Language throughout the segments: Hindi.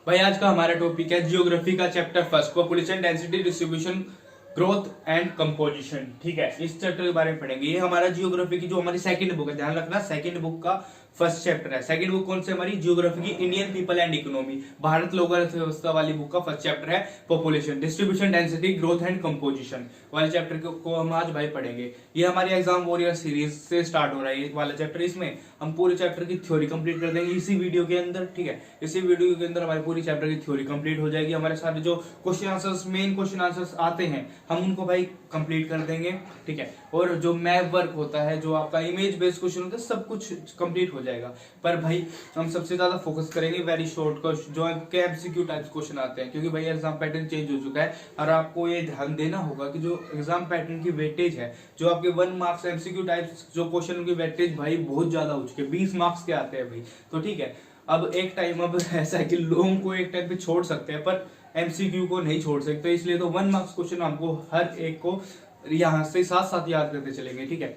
भाई आज का हमारा टॉपिक है जियोग्राफी का chapter first, population density distribution growth and composition. ठीक है, इस चैप्टर के बारे में पढ़ेंगे। ये हमारा जियोग्राफी की जो हमारी सेकंड बुक है, ध्यान रखना सेकंड बुक का फर्स्ट चैप्टर है। सेकंड बुक कौन सी हमारी? जियोग्राफी की Indian people and economy, Bharat लोक अर्थव्यवस्था वाली बुक का फर्स्ट चैप्टर है population distribution density growth and composition वाले चैप्टर को हम आज भाई पढ़ेंगे। ये हमारी एग्जाम वॉरियर सीरीज से स्टार्ट हो रहा है ये वाला चैप्टर। इसमें हम पूरे चैप्टर की थ्योरी कंप्लीट कर देंगे इसी वीडियो के अंदर। ठीक है, इसी वीडियो के अंदर हमारी पूरी चैप्टर की थ्योरी कंप्लीट हो जाएगी। हमारे सारे जो question answers, main question answers आते हैं, हम उनको भाई कंप्लीट कर देंगे। ठीक है, और जो मैप वर्क होता है, जो आपका इमेज बेस्ड क्वेश्चन होता है, सब कुछ कंप्लीट हो जाएगा। पर भाई हम सबसे ज्यादा फोकस करेंगे वेरी शॉर्ट क्वेश्चन, जो आपके एमसीक्यू टाइप्स क्वेश्चन आते हैं, क्योंकि भाई एग्जाम पैटर्न चेंज हो चुका है। और आपको ये ध्यान देना होगा कि जो एग्जाम पैटर्न की वेटेज है, जो आपके 1 मार्क्स एमसीक्यू टाइप्स जो क्वेश्चन की वेटेज भाई बहुत ज्यादा हो चुकी है, 20 मार्क्स के आते हैं भाई। तो ठीक है, अब एक टाइम अब ऐसा है कि लोगों को एक टाइम पे छोड़ सकते हैं पर एमसीक्यू को नहीं छोड़ सकते, इसलिए तो 1 मार्क्स क्वेश्चन हमको हर एक को यहाँ से साथ साथ याद करते चलेंगे। ठीक है,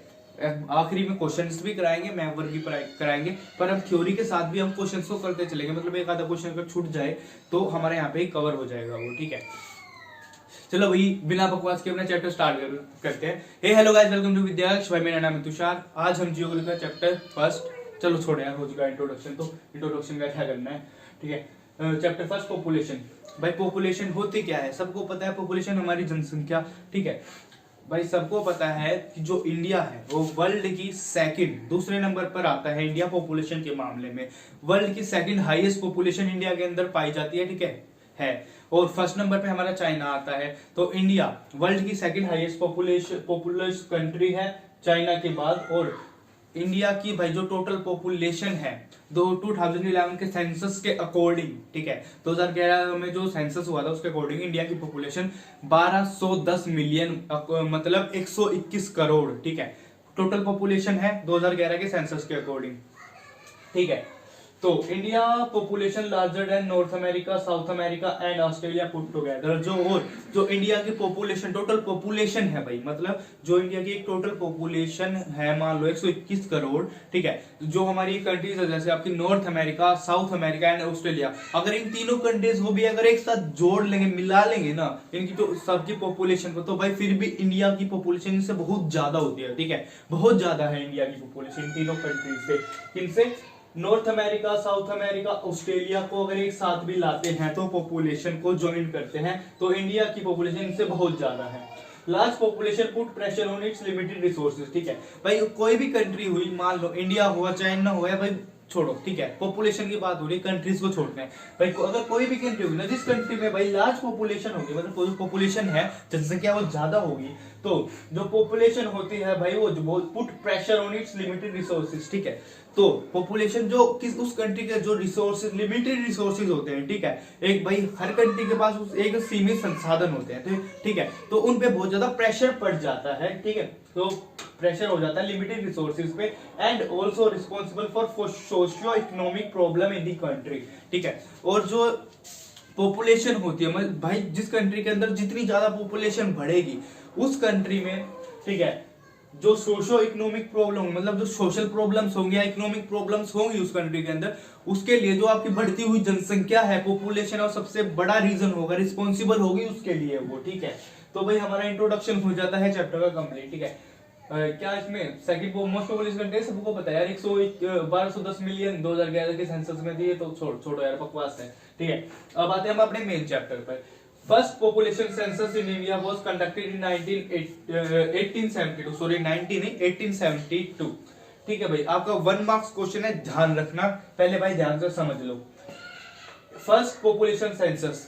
आखिरी में क्वेश्चंस भी कराएंगे, मैप वर्क भी कराएंगे, पर हम थ्योरी के साथ भी हम क्वेश्चंस को करते चलेंगे। मतलब एक आधा क्वेश्चन अगर छूट जाए तो हमारे यहाँ पे ही कवर हो जाएगा वो। ठीक है, चलो भाई बिना बकवास के अपना चैप्टर स्टार्ट करते हैं। हे हेलो गाइस, वेलकम टू विद्याक्ष। भाई मेरा नाम है तुषार। आज हम जियोग्राफी का चैप्टर फर्स्ट, चलो छोड़े यार, हो चुका इंट्रोडक्शन, तो इंट्रोडक्शन का क्या करना है। ठीक है, चैप्टर फर्स्ट पॉपुलेशन। भाई पॉपुलेशन होती क्या है? सबको पता है पॉपुलेशन हमारी जनसंख्या। ठीक है भाई, सबको पता है कि जो इंडिया है वो वर्ल्ड की सेकंड, दूसरे नंबर पर आता है इंडिया पॉपुलेशन के मामले में। वर्ल्ड की सेकंड हाईएस्ट पॉपुलेशन इंडिया के अंदर पाई जाती है। ठीक है और फर्स्ट नंबर पे हमारा चाइना आता है। तो इंडिया वर्ल्ड की सेकंड हाईएस्ट पॉपुलस कंट्री है चाइना के बाद। और इंडिया की भाई जो टोटल पॉपुलेशन है 2011 के सेंसस के अकॉर्डिंग, ठीक है, 2011 में जो सेंसस हुआ था उसके अकॉर्डिंग इंडिया की पॉपुलेशन 1210 मिलियन, मतलब 121 करोड़। ठीक है, टोटल पॉपुलेशन है 2011 के सेंसस के अकॉर्डिंग। ठीक है, तो India population larger than north America, south America and Australia put together. जो इंडिया की पॉपुलेशन, टोटल पॉपुलेशन है भाई, मतलब जो इंडिया की एक टोटल पॉपुलेशन है, मान लो 121 करोड़। ठीक है, जो हमारी कंट्रीज है जैसे आपकी north America, south America and Australia, अगर इन तीनों कंट्रीज को भी अगर एक साथ जोड़ लेंगे, मिला लेंगे ना इनकी तो सबकी पॉपुलेशन को, तो भाई फिर भी इंडिया की पॉपुलेशन इनसे बहुत ज्यादा होती है। ठीक है, बहुत ज्यादा है इंडिया की पॉपुलेशन तीनों कंट्रीज से। इनसे north America, south America, Australia को अगर एक साथ भी लाते हैं तो पॉपुलेशन को ज्वाइन करते हैं तो इंडिया की पॉपुलेशन इनसे बहुत ज्यादा है। Large population put pressure on it's limited resources. ठीक है भाई, कोई भी कंट्री हुई, मान लो इंडिया हुआ, चाइना हुआ, भाई छोड़ो, ठीक है, पॉपुलेशन की बात हो रही है, कंट्रीज को छोड़ते हैं भाई। अगर कोई भी कंट्री होगी ना, जिस कंट्री में भाई लार्ज पॉपुलेशन होगी, मतलब कोई पॉपुलेशन है, जनसंख्या वो ज्यादा होगी, तो जो पॉपुलेशन होती है भाई वो put pressure on it's limited resources. ठीक है, तो पॉपुलेशन जो किस उस कंट्री के जो रिसोर्सेज, लिमिटेड रिसोर्सेज होते हैं, ठीक है, एक भाई हर कंट्री के पास एक सीमित संसाधन होते हैं, ठीक है, तो उन पे बहुत ज्यादा प्रेशर पड़ जाता है। ठीक है, तो प्रेशर हो जाता है लिमिटेड रिसोर्सेज पे and also responsible for socio economic problem in the country. ठीक है, और जो पॉपुलेशन होती है भाई, जिस कंट्री के अंदर जितनी ज्यादा पॉपुलेशन बढ़ेगी उस कंट्री में, ठीक है, जो सोशो इकोनॉमिक प्रॉब्लम, मतलब जो सोशल प्रॉब्लम्स होंगे या इकोनॉमिक प्रॉब्लम्स होंगी उस कंट्री के अंदर, उसके लिए जो आपकी बढ़ती हुई जनसंख्या है, पॉपुलेशन, और सबसे बड़ा रीजन होगा, रिस्पॉन्सिबल होगी उसके लिए वो। ठीक है, तो भाई हमारा इंट्रोडक्शन हो जाता है चैप्टर का कंप्लीट। ठीक है, क्या इसमें सेकंड मोस्ट पॉपुलेशन कंट्री सबको पता है यार, 1210 मिलियन 2011 के सेंसस में थी, ये तो छोड़ो यार, बकवास है। ठीक है, अब आते हैं हम अपने मेन चैप्टर पर। First population census in India was conducted in 1872, sorry 1872। ठीक है भाई, आपका 1 मार्क्स क्वेश्चन है, ध्यान रखना, पहले भाई ध्यान से समझ लो। फर्स्ट पॉपुलेशन सेंसस,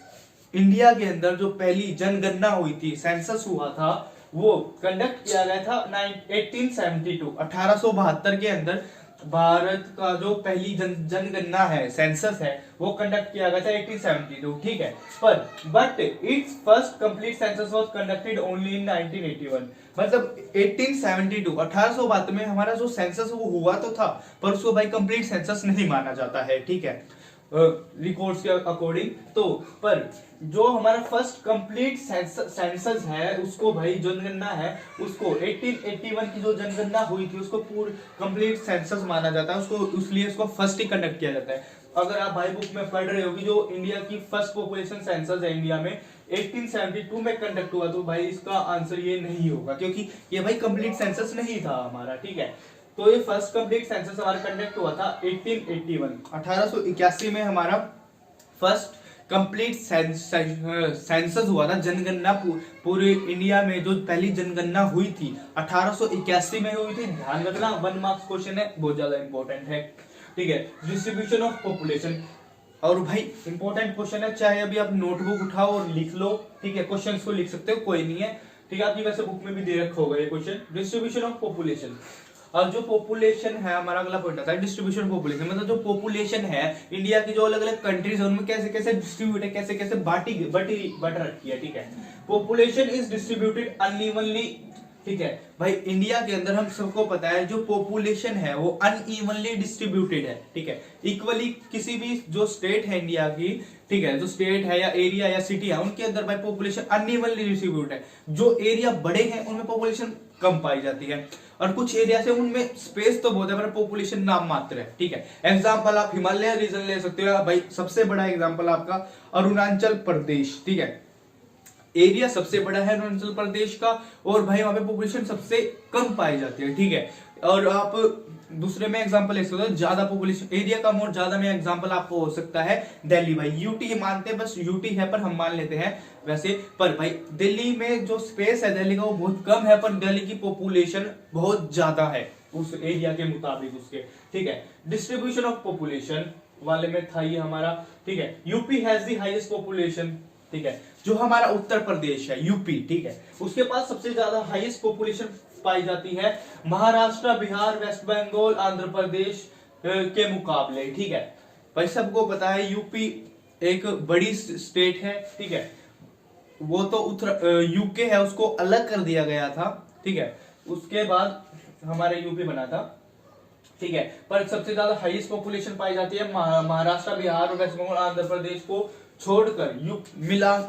इंडिया के अंदर जो पहली जनगणना हुई थी, सेंसस हुआ था, वो कंडक्ट किया गया था 1872, 1872 के अंदर भारत का जो पहली जनगणना है, सेंसस है, वो कंडक्ट किया गया था 1872। ठीक है, but it's first complete census was conducted only in 1981। मतलब 1872, 1872 में हमारा जो सेंसस वो हुआ तो था, पर उसको भाई कंप्लीट सेंसस नहीं माना जाता है। ठीक है, रिकॉर्ड्स के अकॉर्डिंग। तो पर जो हमारा फर्स्ट कंप्लीट सेंसस है उसको भाई जनगणना है उसको 1881 की जो जनगणना हुई थी उसको पूरी कंप्लीट सेंसस माना जाता है उसको, इसलिए उसको फर्स्ट ही कंडक्ट किया जाता है। अगर आप भाई बुक में पढ़ रहे हो कि जो इंडिया की फर्स्ट पॉपुलेशन सेंसस है इंडिया में 1872 में कंडक्ट हुआ, तो भाई इसका आंसर ये नहीं होगा क्योंकि ये भाई कंप्लीट सेंसस नहीं था हमारा, ठीक है। तो ये फर्स्ट कंप्लीट सेंसस हमारा कंडक्ट हुआ था 1881 में हमारा फर्स्ट कंप्लीट सेंसस हुआ था, जनगणना पूरे इंडिया में जो पहली जनगणना हुई थी 1881 में हुई थी। ध्यान रखना 1 मार्क्स क्वेश्चन है, बहुत ज्यादा इंपॉर्टेंट है, ठीक है। डिस्ट्रीब्यूशन ऑफ पॉपुलेशन, और भाई इंपॉर्टेंट क्वेश्चन है, चाहे अभी आप नोटबुक उठाओ और लिख लो, ठीक है, क्वेश्चन को लिख सकते हो, कोई नहीं है, ठीक है। आपकी वैसे बुक में भी दे रखा होगा ये क्वेश्चन, डिस्ट्रीब्यूशन ऑफ पॉपुलेशन। और जो पॉपुलेशन है हमारा अगला पॉइंट आता है डिस्ट्रीब्यूशन पॉपुलेशन, मतलब जो पॉपुलेशन है इंडिया की जो अलग अलग कंट्रीज है उनमें कैसे कैसे डिस्ट्रीब्यूट है, कैसे कैसे बट रखी है, ठीक है। पॉपुलेशन इज डिस्ट्रीब्यूटेड अनइवनली, ठीक है भाई। इंडिया के अंदर हम सबको पता है जो पॉपुलेशन है वो अनइवनली डिस्ट्रीब्यूटेड है, ठीक है। इक्वली किसी भी जो स्टेट है इंडिया की, ठीक है, जो स्टेट है या एरिया या सिटी है उनके अंदर भाई पॉपुलेशन अनइवनली डिस्ट्रीब्यूट है। जो एरिया बड़े हैं उनमें पॉपुलेशन कम पाई जाती है और कुछ एरिया से उनमें स्पेस तो बहुत है पर पॉपुलेशन नाम मात्र है, ठीक है। एग्जांपल आप हिमालय रीजन ले सकते हो भाई, सबसे बड़ा एग्जांपल आपका अरुणाचल प्रदेश, ठीक है। एरिया सबसे बड़ा है अरुणाचल प्रदेश का और भाई वहां पे पॉपुलेशन सबसे कम पाई जाती है, ठीक है। और आप दूसरे में एग्जांपल ले सकते हो ज्यादा पॉपुलेशन एरिया कम और ज्यादा में एग्जांपल आपको हो सकता है दिल्ली, भाई यूटी मानते हैं, बस यूटी है पर हम मान लेते हैं वैसे। पर भाई दिल्ली में जो स्पेस है दिल्ली का वो बहुत कम है पर दिल्ली की पॉपुलेशन बहुत ज्यादा है उस एरिया के मुताबिक उसके, ठीक है। डिस्ट्रीब्यूशन ऑफ पॉपुलेशन वाले में था ये हमारा, ठीक है। UP has the highest population, ठीक है। जो हमारा उत्तर प्रदेश है यूपी, ठीक है, उसके पास सबसे ज्यादा हाईएस्ट पॉपुलेशन पाई जाती है महाराष्ट्र, बिहार, वेस्ट बंगाल, आंध्र प्रदेश के मुकाबले, ठीक है। भाई सबको पता है यूपी एक बड़ी स्टेट है, ठीक है। वो तो उत्तर यूके है उसको अलग कर दिया गया था, ठीक है, उसके बाद हमारे यूपी बना था, ठीक है। पर सबसे ज्यादा हाईएस्ट पॉपुलेशन पाई जाती है महाराष्ट्र, बिहार, वेस्ट बंगाल, आंध्र प्रदेश को छोड़कर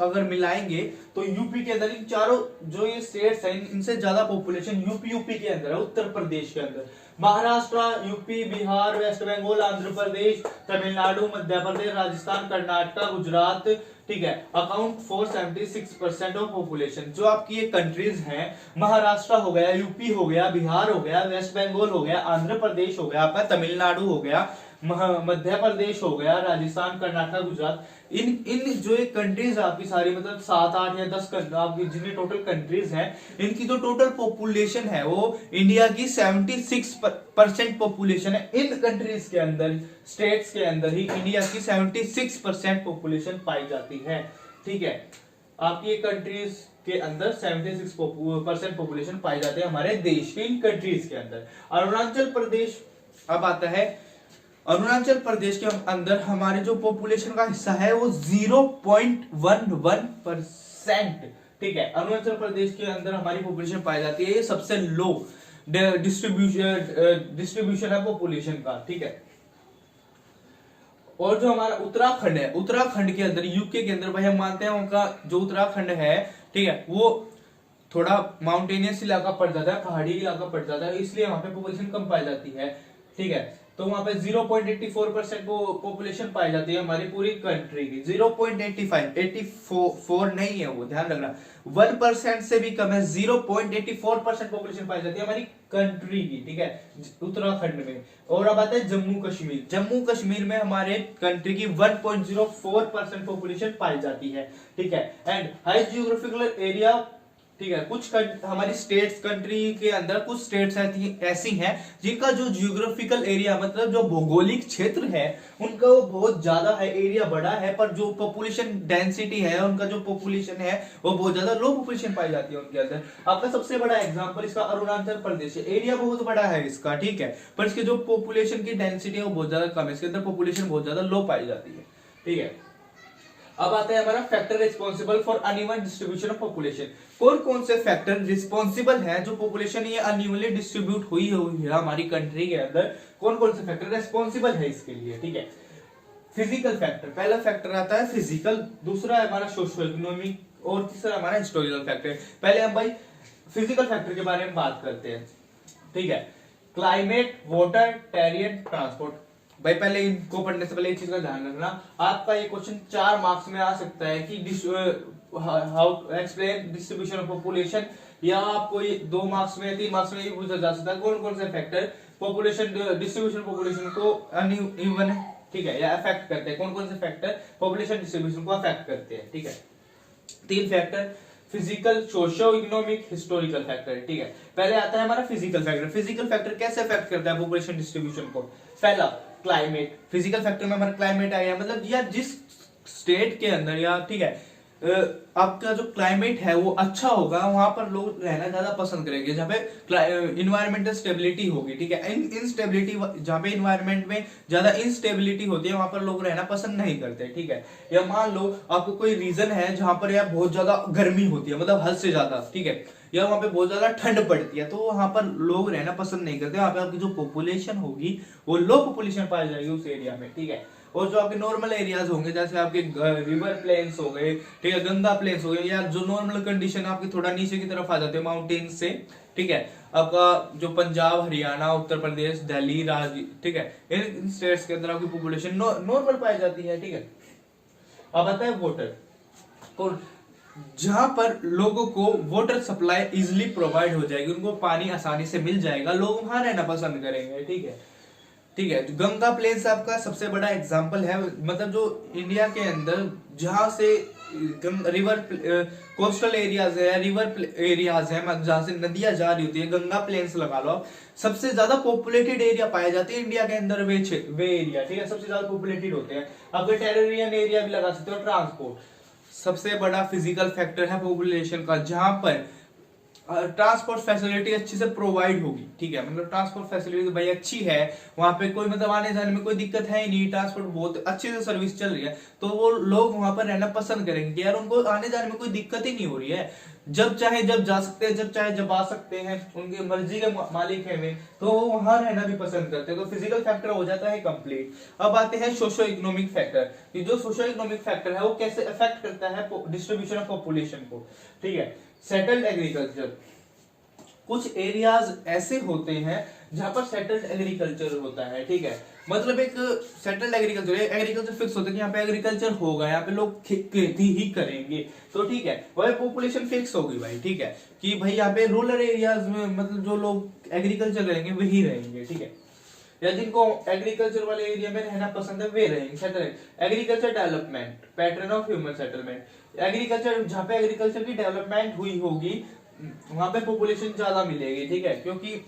अगर मिलाएंगे तो यूपी के अंदर इन चारों जो ये स्टेट्स हैं इनसे ज्यादा पॉपुलेशन यूपी के अंदर है, उत्तर प्रदेश के अंदर। महाराष्ट्र, यूपी, बिहार, वेस्ट बंगाल, आंध्र प्रदेश, तमिलनाडु, मध्य प्रदेश, राजस्थान, कर्नाटक, गुजरात, ठीक है, अकाउंट फॉर 76% ऑफ पॉपुलेशन। जो आपकी ये कंट्रीज हैं, महाराष्ट्र हो गया, यूपी हो गया, बिहार हो गया, वेस्ट बंगाल हो गया, आंध्र प्रदेश हो गया, आपका तमिलनाडु हो गया, मध्य प्रदेश हो गया, राजस्थान, कर्नाटक, गुजरात, इन जो एक कंट्रीज आपकी सारी मतलब 7, 8 या 10 आपकी जितनी टोटल कंट्रीज हैं इनकी जो टोटल पॉपुलेशन है वो इंडिया की 76% पॉपुलेशन है। इन कंट्रीज के अंदर, स्टेट्स के अंदर ही इंडिया की 76% पॉपुलेशन पाई जाती है, ठीक है। आपकी कंट्रीज के अंदर 76% पॉपुलेशन पाई जाती है हमारे देश के इन कंट्रीज के अंदर। अरुणाचल प्रदेश अब आता है, अरुणाचल प्रदेश के अंदर हमारे जो पॉपुलेशन का हिस्सा है वो 0.11%, ठीक है। अरुणाचल प्रदेश के अंदर हमारी पॉपुलेशन पाई जाती है, ये सबसे लो डिस्ट्रीब्यूशन है पॉपुलेशन का, ठीक है। और जो हमारा उत्तराखंड है, उत्तराखंड के अंदर यूके के अंदर भाई हम मानते हैं उनका जो उत्तराखंड है, ठीक है, वो थोड़ा माउंटेनियस इलाका पड़ जाता है, पहाड़ी इलाका पड़ जाता है, इसलिए वहां पे पॉपुलेशन कम पाई जाती है, ठीक है। तो वहां पे 0.84% पॉपुलेशन पाई जाती है हमारी पूरी कंट्री की। 0.85 नहीं है वो, ध्यान रखना, 1% से भी कम है, 0.84% पॉपुलेशन पाई जाती है हमारी कंट्री की, ठीक है, उत्तराखंड में। और अब आता है जम्मू कश्मीर। जम्मू कश्मीर में हमारे कंट्री की 1.04% पॉपुलेशन पाई जाती है, ठीक है। एंड हाई जियोग्राफिकल एरिया, ठीक है, कुछ हमारी स्टेट्स कंट्री के अंदर कुछ स्टेट्स ऐसी हैं जिनका जो जियोग्राफिकल एरिया मतलब जो भौगोलिक क्षेत्र है उनका वो बहुत ज्यादा है, एरिया बड़ा है, पर जो पॉपुलेशन डेंसिटी है उनका जो पॉपुलेशन है वो बहुत ज्यादा लो पॉपुलेशन पाई जाती है उनके अंदर। आपका सबसे बड़ा एग्जांपल इसका अरुणाचल प्रदेश है, एरिया बहुत बड़ा है इसका, ठीक है, पर इसके जो पॉपुलेशन की डेंसिटी है वो बहुत ज्यादा कम है, इसके अंदर पॉपुलेशन बहुत ज्यादा लो पाई जाती है, ठीक है। अब आता है हमारा factor responsible for uneven distribution of population. कौन कौन से फैक्टर रिस्पॉन्सिबल हैं जो पॉपुलेशन ये अनइवनली डिस्ट्रीब्यूट हुई है हमारी कंट्री के अंदर, कौन कौन से फैक्टर रिस्पॉन्सिबल है इसके लिए, ठीक है। फिजिकल फैक्टर, पहला फैक्टर आता है फिजिकल, दूसरा है हमारा सोशियो इकोनॉमिक और तीसरा हमारा हिस्टोरिकल फैक्टर। पहले हम भाई फिजिकल फैक्टर के बारे में बात करते हैं, ठीक है। Climate, water, terrain, transport. भाई पहले इनको पढ़ने से पहले एक चीज का ध्यान रखना, आपका ये क्वेश्चन 4 मार्क्स में आ सकता है कि how explain distribution of population, या आपको ये 2 मार्क्स में 3 मार्क्स में ये पूछा जा सकता है कौन कौन से फैक्टर पॉपुलेशन डिस्ट्रीब्यूशन पॉपुलेशन को अनइवन है, ठीक है, या अफेक्ट करते हैं, कौन कौन से फैक्टर पॉपुलेशन डिस्ट्रीब्यूशन को अफेक्ट करते हैं, ठीक है। 3 factor, physical, socio economic, historical factor, ठीक है। पहले आता है हमारा फिजिकल फैक्टर। फिजिकल फैक्टर कैसे अफेक्ट करता है पॉपुलेशन डिस्ट्रीब्यूशन को? पहला क्लाइमेट, फिजिकल फैक्टर में हमारा क्लाइमेट आ गया, मतलब या जिस स्टेट के अंदर या ठीक है आपका जो क्लाइमेट है वो अच्छा होगा, वहां पर लोग रहना ज्यादा पसंद करेंगे, जहाँ पे इन्वायरमेंटल स्टेबिलिटी होगी, ठीक है। इनस्टेबिलिटी, जहाँ पे इन्वायरमेंट में ज्यादा इनस्टेबिलिटी होती है वहां पर लोग रहना पसंद नहीं करते, ठीक है। या मान लो आपको कोई रीजन है जहां पर यार बहुत ज्यादा गर्मी होती है, मतलब हद से ज्यादा, ठीक है, या वहां पे बहुत ज्यादा ठंड पड़ती है, तो वहां पर लोग रहना पसंद नहीं करते, वहां पे आपकी जो पॉपुलेशन होगी वो लो पॉपुलेशन पाई जाएगी उस एरिया में, ठीक है। और जो आपके नॉर्मल एरियाज होंगे जैसे आपके रिवर प्लेन्स हो गए, ठीक है, गंगा प्लेन्स हो गए, या जो नॉर्मल कंडीशन आपकी थोड़ा नीचे की तरफ आ जाते हैं माउंटेन से, ठीक है, आपका जो पंजाब, हरियाणा, उत्तर प्रदेश, दिल्ली, ठीक है, इन स्टेट्स के अंदर आपकी पॉपुलेशन नॉर्मल पाई जाती है, ठीक है। अब आता है वाटर, और जहां पर लोगों को वाटर सप्लाई इजिली प्रोवाइड हो जाएगी, उनको पानी आसानी से मिल जाएगा, लोग वहां रहना पसंद करेंगे, ठीक है, ठीक है। गंगा प्लेन्स आपका सबसे बड़ा एग्जांपल है, मतलब जो इंडिया के अंदर जहां से रिवर कोस्टल एरियाज है, रिवर एरियाज है, जहां से नदियां जा रही होती है, गंगा प्लेन्स लगा लो आप, सबसे ज्यादा पॉपुलेटेड एरिया पाए जाते हैं इंडिया के अंदर, वे एरिया, ठीक है, सबसे ज्यादा पॉपुलेटेड होते हैं। आप टेरिटोरियल एरिया भी लगा सकते हो। ट्रांसपोर्ट सबसे बड़ा फिजिकल फैक्टर है पॉपुलेशन का, जहां पर ट्रांसपोर्ट फैसिलिटी अच्छी से प्रोवाइड होगी, ठीक है, मतलब ट्रांसपोर्ट फैसिलिटी भाई अच्छी है, वहां पे कोई मतलब आने जाने में कोई दिक्कत है ही नहीं, ट्रांसपोर्ट बहुत अच्छे से सर्विस चल रही है, तो वो लोग वहां पर रहना पसंद करेंगे यार, उनको आने जाने में कोई दिक्कत ही नहीं हो रही है, जब चाहे जब जा सकते हैं, जब चाहे जब आ सकते हैं, उनकी मर्जी के मालिक है वे, तो वो वहां रहना भी पसंद करते हैं, तो फिजिकल फैक्टर हो जाता है कंप्लीट। अब आते हैं सोशियो इकोनॉमिक फैक्टर, कि जो सोशियो इकोनॉमिक फैक्टर है वो कैसे अफेक्ट करता है डिस्ट्रीब्यूशन ऑफ पॉपुलेशन को, ठीक है। सेटल्ड एग्रीकल्चर, कुछ एरियाज ऐसे होते हैं जहां पर सेटल्ड एग्रीकल्चर होता है, ठीक है, मतलब एक सेटल्ड एग्रीकल्चर फिक्स होता है कि यहाँ पे एग्रीकल्चर होगा, यहाँ पे लोग खेती ही करेंगे, तो ठीक है, वह पॉपुलेशन फिक्स होगी भाई, ठीक है, कि भाई यहाँ पे रूरल एरियाज में मतलब जो लोग एग्रीकल्चर करेंगे वही रहेंगे, ठीक है, या जिनको एग्रीकल्चर वाले एरिया में रहना पसंद है वे रहेंगे। Settle agriculture development, pattern of human settlement, agriculture जहाँ पे एग्रीकल्चर की डेवलपमेंट हुई होगी वहां पे पॉपुलेशन ज्यादा मिलेगी, ठीक है, क्योंकि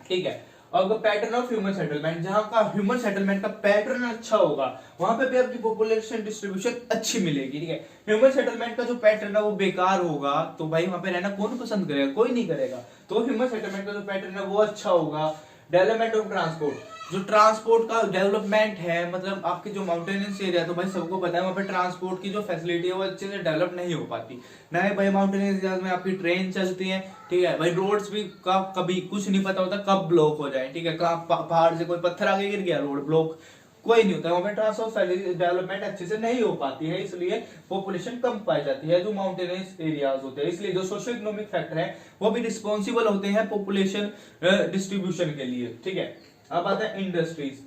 ठीक है। और पैटर्न ऑफ ह्यूमन सेटलमेंट, जहां का ह्यूमन सेटलमेंट का पैटर्न अच्छा होगा वहां पे भी आपकी पॉपुलेशन डिस्ट्रीब्यूशन अच्छी मिलेगी, ठीक है। ह्यूमन सेटलमेंट का जो पैटर्न है वो बेकार होगा तो भाई वहां पे रहना कौन पसंद करेगा, कोई नहीं करेगा, तो ह्यूमन सेटलमेंट का जो पैटर्न है वो अच्छा होगा। डेवलपमेंट ऑफ ट्रांसपोर्ट, जो ट्रांसपोर्ट का डेवलपमेंट है, मतलब आपके जो माउंटेनियस एरिया, तो भाई सबको पता है वहां पे ट्रांसपोर्ट की जो फैसिलिटी है वो अच्छे से डेवलप नहीं हो पाती, ना ही भाई माउंटेनियस एरिया में आपकी ट्रेन चलती है, ठीक है भाई, रोड्स भी का कभी कुछ नहीं पता होता कब ब्लॉक हो जाए, ठीक है, पहाड़ से कोई पत्थर आगे गिर गया रोड ब्लॉक, कोई नहीं होता वहां पे, ट्रांसपोर्ट डेवलपमेंट अच्छे से नहीं हो पाती है, इसलिए पॉपुलेशन कम पाई जाती है जो माउंटेनियस एरियाज होते हैं, इसलिए जो सोशियो इकोनॉमिक फैक्टर है वो भी रिस्पॉन्सिबल होते हैं पॉपुलेशन डिस्ट्रीब्यूशन के लिए, ठीक है। अब आता है इंडस्ट्रीज,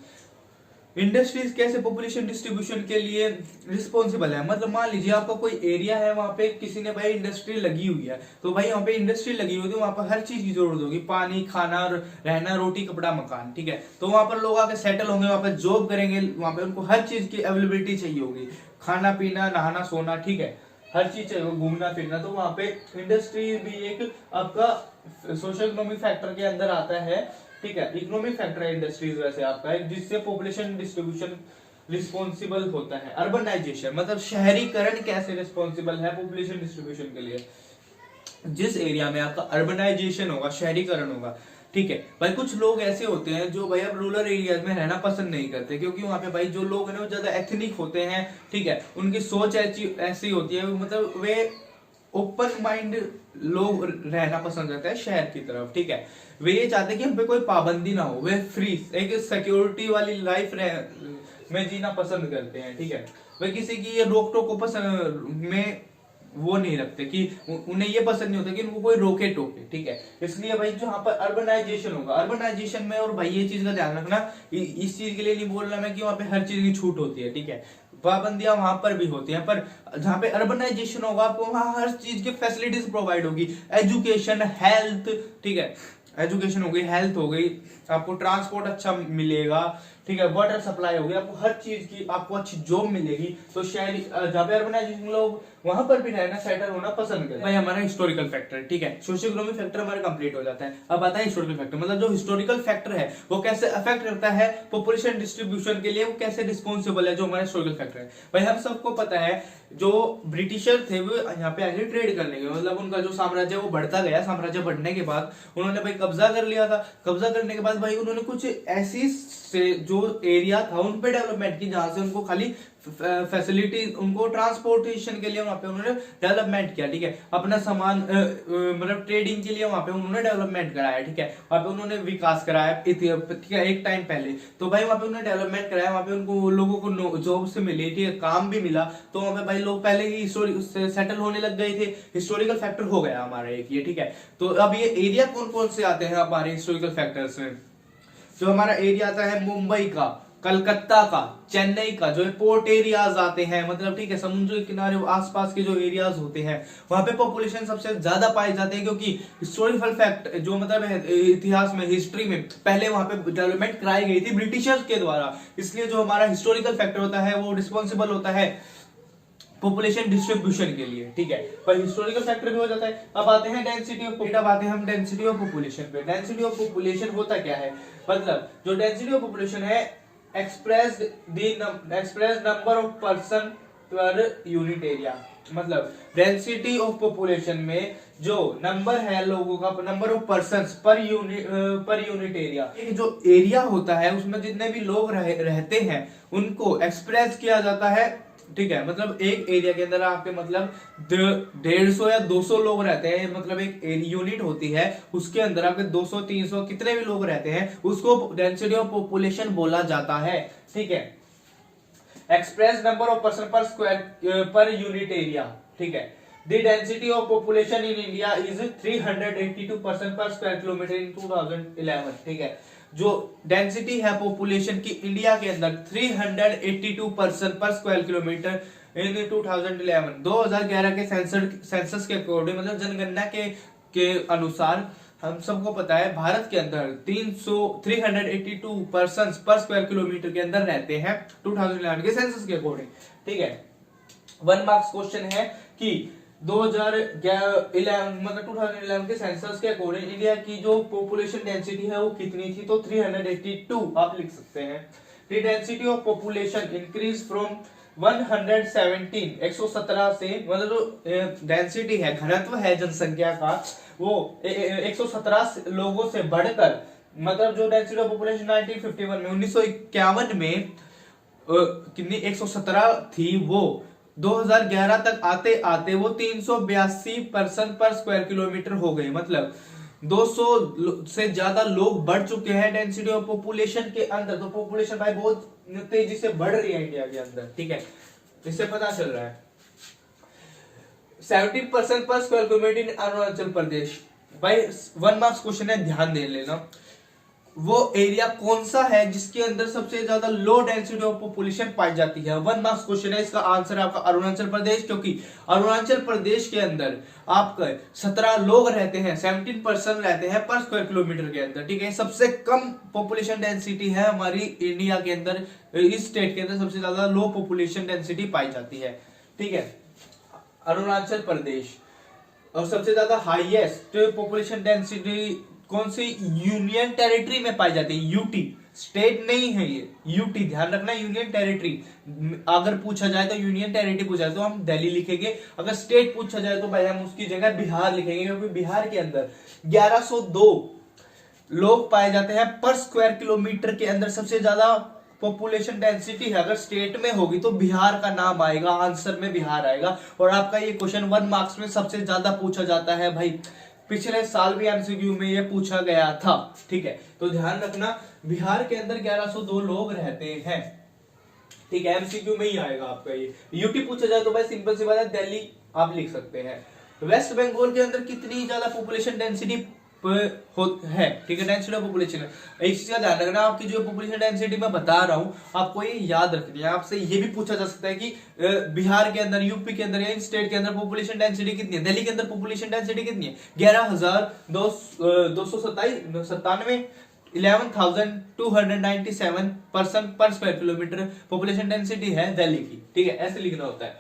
इंडस्ट्रीज कैसे पॉपुलेशन डिस्ट्रीब्यूशन के लिए रिस्पॉन्सिबल है, मतलब मान लीजिए आपका कोई एरिया है वहां पे किसी ने भाई इंडस्ट्री लगी हुई है, तो भाई वहां पे इंडस्ट्री लगी हुई है, वहां पर हर चीज की जरूरत होगी, पानी, खाना, रहना, रोटी, कपड़ा, मकान, ठीक है, तो वहां पर लोग आके सेटल होंगे, वहां पर जॉब करेंगे, वहां पे उनको हर चीज की अवेलेबिलिटी चाहिए होगी, खाना पीना, नहाना सोना, ठीक है, हर चीज चाहिए, घूमना फिरना, तो वहां पे इंडस्ट्री भी एक आपका सोशल इकोनॉमिक फैक्टर के अंदर आता है, ठीक है, इकोनॉमिक फैक्टर है इंडस्ट्रीज वैसे आपका है, जिससे पॉपुलेशन डिस्ट्रीब्यूशन रिस्पॉन्सिबल होता है। अर्बनाइजेशन मतलब शहरीकरण कैसे रिस्पॉन्सिबल है पॉपुलेशन डिस्ट्रीब्यूशन के लिए, जिस एरिया में आपका अर्बनाइजेशन होगा, शहरीकरण होगा, ठीक है भाई, कुछ लोग ऐसे होते हैं जो भाई अब रूरल एरियाज में रहना पसंद नहीं करते, क्योंकि वहां पे भाई जो लोग हैं वो ज्यादा एथनिक होते हैं, ठीक है, उनकी सोच ऐसी होती है, मतलब वे ओपन माइंड लोग रहना पसंद करते हैं शहर की तरफ, ठीक है, वे ये चाहते हैं कि हम पे कोई पाबंदी ना हो, वे फ्री एक सिक्योरिटी वाली लाइफ में जीना पसंद करते हैं, ठीक है। वह किसी की ये रोक टोक को पसंद में वो नहीं रखते कि उन्हें ये पसंद नहीं होता कि उनको कोई रोके टोके, ठीक है। इसलिए भाई जो यहाँ पर अर्बनाइजेशन होगा, अर्बनाइजेशन में, और भाई ये चीज का ध्यान रखना, इस चीज के लिए नहीं बोल रहा मैं कि वहां पे हर चीज की छूट होती है, ठीक है, पाबंदियां वहां पर भी होती हैं, पर जहां पे अर्बनाइजेशन होगा आपको वहां हर चीज की फैसिलिटीज प्रोवाइड होगी, एजुकेशन, हेल्थ, ठीक है, एजुकेशन हो गई, हेल्थ हो गई, आपको ट्रांसपोर्ट अच्छा मिलेगा, ठीक है, वाटर सप्लाई होगी, आपको हर चीज की आपको अच्छी जॉब मिलेगी। तो शहरी जहाँ पे अर्बनाइजेशन लोग वहां पर भी रहना, सेटल होना पसंद करते हैं। भाई हमारा हिस्टोरिकल फैक्टर, ठीक है, सोशियो इकोनॉमिक फैक्टर हमारा कंप्लीट हो जाता है। अब आता है हिस्टोरिकल फैक्टर, मतलब जो हिस्टोरिकल फैक्टर है वो कैसे अफेक्ट करता है पॉपुलेशन डिस्ट्रीब्यूशन के लिए, वो कैसे रिस्पॉन्सिबल है, जो हमारा हिस्टोरिकल फैक्टर है। भाई हम सबको पता है जो ब्रिटिशर थे वो यहाँ पे आगे ट्रेड करने के, मतलब उनका जो साम्राज्य वो बढ़ता गया, साम्राज्य बढ़ने के बाद उन्होंने भाई कब्जा कर लिया था। कब्जा करने के बाद भाई उन्होंने कुछ ऐसी से जो एरिया था उन पे डेवलपमेंट की जहां से उनको खाली फैसिलिटी, उनको ट्रांसपोर्टेशन के लिए वहां पे उन्होंने डेवलपमेंट किया, ठीक है, अपना सामान मतलब ट्रेडिंग के लिए वहां पे उन्होंने डेवलपमेंट कराया, ठीक है, वहां पे उन्होंने विकास कराया, ठीक है, एक टाइम पहले। तो भाई वहां पे उन्होंने डेवलपमेंट कराया, वहां पे उनको लोगों को जॉब से मिली, ठीक है, काम भी मिला, तो वहां पे भाई लोग पहले ही सेटल होने लग गए थे। हिस्टोरिकल फैक्टर हो गया हमारा एक ये, ठीक है। तो अब ये एरिया कौन कौन से आते हैं हमारे हिस्टोरिकल फैक्टर्स में? जो हमारा एरिया आता है मुंबई का, कलकत्ता का, चेन्नई का, जो पोर्ट एरियाज आते हैं, मतलब ठीक है, समुद्र के किनारे आसपास के जो एरियाज होते हैं वहां पे पॉपुलेशन सबसे ज्यादा पाए जाते हैं, क्योंकि हिस्टोरिकल फैक्ट जो मतलब है इतिहास में, हिस्ट्री में पहले वहां पे डेवलपमेंट कराई गई थी ब्रिटिशर्स के द्वारा, इसलिए जो हमारा हिस्टोरिकल फैक्टर होता है वो रिस्पॉन्सिबल होता है पॉपुलेशन डिस्ट्रीब्यूशन के लिए, ठीक है, पर हिस्टोरिकल फैक्टर भी हो जाता है। अब आते हैं डेंसिटी ऑफ, अब आते हैं हम डेंसिटी ऑफ पॉपुलेशन पे। डेंसिटी ऑफ पॉपुलेशन होता क्या है, मतलब जो डेंसिटी ऑफ पॉपुलेशन है expressed number of person per unit area, मतलब डेंसिटी ऑफ पॉपुलेशन में जो नंबर है लोगों का, number of persons per unit area, जो एरिया होता है उसमें जितने भी लोग रहते हैं उनको एक्सप्रेस किया जाता है, ठीक है, मतलब एक एरिया के अंदर आपके मतलब 150 या 200 लोग रहते हैं, मतलब एक यूनिट होती है उसके अंदर आपके 200 300 कितने भी लोग रहते हैं उसको डेंसिटी ऑफ पॉपुलेशन बोला जाता है, ठीक है। एक्सप्रेस नंबर ऑफ पर्सन पर स्क्वायर पर यूनिट एरिया, ठीक है। The density of population in India is 382 person पर स्क्वायर किलोमीटर इन 2011, ठीक है। जो डेंसिटी है पॉपुलेशन की इंडिया के अंदर 382 पर्सन पर स्क्वायर किलोमीटर इन 2011 के सेंसस के अकॉर्डिंग, मतलब जनगणना के अनुसार हम सबको पता है भारत के अंदर 382 पर्सन पर स्क्वायर किलोमीटर के अंदर रहते हैं 2011 के सेंसस के अकॉर्डिंग, ठीक है। 1 मार्क्स क्वेश्चन है कि 2011 मतलब 2011 के सेंसस के अकॉर्डिंग इंडिया की जो पॉपुलेशन डेंसिटी है वो कितनी थी, तो 382 आप लिख सकते हैं। The density of population increase from 117 से, मतलब जो डेंसिटी है, घनत्व है जनसंख्या का, वो 117 लोगों से बढ़कर, मतलब जो डेंसिटी ऑफ पॉपुलेशन 1951 में 1951 में कितनी 117 थी, वो 2011 तक आते आते वो 382 पर्सन पर स्क्वायर किलोमीटर हो गई, मतलब 200 से ज्यादा लोग बढ़ चुके हैं डेंसिटी ऑफ पॉपुलेशन के अंदर। तो पॉपुलेशन भाई बहुत तेजी से बढ़ रही है इंडिया के अंदर, ठीक है, इससे पता चल रहा है। 17% पर स्क्वायर किलोमीटर इन अरुणाचल प्रदेश। भाई 1 मार्क्स क्वेश्चन है, ध्यान दे लेना। वो एरिया कौन सा है जिसके अंदर सबसे ज्यादा लो डेंसिटी ऑफ पॉपुलेशन पाई जाती है? 1 मार्क्स क्वेश्चन है, इसका आंसर है आपका अरुणाचल प्रदेश, क्योंकि अरुणाचल प्रदेश के अंदर आपका 17 लोग रहते हैं, 17% रहते हैं पर स्क्वायर किलोमीटर के अंदर, ठीक है। सबसे कम पॉपुलेशन डेंसिटी है हमारी इंडिया के अंदर, इस स्टेट के अंदर सबसे ज्यादा लो पॉपुलेशन डेंसिटी पाई जाती है, ठीक है, अरुणाचल प्रदेश। और सबसे ज्यादा हाईएस्ट पॉपुलेशन डेंसिटी कौन सी यूनियन टेरिटरी में पाई जाती है? यूटी, स्टेट नहीं है ये, यूटी, ध्यान रखना, यूनियन टेरिटरी। अगर पूछा जाए तो यूनियन टेरिटरी पूछा जाए तो हम दिल्ली लिखेंगे, अगर स्टेट पूछा जाए तो भाई हम उसकी जगह बिहार लिखेंगे, क्योंकि बिहार के अंदर 1102 लोग पाए जाते हैं पर स्क्वायर किलोमीटर के अंदर। सबसे ज्यादा पॉपुलेशन डेंसिटी है अगर स्टेट में होगी तो बिहार का नाम आएगा, आंसर में बिहार आएगा। और आपका ये क्वेश्चन 1 मार्क्स में सबसे ज्यादा पूछा जाता है भाई, पिछले साल भी एमसीक्यू में ये पूछा गया था, ठीक है। तो ध्यान रखना, बिहार के अंदर 1102 लोग रहते हैं, ठीक है, एमसीक्यू में ही आएगा आपका ये। यूटी पूछा जाए तो भाई सिंपल सी बात है, दिल्ली आप लिख सकते हैं। वेस्ट बंगाल के अंदर कितनी ज्यादा पॉपुलेशन डेंसिटी है, ठीक है, डेंसिटी ऑफ पॉपुलेशन है। एक चीज का ध्यान रखना, आपकी जो पॉपुलेशन डेंसिटी मैं बता रहा हूं आपको ये याद रखनी है। आपसे ये भी पूछा जा सकता है कि बिहार के अंदर, यूपी के अंदर या इन स्टेट के अंदर पॉपुलेशन डेंसिटी कितनी है। दिल्ली के अंदर पॉपुलेशन डेंसिटी कितनी है? 11,297 11,297 पर्सन पर स्क्वायर किलोमीटर पॉपुलेशन डेंसिटी है दिल्ली की, ठीक है, ऐसे लिखना होता है।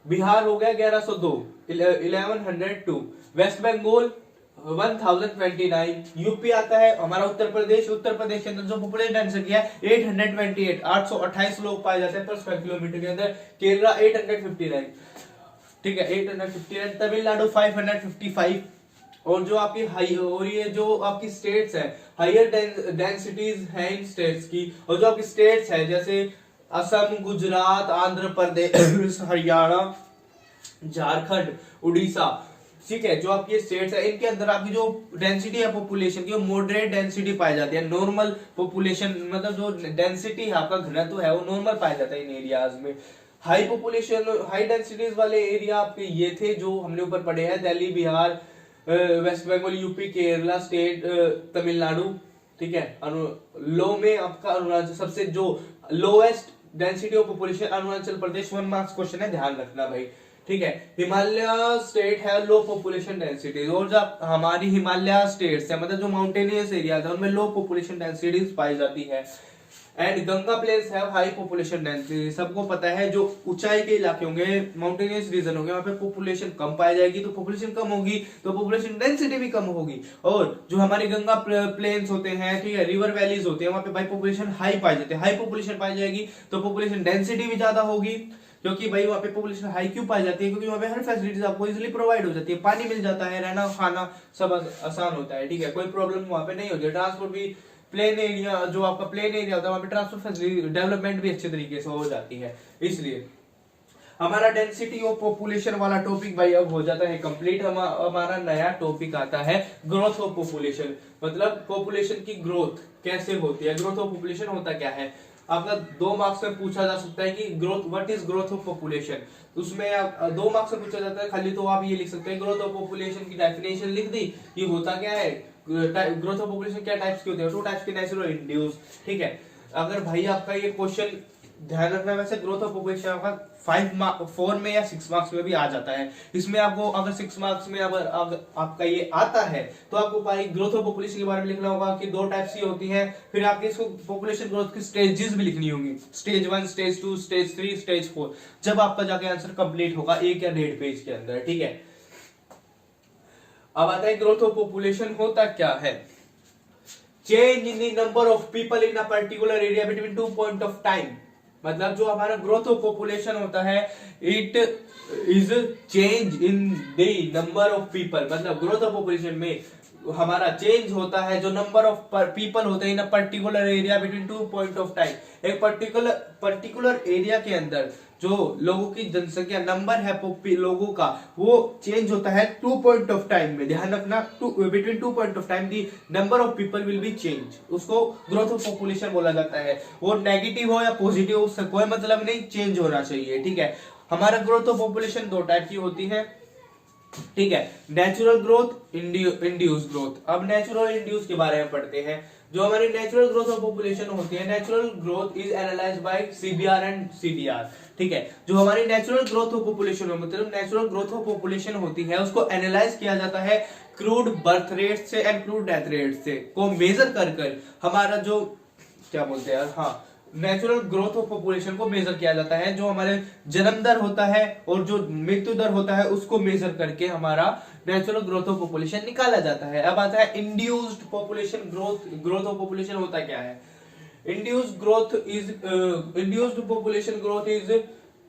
बिहार हो गया 1102, 1102, वेस्ट बंगाल 1029, यूपी आता है हमारा उत्तर प्रदेश। उत्तर प्रदेश के अंदर जो पॉपुलेशन डेंसिटी है 828, 828 लोग पाए जाते हैं पर स्क्वायर किलोमीटर के अंदर। केरला 859, ठीक है, 859, तमिलनाडु 555। और जो आपकी हाई, और ये जो आपकी स्टेट्स है, हायर डेंसिटीज है इन स्टेट्स की। और जो आपकी स्टेट्स है जैसे असम, गुजरात, आंध्र प्रदेश, हरियाणा, झारखंड, उड़ीसा, ठीक है, जो आपकी स्टेट्स है इनके अंदर आपकी जो डेंसिटी है पॉपुलेशन की, वो मॉडरेट डेंसिटी पाई जाती है। नॉर्मल पॉपुलेशन मतलब जो डेंसिटी है आपका घनत्व है वो नॉर्मल पाया जाता है इन एरियाज में। हाई पॉपुलेशन, हाई डेंसिटीज वाले एरिया आपके ये थे जो हमने ऊपर पढ़े हैं, Delhi, Bihar, West Bengal, UP, Kerala state, Tamil Nadu, ठीक है। लो में आपका अरुणाचल, सबसे जो lowest density of population Arunachal Pradesh. 1 marks question है, ध्यान रखना भाई, ठीक है। हिमालय स्टेट है लो पॉपुलेशन डेंसिटी, और जब हमारी हिमालय स्टेट्स है मतलब जो माउंटेनियस एरिया है उनमें लो पॉपुलेशन डेंसिटीज पाई जाती है। एंड गंगा प्लेन्स है हाई पॉपुलेशन डेंसिटी। सबको पता है जो ऊंचाई के इलाके होंगे, माउंटेनियस रीजन होंगे, वहां पे पॉपुलेशन कम पाई जाएगी, तो पॉपुलेशन कम होगी तो पॉपुलेशन डेंसिटी भी कम होगी। और जो हमारे गंगा प्लेन्स होते हैं, ठीक है, रिवर वैलीज होते हैं, वहां पे भाई पॉपुलेशन हाई पाई जाती है। हाई पॉपुलेशन पाई जाएगी तो पॉपुलेशन डेंसिटी भी ज्यादा होगी, क्योंकि भाई वहां पे पॉपुलेशन हाई क्यों पाई जाती है? क्योंकि वहां पे हर फैसिलिटीज आपको इजीली प्रोवाइड हो जाती है, पानी मिल जाता है, रहना खाना सब आसान होता है, ठीक है, कोई प्रॉब्लम वहां पे नहीं होती है। ट्रांसपोर्ट भी प्लेन एरिया, जो आपका प्लेन एरिया होता है वहां पे ट्रांसपोर्ट फैसिलिटी डेवलपमेंट भी अच्छे तरीके से हो जाती है। इसलिए हमारा डेंसिटी ऑफ पॉपुलेशन वाला टॉपिक भाई अब हो जाता है कंप्लीट। हमारा नया टॉपिक आता है ग्रोथ ऑफ पॉपुलेशन, मतलब पॉपुलेशन की ग्रोथ कैसे होती है, ग्रोथ ऑफ पॉपुलेशन होता क्या है। आपका 2 मार्क्स में पूछा जा सकता है कि growth, what is growth of population. उसमें 2 मार्क्स में पूछा जाता है खाली, तो आप ये लिख सकते हैं ग्रोथ ऑफ पॉपुलेशन की डेफिनेशन लिख दी, ये होता क्या है। ग्रोथ ऑफ पॉपुलेशन क्या टाइप्स के होते हैं? 2 टाइप्स के, नेचुरल और इंड्यूस, ठीक है। अगर भाई आपका ये क्वेश्चन ध्यान रखना, वैसे ग्रोथ ऑफ पॉपुलेशन आपका 4 में या 6 मार्क्स में भी आ जाता है। इसमें आपको अगर 6 मार्क्स में अगर आपका ये आता है तो आपको भाई ग्रोथ ऑफ पॉपुलेशन के बारे में लिखना होगा कि 2 टाइप्स की होती है। फिर आपके इसको पॉपुलेशन ग्रोथ की स्टेजेस भी लिखनी होंगी, स्टेज 1, स्टेज 2, स्टेज 3, स्टेज 4, जब आपका जाके आंसर कंप्लीट होगा 1 या 1.5 पेज के अंदर, ठीक है। अब आता है ग्रोथ ऑफ पॉपुलेशन होता क्या है। Change in the number of people in a particular area between 2 point of time, मतलब जो हमारा ग्रोथ ऑफ पॉपुलेशन होता है, it is change in the number of people, मतलब ग्रोथ ऑफ पॉपुलेशन में हमारा चेंज होता है जो नंबर ऑफ पीपल होते हैं in a particular area between 2 point of time. एक पर्टिकुलर एरिया के अंदर जो लोगों की जनसंख्या, नंबर है लोगों का, वो चेंज होता है 2 पॉइंट ऑफ टाइम में। ध्यान रखना, between 2 point of time the number of people will be change, उसको ग्रोथ ऑफ पॉपुलेशन बोला जाता है। वो नेगेटिव हो या पॉजिटिव, उससे कोई मतलब नहीं, चेंज होना चाहिए, ठीक है। हमारा ग्रोथ ऑफ पॉपुलेशन 2 टाइप की होती है, ठीक है, नेचुरल ग्रोथ, इंड्यूस ग्रोथ। अब नेचुरल इंड्यूस के बारे में पढ़ते हैं। जो हमारी नेचुरल ग्रोथ ऑफ पॉपुलेशन होती है, natural growth is analysed by CBR and CDR, ठीक है। जो हमारी नेचुरल ग्रोथ ऑफ पॉपुलेशन मतलब नेचुरल ग्रोथ ऑफ पॉपुलेशन होती है, उसको एनालाइज किया जाता है क्रूड बर्थ रेट से एंड क्रूड डेथ रेट से को मेजर कर हमारा जो क्या बोलते हैं, हाँ, नेचुरल ग्रोथ ऑफ पॉपुलेशन को मेजर किया जाता है। जो हमारे जन्म दर होता है और जो मृत्यु दर होता है उसको मेजर करके हमारा नेचुरल ग्रोथ ऑफ पॉपुलेशन निकाला जाता है। अब आता है induced population growth. Growth of population होता क्या है? Induced population growth is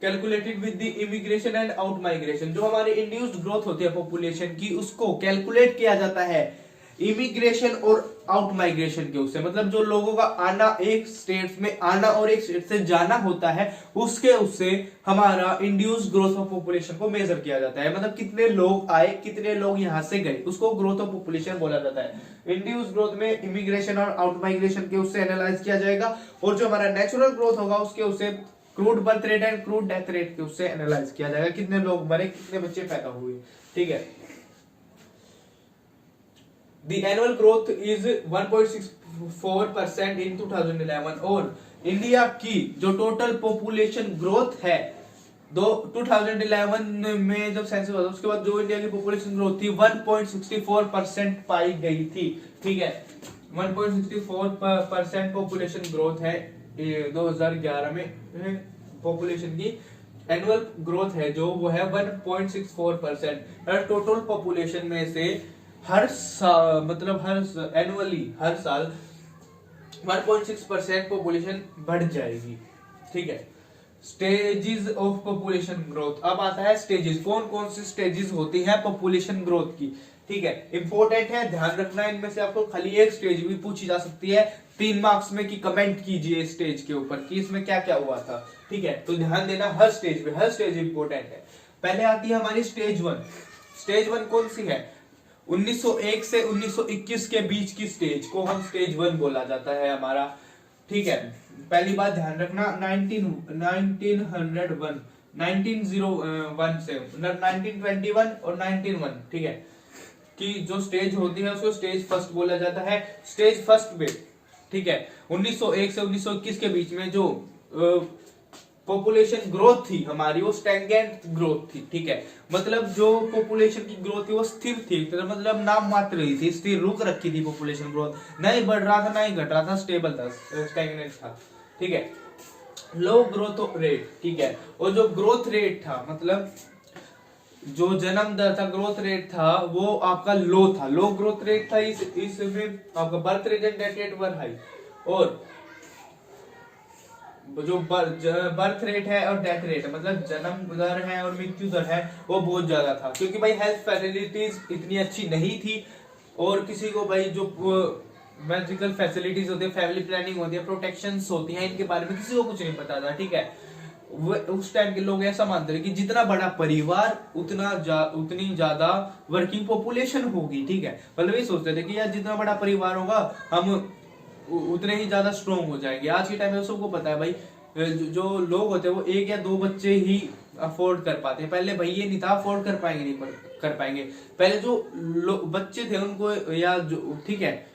calculated with the immigration and out migration. जो हमारी इंड्यूस्ड ग्रोथ होती है पॉपुलेशन की, उसको कैलकुलेट किया जाता है इमिग्रेशन और आउट माइग्रेशन के उससे, मतलब जो लोगों का आना, एक स्टेट में आना और एक स्टेट से जाना होता है, उससे हमारा इंड्यूस ग्रोथ ऑफ पॉपुलेशन को मेजर किया जाता है। मतलब कितने लोग आए, कितने लोग यहां से गए, उसको ग्रोथ ऑफ पॉपुलेशन बोला जाता है। इंड्यूस ग्रोथ में इमिग्रेशन और आउट माइग्रेशन के उससे एनालाइज किया जाएगा, और जो हमारा नेचुरल ग्रोथ होगा उसके उससे crude birth rate and crude death rate के उससे एनालाइज किया जाएगा, कितने लोग मरे, कितने बच्चे पैदा हुए। ठीक है, The annual growth is 1.64% in 2011, और इंडिया की जो टोटल पॉपुलेशन ग्रोथ है 2011 में जब सेंसस हुआ उसके बाद जो इंडिया की पॉपुलेशन ग्रोथ थी 1.64% पाई गई थी। ठीक है, 1.64% पॉपुलेशन ग्रोथ है 2011 में। पॉपुलेशन की एनुअल ग्रोथ है जो वो है 1.64%। टोटल पॉपुलेशन में से हर साल, मतलब हर एनुअली हर साल 1.6% पॉपुलेशन बढ़ जाएगी। ठीक है, स्टेजेस ऑफ पॉपुलेशन ग्रोथ। अब आता है स्टेजेस, कौन कौन सी स्टेजेस होती है पॉपुलेशन ग्रोथ की। ठीक है, इंपॉर्टेंट है, ध्यान रखना, इनमें से आपको खाली एक स्टेज भी पूछी जा सकती है 3 मार्क्स में, कि कमेंट कीजिए स्टेज के ऊपर कि इसमें क्या क्या हुआ था। ठीक है, तो ध्यान देना हर स्टेज पे, हर स्टेज इंपॉर्टेंट है। पहले आती है हमारी स्टेज 1। स्टेज 1 कौन सी है? 1901 से 1921 के बीच की स्टेज को हम स्टेज 1 बोला जाता है हमारा। ठीक है, पहली बात ध्यान रखना 1901 से 1921 और 1901, ठीक है, कि जो स्टेज होती है उसको स्टेज फर्स्ट बोला जाता है। स्टेज फर्स्ट में, ठीक है, 1901 से 1921 के बीच में जो पॉपुलेशन ग्रोथ थी हमारी वो स्टैग्नेंट ग्रोथ थी। ठीक है, मतलब जो पॉपुलेशन की ग्रोथ थी वो स्थिर थी, मतलब नाम मात्र ही थी, स्थिर रुक रखी थी पॉपुलेशन ग्रोथ, नहीं बढ़ रहा था नहीं घट रहा था, स्टेबल था, स्टैग्नेंट था। ठीक है, लो ग्रोथ रेट। ठीक है, और जो ग्रोथ रेट था, मतलब जो जन्म दर था, ग्रोथ रेट था, वो आपका लो था, लो ग्रोथ रेट था। इसमें आपका birth rate and death rate were high, और जो बर्थ रेट है और डेथ रेट है, मतलब जन्म दर है और मृत्यु दर है, वो बहुत ज्यादा था, क्योंकि भाई हेल्थ फैसिलिटीज इतनी अच्छी नहीं थी, और किसी को भाई जो मेडिकल फैसिलिटीज होती है, फैमिली प्लानिंग होती है, प्रोटेक्शंस होती हैं, इनके बारे में किसी को कुछ नहीं पता था। ठीक है, उस टाइम के लोग ऐसा मानते थे कि जितना बड़ा परिवार उतनी ज्यादा वर्किंग पॉपुलेशन होगी। ठीक है, मतलब ये सोचते थे कि यार जितना बड़ा परिवार होगा हम उतने ही ज्यादा स्ट्रॉन्ग हो जाएंगे। आज के टाइम में सबको पता है भाई, जो लोग होते हैं वो 1 या 2 बच्चे ही अफोर्ड कर पाते हैं। पहले भाई ये नहीं था अफोर्ड कर पाएंगे, नहीं कर पाएंगे। पहले जो बच्चे थे उनको, या जो, ठीक है,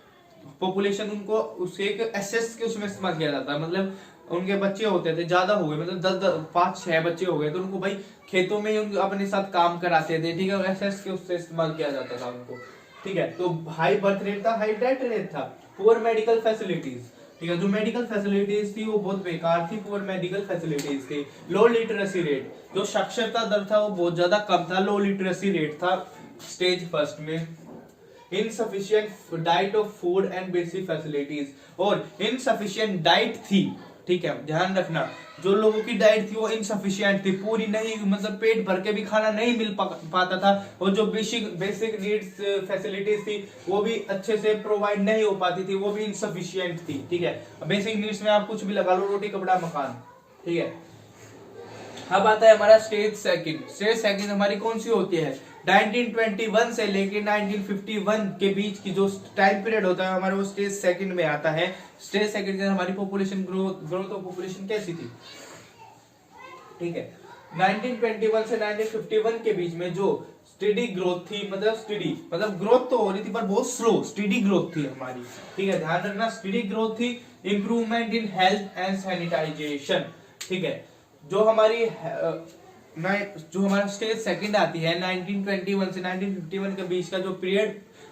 पॉपुलेशन उनको उसके एक एसेस के उसमें इस्तेमाल किया जाता है, मतलब उनके बच्चे होते थे, ज्यादा हो गए, मतलब 5-6 बच्चे हो गए तो उनको भाई खेतों में ही उनको अपने साथ काम कराते थे। ठीक है, एसेस के उससे इस्तेमाल किया जाता था उनको। ठीक है, तो हाई बर्थ रेट था, हाई डेथ रेट था, पुअर मेडिकल फैसिलिटीज। ठीक है, जो मेडिकल फैसिलिटीज थी वो बहुत बेकार थी, पुअर मेडिकल फैसिलिटीज थी। लो लिटरेसी रेट, जो साक्षरता दर था वो बहुत ज्यादा कम था, लो लिटरेसी रेट था स्टेज फर्स्ट में। Insufficient diet of food and basic facilities, और इनसफिशिएंट डाइट थी। ठीक है, ध्यान रखना, जो लोगों की डाइट थी वो इनसफिशिएंट थी, पूरी नहीं, मतलब पेट भर के भी खाना नहीं मिल पाता था, और जो बेसिक नीड्स फैसिलिटीज थी वो भी अच्छे से प्रोवाइड नहीं हो पाती थी, वो भी इनसफिशिएंट थी। ठीक है, बेसिक नीड्स में आप कुछ भी लगा लो, रोटी कपड़ा मकान। ठीक है, अब आता है हमारा स्टेज सेकंड। स्टेज सेकंड हमारी कौन सी होती है? 1921 से लेके 1951 के बीच की जो टाइम पीरियड होता है हमारे, वो स्टेज सेकंड में आता है। स्टेज सेकंड में हमारी पॉपुलेशन ग्रोथ ऑफ पॉपुलेशन कैसी थी? ठीक है, 1921 से 1951 के बीच में जो स्टेडी ग्रोथ थी, मतलब ग्रोथ तो हो रही थी पर बहुत स्लो, स्टेडी ग्रोथ थी हमारी। ठीक है, ध्यान रखना, स्टेडी ग्रोथ थी। Improvement in health and sanitisation. ठीक है, जो हमारा स्टेज सेकंड आती है 1921 से 1951 के बीच का जो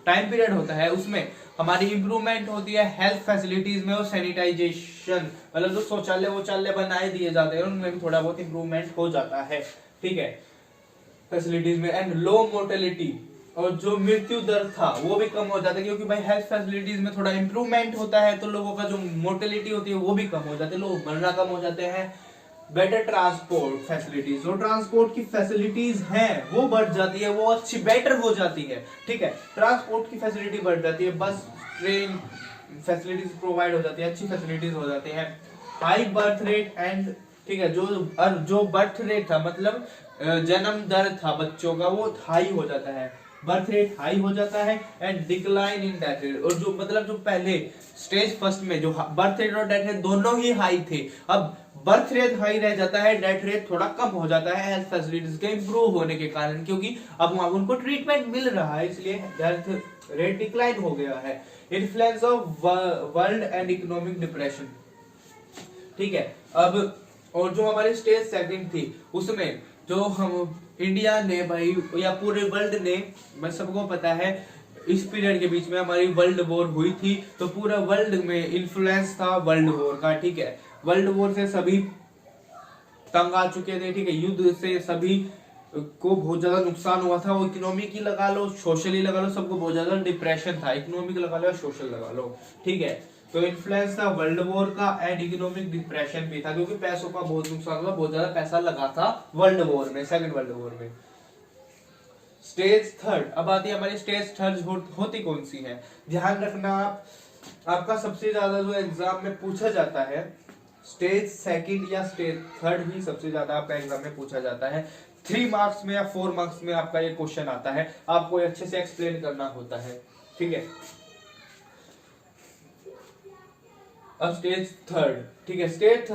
टाइम पीरियड होता है, उसमें हमारी इंप्रूवमेंट होती है हेल्थ फैसिलिटीज में और सैनिटाइजेशन, मतलब जो शौचालय बनाए दिए जाते हैं उनमें भी थोड़ा बहुत इंप्रूवमेंट हो जाता है। ठीक है, फैसिलिटीज में। एंड लो मोर्टेलिटी, और जो मृत्यु दर था वो भी कम हो जाता है, क्योंकि भाई हेल्थ फैसिलिटीज में थोड़ा इंप्रूवमेंट होता है तो लोगों का जो मोर्टेलिटी होती है वो भी कम हो जाती है, लोग मरना कम हो जाते हैं। बेटर ट्रांसपोर्ट फैसिलिटीज, जो ट्रांसपोर्ट की फैसिलिटीज हैं वो बढ़ जाती है, वो अच्छी बेटर हो जाती है, ठीक है। ट्रांसपोर्ट की फैसिलिटी बढ़ जाती है, बस ट्रेन फैसिलिटीज प्रोवाइड हो जाती है, अच्छी फैसिलिटीज हो जाती है। हाई बर्थ रेट एंड, ठीक है, जो बर्थ रेट था मतलब जन्म दर था बच्चों का वो हाई हो जाता है, बर्थ रेट हाई हो जाता है and decline in death rate. और जो मतलब जो पहले स्टेज फर्स्ट में जो बर्थ रेट और डेथ रेट दोनों ही हाई थे, अब बर्थ रेट हाई रह जाता है, डेथ रेट थोड़ा कम हो जाता है हेल्थ फैसिलिटीज के इंप्रूव होने के कारण, क्योंकि अब वहां उनको ट्रीटमेंट मिल रहा है, इसलिए हेल्थ रेट डिक्लाइन हो गया है। Influence of world and economic depression, ठीक है। अब और जो हमारी स्टेज सेकंड थी उसमें जो हम इंडिया ने भाई या पूरे वर्ल्ड ने, मैं सबको पता है इस पीरियड के बीच में हमारी वर्ल्ड वॉर हुई थी, तो पूरा वर्ल्ड में इन्फ्लुएंस था वर्ल्ड वॉर का, ठीक है। वर्ल्ड वॉर से सभी तंग आ चुके थे, ठीक है। युद्ध से सभी को बहुत ज्यादा नुकसान हुआ था, वो इकोनॉमिक ही लगा लो, सोशली लगा लो, सबको बहुत ज्यादा डिप्रेशन था, इकोनॉमिक लगा लो या सोशल लगा लो, ठीक है। तो इन्फ्लुएंस था वर्ल्ड वॉर का एंड इकोनॉमिक डिप्रेशन भी था, क्योंकि पैसों का बहुत नुकसान हुआ, बहुत ज्यादा पैसा लगा था वर्ल्ड वॉर में, सेकंड वर्ल्ड वॉर में। स्टेज थर्ड, अब आती है हमारी स्टेज थर्ड होती कौन सी है, ध्यान रखना आपका सबसे ज्यादा जो एग्जाम में पूछा जाता है स्टेज सेकंड या स्टेज थर्ड ही सबसे ज्यादा आपका एग्जाम में पूछा जाता है। 3 मार्क्स में या 4 मार्क्स में आपका ये क्वेश्चन आता है, आपको अच्छे से एक्सप्लेन करना होता है, ठीक है। अब स्टेज थर्ड, ठीक है, स्टेज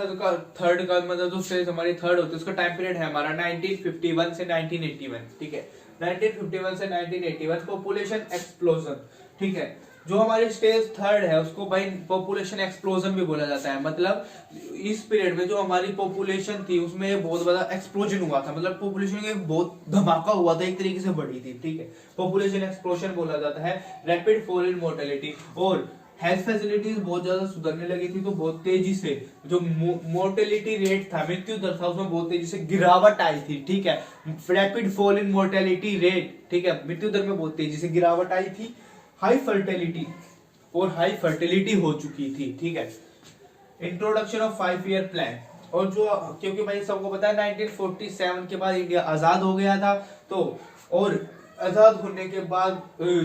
थर्ड का मतलब जो स्टेज हमारी थर्ड होती है उसका टाइम पीरियड है हमारा 1951 से 1981, ठीक है। 1951 से 1981 पॉपुलेशन एक्सप्लोजन, ठीक है। जो हमारी स्टेज थर्ड है उसको भाई पॉपुलेशन एक्सप्लोजन भी बोला जाता है, मतलब इस पीरियड में जो हमारी पॉपुलेशन थी उसमें बहुत बड़ा एक्सप्लोजन हुआ था, मतलब पॉपुलेशन एक बहुत धमाका हुआ था, एक तरीके से बढ़ी थी, ठीक है। पॉपुलेशन एक्सप्लोजन बोला जाता है। रैपिड फॉल इन मोर्टेलिटी, और हेल्थ फैसिलिटीज बहुत ज्यादा सुधरने लगी थी, तो बहुत तेजी से जो मोर्टेलिटी रेट था, मृत्यु दर था, उसमें बहुत तेजी से गिरावट आई थी, ठीक है। Rapid fall in mortality rate, ठीक है, मृत्यु दर में बहुत तेजी से गिरावट आई थी। हाई फर्टिलिटी, और हाई फर्टिलिटी हो चुकी थी, ठीक है। इंट्रोडक्शन ऑफ 5 ईयर प्लान, और जो क्योंकि भाई सबको पता है 1947 के बाद इंडिया आजाद हो गया था, तो और आजाद होने के बाद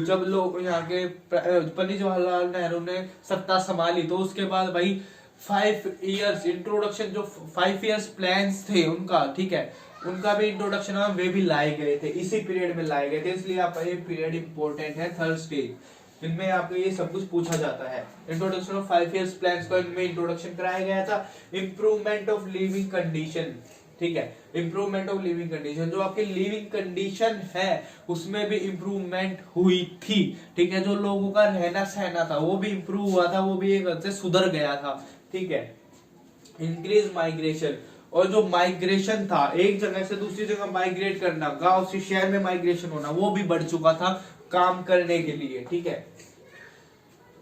जब लोग यहाँ के पंडित जवाहरलाल नेहरू ने सत्ता संभाली, तो उसके बाद भाई 5 इयर्स इंट्रोडक्शन, जो 5 इयर्स प्लान्स थे उनका, ठीक है, उनका भी इंट्रोडक्शन वे भी लाए गए थे, इसी पीरियड में लाए गए थे, इसलिए आपका ये पीरियड इंपॉर्टेंट है, थर्ड स्टेज। इनमें आपको ये सब कुछ पूछा जाता है। इंट्रोडक्शन ऑफ 5 इयर्स प्लान्स का इनमें इंट्रोडक्शन कराया गया था। इंप्रूवमेंट ऑफ लिविंग कंडीशन, ठीक है, इंप्रूवमेंट ऑफ लिविंग कंडीशन, जो आपकी लिविंग कंडीशन है उसमें भी इंप्रूवमेंट हुई थी, ठीक है। जो लोगों का रहना सहना था वो भी इंप्रूव हुआ था, वो भी एक हद से सुधर गया था, ठीक है। इंक्रीज माइग्रेशन, और जो माइग्रेशन था एक जगह से दूसरी जगह माइग्रेट करना, गांव से शहर में माइग्रेशन होना, वो भी बढ़ चुका था काम करने के लिए, ठीक है।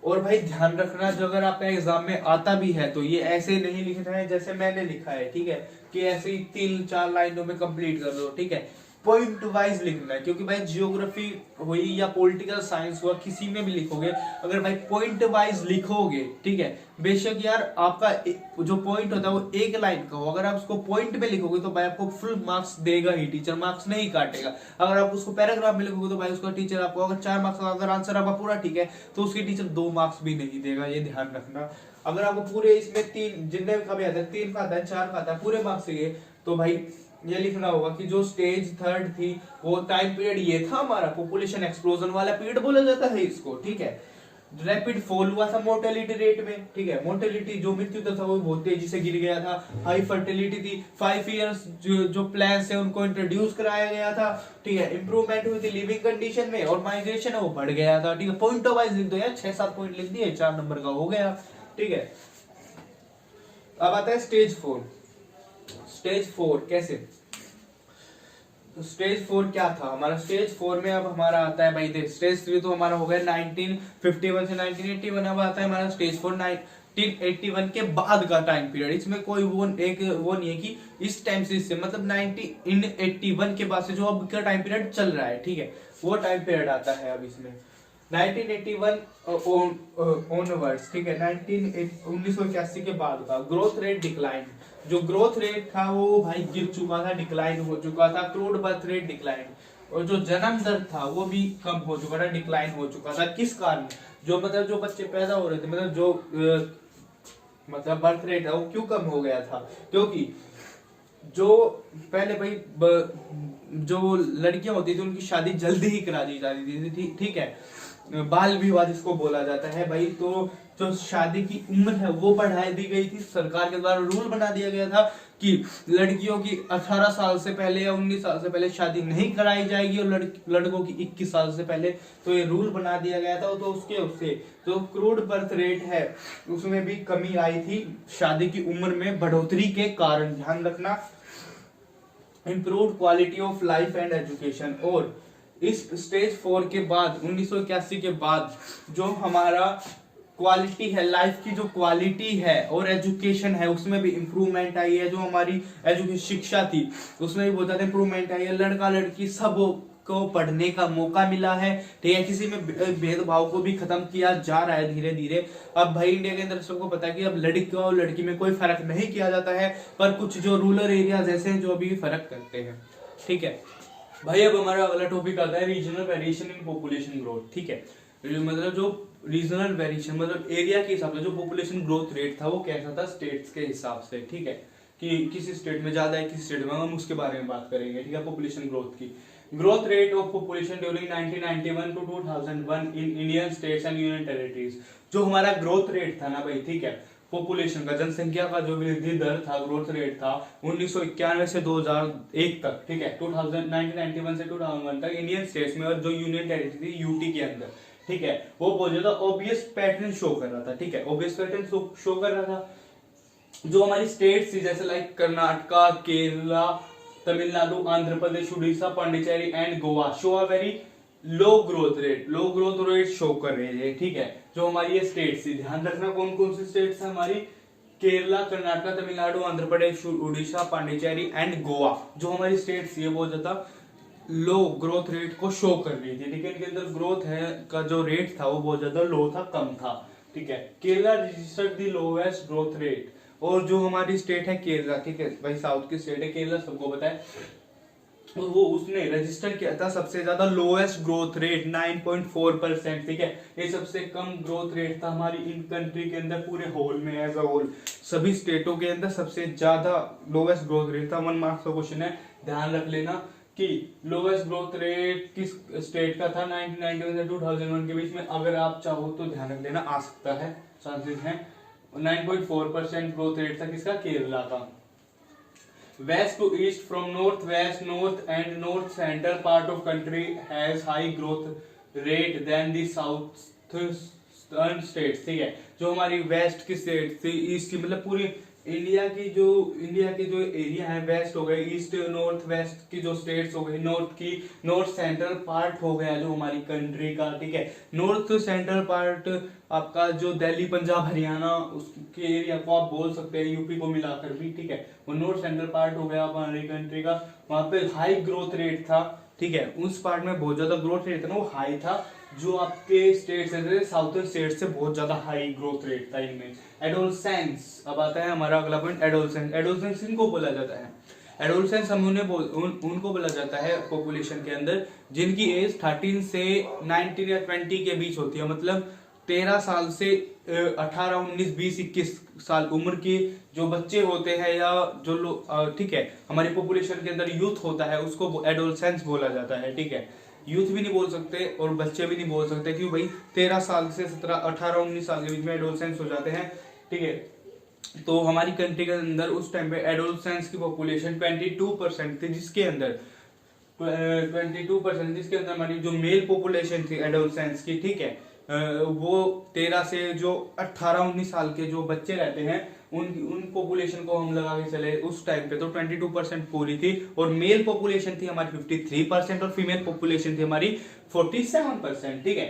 और भाई ध्यान रखना, जो अगर आपका एग्जाम में आता भी है तो ये ऐसे नहीं लिखना है जैसे मैंने लिखा है, ठीक है, कि ऐसे ही 3-4 लाइनों में कंप्लीट कर दो, ठीक है। पॉइंट वाइज लिखना है, क्योंकि भाई जियोग्राफी हुई या पॉलिटिकल साइंस हुआ, किसी में भी लिखोगे, अगर भाई पॉइंट वाइज लिखोगे, ठीक है, बेशक यार आपका जो पॉइंट होता है वो एक लाइन का हो, अगर आप उसको पॉइंट में लिखोगे तो भाई आपको फुल मार्क्स देगा ही, टीचर मार्क्स नहीं काटेगा। अगर आप उसको पैराग्राफ में लिखोगे तो भाई उसका टीचर आपको अगर 4 मार्क्स का अगर आंसर आपका पूरा ठीक है तो उसकी टीचर 2 मार्क्स भी नहीं देगा, ये ध्यान रखना। अगर आपको पूरे इसमें 3 जितने का भी आता है, 3 का आता है, 4 का आता है, पूरे मार्क्स चाहिए, तो भाई ये लिखना होगा कि जो स्टेज थर्ड थी वो टाइम पीरियड ये था हमारा, पॉपुलेशन एक्सप्लोजन वाला पीरियड बोला जाता है इसको, ठीक है। रैपिड फॉल हुआ था मोर्टेलिटी रेट में, ठीक है, मोर्टेलिटी जो मृत्यु दर था वो बहुत तेजी से गिर गया था। हाई फर्टिलिटी थी। 5 इयर्स जो प्लान है उनको इंट्रोड्यूस कराया गया था, ठीक है। इंप्रूवमेंट हुई थी लिविंग कंडीशन में, और माइग्रेशन है वो बढ़ गया था, ठीक है। पॉइंट वाइज लिख दो यार, 6-7 पॉइंट लिख दिए, 4 नंबर का हो गया, ठीक है। अब आता है स्टेज 4। स्टेज 4 कैसे, तो स्टेज 4 क्या था हमारा, स्टेज 4 में अब हमारा आता है भाई देख, स्टेज 3 तो हमारा हो गया 1951 से 1981, अब आता है हमारा स्टेज 4 1981 के बाद का टाइम पीरियड। इसमें कोई वो नहीं है कि इस टाइम से इससे, मतलब 1981 के बाद से जो अब का टाइम पीरियड चल रहा है, ठीक है, वो टाइम पीरियड आता है अब इसमें। 1981 onwards, ठीक है, 1981 के बाद का ग्रोथ रेट डिक्लाइन, जो ग्रोथ रेट था वो भाई गिर चुका था, डिक्लाइन हो चुका था, क्रूड बर्थ रेट डिक्लाइन, और जो जन्म दर था वो भी कम हो चुका था, डिक्लाइन हो चुका था। किस कारण? जो मतलब जो बच्चे पैदा हो रहे थे, मतलब जो मतलब बर्थ रेट है वो क्यों कम हो गया था? क्योंकि जो पहले भाई जो लड़कियां होती थी उनकी शादी जल्दी ही करा दी जाती थी, ठीक है, बाल विवाह जिसको बोला जाता है भाई। तो जो शादी की उम्र है वो बढ़ा दी गई थी, सरकार के द्वारा रूल बना दिया गया था कि लड़कियों की 18 साल से पहले या 19 साल से पहले शादी नहीं कराई जाएगी, और लड़कों की 21 साल से पहले। तो ये रूल बना दिया गया था, तो उससे जो क्रूड बर्थ रेट है उसमें भी कमी आई थी शादी की उम्र में बढ़ोतरी के कारण। ध्यान रखना, improved quality of life and education. और इस स्टेज 4 के बाद 1981 के बाद जो हमारा क्वालिटी है, लाइफ की जो क्वालिटी है और एजुकेशन है उसमें भी इम्प्रूवमेंट आई है। जो हमारी एजुकेशन शिक्षा थी उसमें भी बहुत ज्यादा इम्प्रूवमेंट आई है, लड़का लड़की सब को पढ़ने का मौका मिला है, ठीक है, किसी में भेदभाव को भी खत्म किया जा रहा है धीरे धीरे। अब भाई इंडिया के अंदर सबको पता है कि अब लड़की और लड़की में कोई फर्क नहीं किया जाता है, पर कुछ जो रूरल एरियाज ऐसे हैं जो अभी फर्क करते हैं, ठीक है भाई। अब हमारा अगला टॉपिक आता है regional variation in population growth, ठीक है। मतलब जो रीजनल वेरिएशन मतलब एरिया के हिसाब से जो पॉपुलेशन ग्रोथ रेट था वो कैसा था स्टेट्स के हिसाब से, ठीक है, कि किसी स्टेट में ज्यादा है किसी स्टेट में, हम उसके बारे में बात करेंगे, ठीक है। पॉपुलेशन ग्रोथ की growth rate of population during 1991 to 2001 in Indian states and union territories. जो हमारा ग्रोथ रेट था ना भाई, ठीक है, पॉपुलेशन का, जनसंख्या का जो वृद्धि दर था, ग्रोथ रेट था 1991 से 2001 तक, ठीक है, 1991 से 2001 तक इंडियन स्टेट्स में, और जो यूनियन टेरिटरी थी यूटी के अंदर, ठीक है, वो बहुत ज्यादा ऑब्वियस पैटर्न शो कर रहा था, ठीक है, ऑब्वियस पैटर्न शो कर रहा था। जो हमारी स्टेट्स थी जैसे like Karnataka, Kerala, Tamil Nadu, Andhra Pradesh, Orissa, Pondicherry and Goa show a very low growth rate show कर रहे थे, ठीक है। जो हमारी ये स्टेट्स थी, ध्यान रखना कौन कौन सी स्टेट्स है हमारी, केरला, कर्नाटक, तमिलनाडु, आंध्र प्रदेश, उड़ीसा, पांडिचेरी एंड गोवा। जो हमारी स्टेट्स थी बहुत ज्यादा लो ग्रोथ रेट को शो कर रही थी, ठीक है। इनके अंदर ग्रोथ है का जो रेट था वो बहुत ज्यादा लो था, कम था, ठीक है। Kerala registered the lowest growth rate, और जो हमारी स्टेट है केरला, ठीक है भाई, साउथ की स्टेट है केरला, सबको पता है, और वो उसने रजिस्टर किया था सबसे ज्यादा लोएस्ट ग्रोथ रेट 9.4%, ठीक है। ये सबसे कम ग्रोथ रेट था हमारी इन कंट्री के अंदर, पूरे होल में एज अ होल सभी स्टेटों के अंदर सबसे ज्यादा लोएस्ट ग्रोथ रेट था। 1 मार्क्स का क्वेश्चन है, ध्यान रख लेना कि लोएस्ट ग्रोथ रेट किस स्टेट का था 1991 से 2001 के बीच में। अगर आप चाहो तो ध्यान रख लेना, आ सकता है, चांसेस हैं। 9.4% ग्रोथ रेट था किसका, केरला का। West to east from north west, north and north central part of country has high growth rate than the southern states, ठीक है। जो हमारी वेस्ट की स्टेट थी, ईस्ट की मतलब पूरी इंडिया की जो एरिया है, वेस्ट हो गए, ईस्ट नॉर्थ वेस्ट की जो स्टेट्स हो गई, नॉर्थ सेंट्रल पार्ट हो गया जो हमारी कंट्री का, ठीक है। नॉर्थ सेंट्रल पार्ट आपका जो दिल्ली, पंजाब, हरियाणा उसके एरिया को आप बोल सकते हैं, यूपी को मिलाकर भी, ठीक है, वो नॉर्थ सेंट्रल पार्ट हो गया हमारी कंट्री का। वहां पे हाई ग्रोथ रेट था, ठीक है, उस पार्ट में बहुत ज्यादा ग्रोथ रेट था ना, वो हाई था। जो आपके स्टेट्स है साउथर्न स्टेट से बहुत ज्यादा हाई ग्रोथ रेट था इनमें। एडोलसेंस, अब आता है हमारा अगला पॉइंट, एडोलसेंस। एडोलसेंस इनको बोला जाता है, एडोलसेंस हम उनको बोला जाता है पॉपुलेशन के अंदर जिनकी एज 13 से 19 या 20 के बीच होती है, मतलब 13 साल से 18, 19, 20, 21 साल उम्र के जो बच्चे होते हैं, या जो लोग, ठीक है, हमारी पॉपुलेशन के अंदर यूथ होता है उसको एडोलसेंस बोला जाता है, ठीक है। यूथ भी नहीं बोल सकते और बच्चे भी नहीं बोल सकते, क्यों भाई 13 साल से 18, 19 साल के बीच में एडोलसेंस हो जाते हैं, ठीक है। तो हमारी कंट्री के अंदर उस टाइम पे एडोलसेंस की पॉपुलेशन 22% थी, जिसके अंदर 22% जिसके अंदर हमारी जो मेल पॉपुलेशन थी एडोलसेंस की, ठीक है, वो 13 से जो 18, 19 साल के जो बच्चे रहते हैं उन पॉपुलेशन को हम लगा के चले उस टाइम पे तो 22% पूरी थी, और मेल पॉपुलेशन थी हमारी 53% और फीमेल पॉपुलेशन थी हमारी 47%, ठीक है।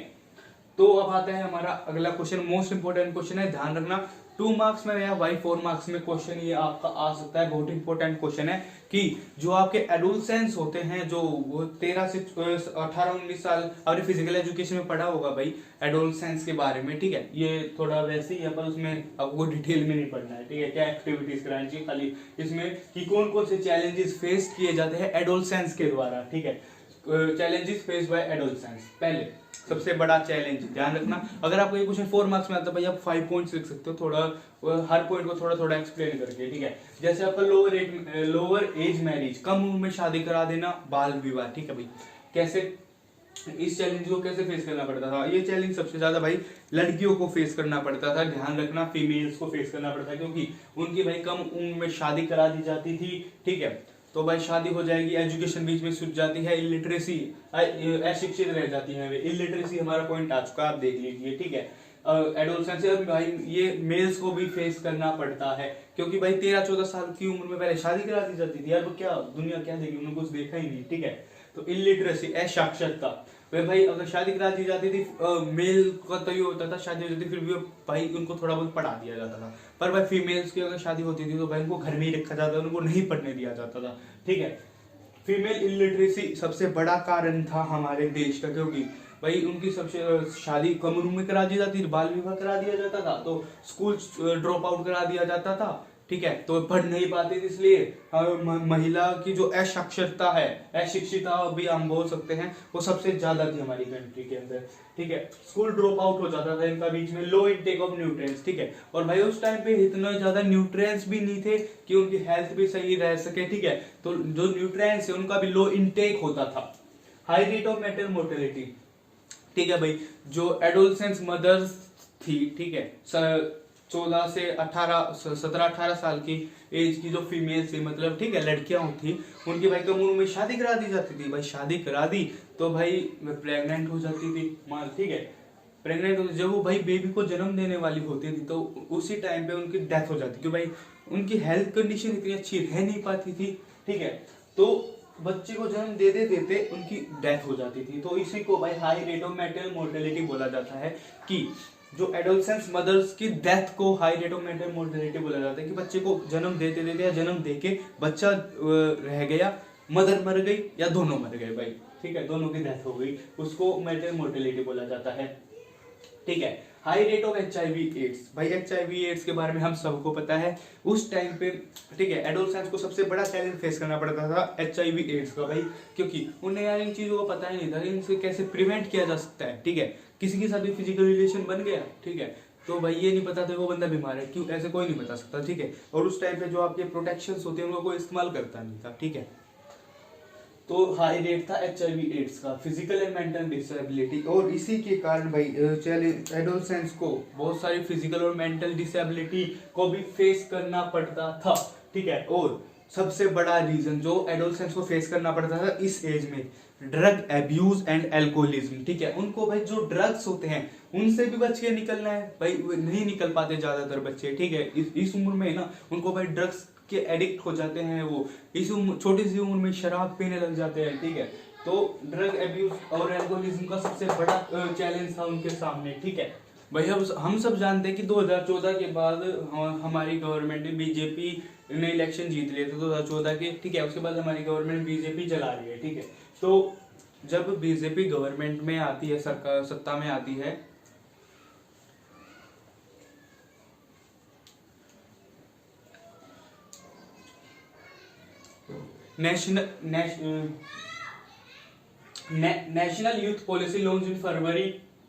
तो अब आता है हमारा अगला क्वेश्चन, मोस्ट इंपोर्टेंट क्वेश्चन है, ध्यान रखना, 2 मार्क्स में या भाई 4 मार्क्स में क्वेश्चन ये आपका आ सकता है। बहुत इंपॉर्टेंट क्वेश्चन है कि जो आपके एडोलसेंस होते हैं, जो वो 13 से 18-19 साल, आपने फिजिकल एजुकेशन में पढ़ा होगा भाई एडोलसेंस के बारे में, ठीक है। ये थोड़ा वैसे ही है पर उसमें आपको डिटेल में नहीं पढ़ना है, ठीक है। क्या एक्टिविटीज करानी चाहिए खाली इसमें कि कौन कौन से चैलेंजेस फेस किए जाते हैं एडोलसेंस के द्वारा, ठीक है। चैलेंजेस फेस बाय एडोलसेंस, पहले सबसे बड़ा चैलेंज ध्यान रखना। अगर आपको ये क्वेश्चन 4 मार्क्स में आता है भाई, आप 5 पॉइंट्स लिख सकते हो, थोड़ा हर पॉइंट को थोड़ा थोड़ा एक्सप्लेन करके, ठीक है। जैसे आपका लोअर एज मैरिज, कम उम्र में शादी करा देना, बाल विवाह, ठीक है भाई। कैसे इस चैलेंज को कैसे फेस करना पड़ता था? ये चैलेंज सबसे ज्यादा भाई लड़कियों को फेस करना पड़ता था, ध्यान रखना, फीमेल्स को फेस करना पड़ता था, क्योंकि उनकी भाई कम उम्र में शादी करा दी जाती थी, ठीक है। तो भाई शादी हो जाएगी, एजुकेशन बीच में छूट जाती है, इलिटरेसी, अशिक्षित रह जाती है, इलिटरेसी हमारा पॉइंट आ चुका है, आप देख लीजिए, ठीक है। एडोलसेंस भाई ये मेल्स को भी फेस करना पड़ता है, क्योंकि भाई 13-14 साल की उम्र में पहले शादी करा दी जाती थी यार, तो क्या दुनिया क्या देगी, उन्होंने कुछ देखा ही नहीं, ठीक है। तो इलिटरेसी, असाक्षरता, भाई अगर शादी करा दी जाती थी, मेल का तो ये होता था शादी हो जाती, फिर भी भाई उनको थोड़ा बहुत पढ़ा दिया जाता था, पर भाई फीमेल्स की अगर शादी होती थी तो भाई उनको घर में ही रखा जाता था, उनको नहीं पढ़ने दिया जाता था, ठीक है। फीमेल इलिटरेसी सबसे बड़ा कारण था हमारे देश का, क्योंकि भाई उनकी सबसे शादी कम उम्र में करा दी जाती थी, बाल विवाह करा दिया जाता था, तो स्कूल ड्रॉप आउट करा दिया जाता था, ठीक है। तो पढ़ नहीं पाते थे, इसलिए महिला की जो असाक्षरता है, अशिक्षिता भी हम बोल सकते हैं, वो सबसे ज्यादा थी हमारी कंट्री के अंदर, ठीक है। स्कूल ड्रॉप आउट हो जाता था इनका बीच में, लो इनटेक ऑफ न्यूट्रिएंट्स, ठीक है। और भाई उस टाइम पे इतना ज्यादा न्यूट्रिएंट्स भी नहीं थे कि उनकी हेल्थ भी सही रह सके, ठीक है। तो जो न्यूट्रिएंट्स है उनका भी लो इनटेक होता था। High rate of maternal mortality, ठीक है भाई। जो एडोलसेंस मदर्स थी, ठीक है, 14 से 17-18 साल की एज की जो फीमेल थी, मतलब ठीक है लड़कियां थी, उनकी भाई कम उम्र में शादी करा दी जाती थी। भाई शादी करा दी तो भाई प्रेग्नेंट हो जाती थी, ठीक है। प्रेग्नेंट हो, जब वो भाई बेबी को जन्म देने वाली होती थी तो उसी टाइम पे उनकी डेथ हो जाती थी, क्योंकि भाई उनकी हेल्थ कंडीशन इतनी अच्छी रह नहीं पाती थी, ठीक है। तो बच्चे को जन्म दे देते उनकी डेथ हो जाती थी। तो इसी को भाई high rate of maternal mortality बोला जाता है, कि जो एडोलसेंस मदर्स की डेथ को high rate of maternal mortality बोला जाता है, कि बच्चे को जन्म देते देते या जन्म देके बच्चा रह गया, मदर मर गई या दोनों मर गए भाई, ठीक है, दोनों की डेथ हो गई, उसको मैटरनल मोर्टेलिटी बोला जाता है, ठीक है। High rate of HIV AIDS, भाई HIV एड्स के बारे में हम सबको पता है, उस टाइम पे ठीक है एडोलसेंस को सबसे बड़ा चैलेंज फेस करना पड़ता था HIV एड्स का भाई, क्योंकि उन्हें यार इन चीजों को पता ही नहीं था, इनसे कैसे प्रिवेंट किया जा सकता है, ठीक है। किसी के साथ भी फिजिकल रिलेशन बन गया, ठीक है, तो भाई ये नहीं पता था वो बंदा बीमार है, क्यों ऐसे कोई नहीं बता सकता, ठीक है। और उस टाइम पे जो आपके प्रोटेक्शंस होते हैं उनको कोई इस्तेमाल करता नहीं था, ठीक है। तो हाई रेट था HIV एड्स का, फिजिकल एंड मेंटल डिसेबिलिटी, और इसी के कारण भाई एडोलसेंस को बहुत सारी फिजिकल और मेंटल डिसेबिलिटी को भी फेस करना पड़ता था, ठीक है। और सबसे बड़ा रीजन जो एडोलसेंस को फेस करना पड़ता था इस एज में, ड्रग एब्यूज एंड एल्कोहलिज्म, ठीक है। उनको भाई जो ड्रग्स होते हैं उनसे भी बच के निकलना है भाई, नहीं निकल पाते ज्यादातर बच्चे, ठीक है। इस उम्र में ना उनको भाई ड्रग्स के एडिक्ट हो जाते हैं, वो इस छोटी सी उम्र में शराब पीने लग जाते हैं, ठीक है। तो ड्रग एब्यूज और एल्कोहलिज्म का सबसे बड़ा चैलेंज था उनके सामने, ठीक है भाई। हम सब जानते हैं कि 2014 के बाद हमारी गवर्नमेंट ने बीजेपी ने इलेक्शन जीत लिए थे 2014 के, ठीक है। उसके बाद हमारी गवर्नमेंट बीजेपी चला रही है, ठीक है। तो जब बीजेपी गवर्नमेंट में आती है, सरकार सत्ता में आती है, national youth policy launch in February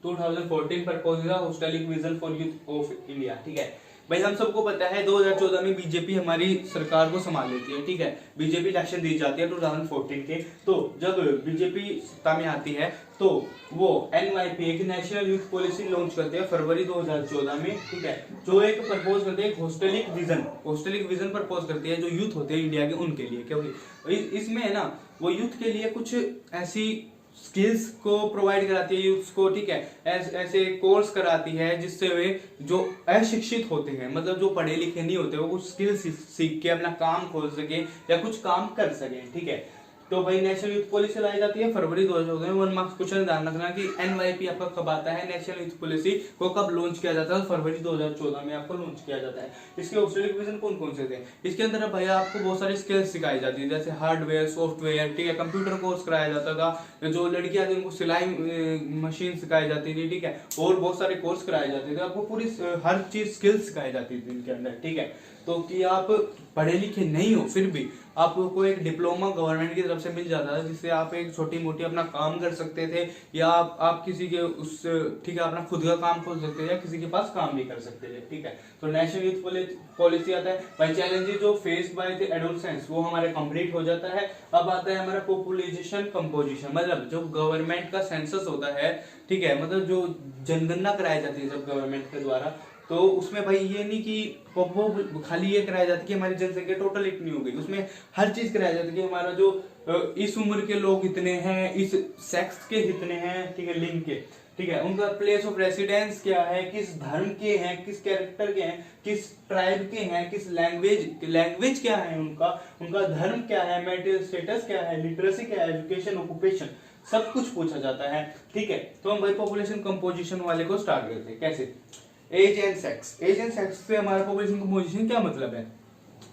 2014 proposes a holistic vision for youth of India, ठीक है भाई। हम सबको पता है 2014 में बीजेपी हमारी सरकार को संभाल लेती है, ठीक है। बीजेपी इलेक्शन दी जाती है 2014 के, तो जब बीजेपी सत्ता में आती है तो वो NYP एक नेशनल यूथ पॉलिसी लॉन्च करते हैं फरवरी 2014 में, ठीक है। जो एक प्रपोज करते हैं होस्टलिक विजन प्रपोज करती है जो यूथ होते हैं इंडिया के उनके लिए, क्योंकि इसमें है ना वो यूथ के लिए कुछ ऐसी स्किल्स को प्रोवाइड कराती है यूथ को, ठीक है। ऐसे कोर्स कराती है जिससे वे जो अशिक्षित होते हैं, मतलब जो पढ़े लिखे नहीं होते, वो कुछ स्किल्स सीख के अपना काम खोल सके या कुछ काम कर सके, ठीक है। तो भाई नेशनल यूथ पॉलिसी लाई जाती है फरवरी 2014 में। 1 मार्क्स क्वेश्चन ध्यान रखना कि एनवाईपी आपका कब आता है, नेशनल यूथ पॉलिसी को कब लॉन्च किया जाता है, फरवरी 2014 में आपको लॉन्च किया जाता है। इसके ऑब्जेक्टिव विजन कौन कौन से थे, इसके अंदर भाई आपको बहुत सारी स्किल्स सिखाई जाती है, जैसे हार्डवेयर, सॉफ्टवेयर, ठीक है, कंप्यूटर कोर्स कराया जाता था, जो लड़कियां थी उनको सिलाई मशीन सिखाई जाती थी, ठीक है, और बहुत सारे कोर्स कराए जाते थे, आपको पूरी हर चीज स्किल्स सिखाई जाती थी इनके अंदर, ठीक है। तो कि आप पढ़े लिखे नहीं हो फिर भी आपको एक डिप्लोमा गवर्नमेंट की तरफ से मिल जाता है, जिससे आप एक छोटी मोटी अपना काम कर सकते थे, या आप किसी के उस, ठीक है, अपना खुद का काम खोल सकते थे, या किसी के पास काम भी कर सकते थे, ठीक है। तो नेशनल यूथ पॉलिसी आता है भाई। चैलेंजेस जो फेस बाय द एडोलसेंस वो हमारे कंप्लीट हो जाता है। अब आता है हमारा पॉपुलेशन कंपोजिशन, मतलब जो गवर्नमेंट का सेंसस होता है, ठीक है, मतलब जो जनगणना कराई जाती है जब गवर्नमेंट के द्वारा, तो उसमें भाई ये नहीं कि वो खाली ये कराया जाता है कि हमारी जनसंख्या टोटल इतनी हो गई, उसमें हर चीज कराया जाता है कि हमारा जो इस उम्र के लोग इतने हैं, इस सेक्स के इतने हैं, ठीक है, लिंग के, ठीक है, उनका प्लेस ऑफ रेसिडेंस क्या है, किस धर्म के हैं, किस कैरेक्टर के हैं, किस ट्राइब के हैं, किस लैंग्वेज क्या है उनका धर्म क्या है, मैरिटल स्टेटस क्या है, लिटरेसी क्या है, एजुकेशन, ऑक्यूपेशन, सब कुछ पूछा जाता है, ठीक है। तो हम भाई पॉपुलेशन कंपोजिशन वाले को स्टार्ट करते हैं। कैसे, age and sex. Age and sex से हमारा पॉपुलेशन कंपोजिशन क्या मतलब है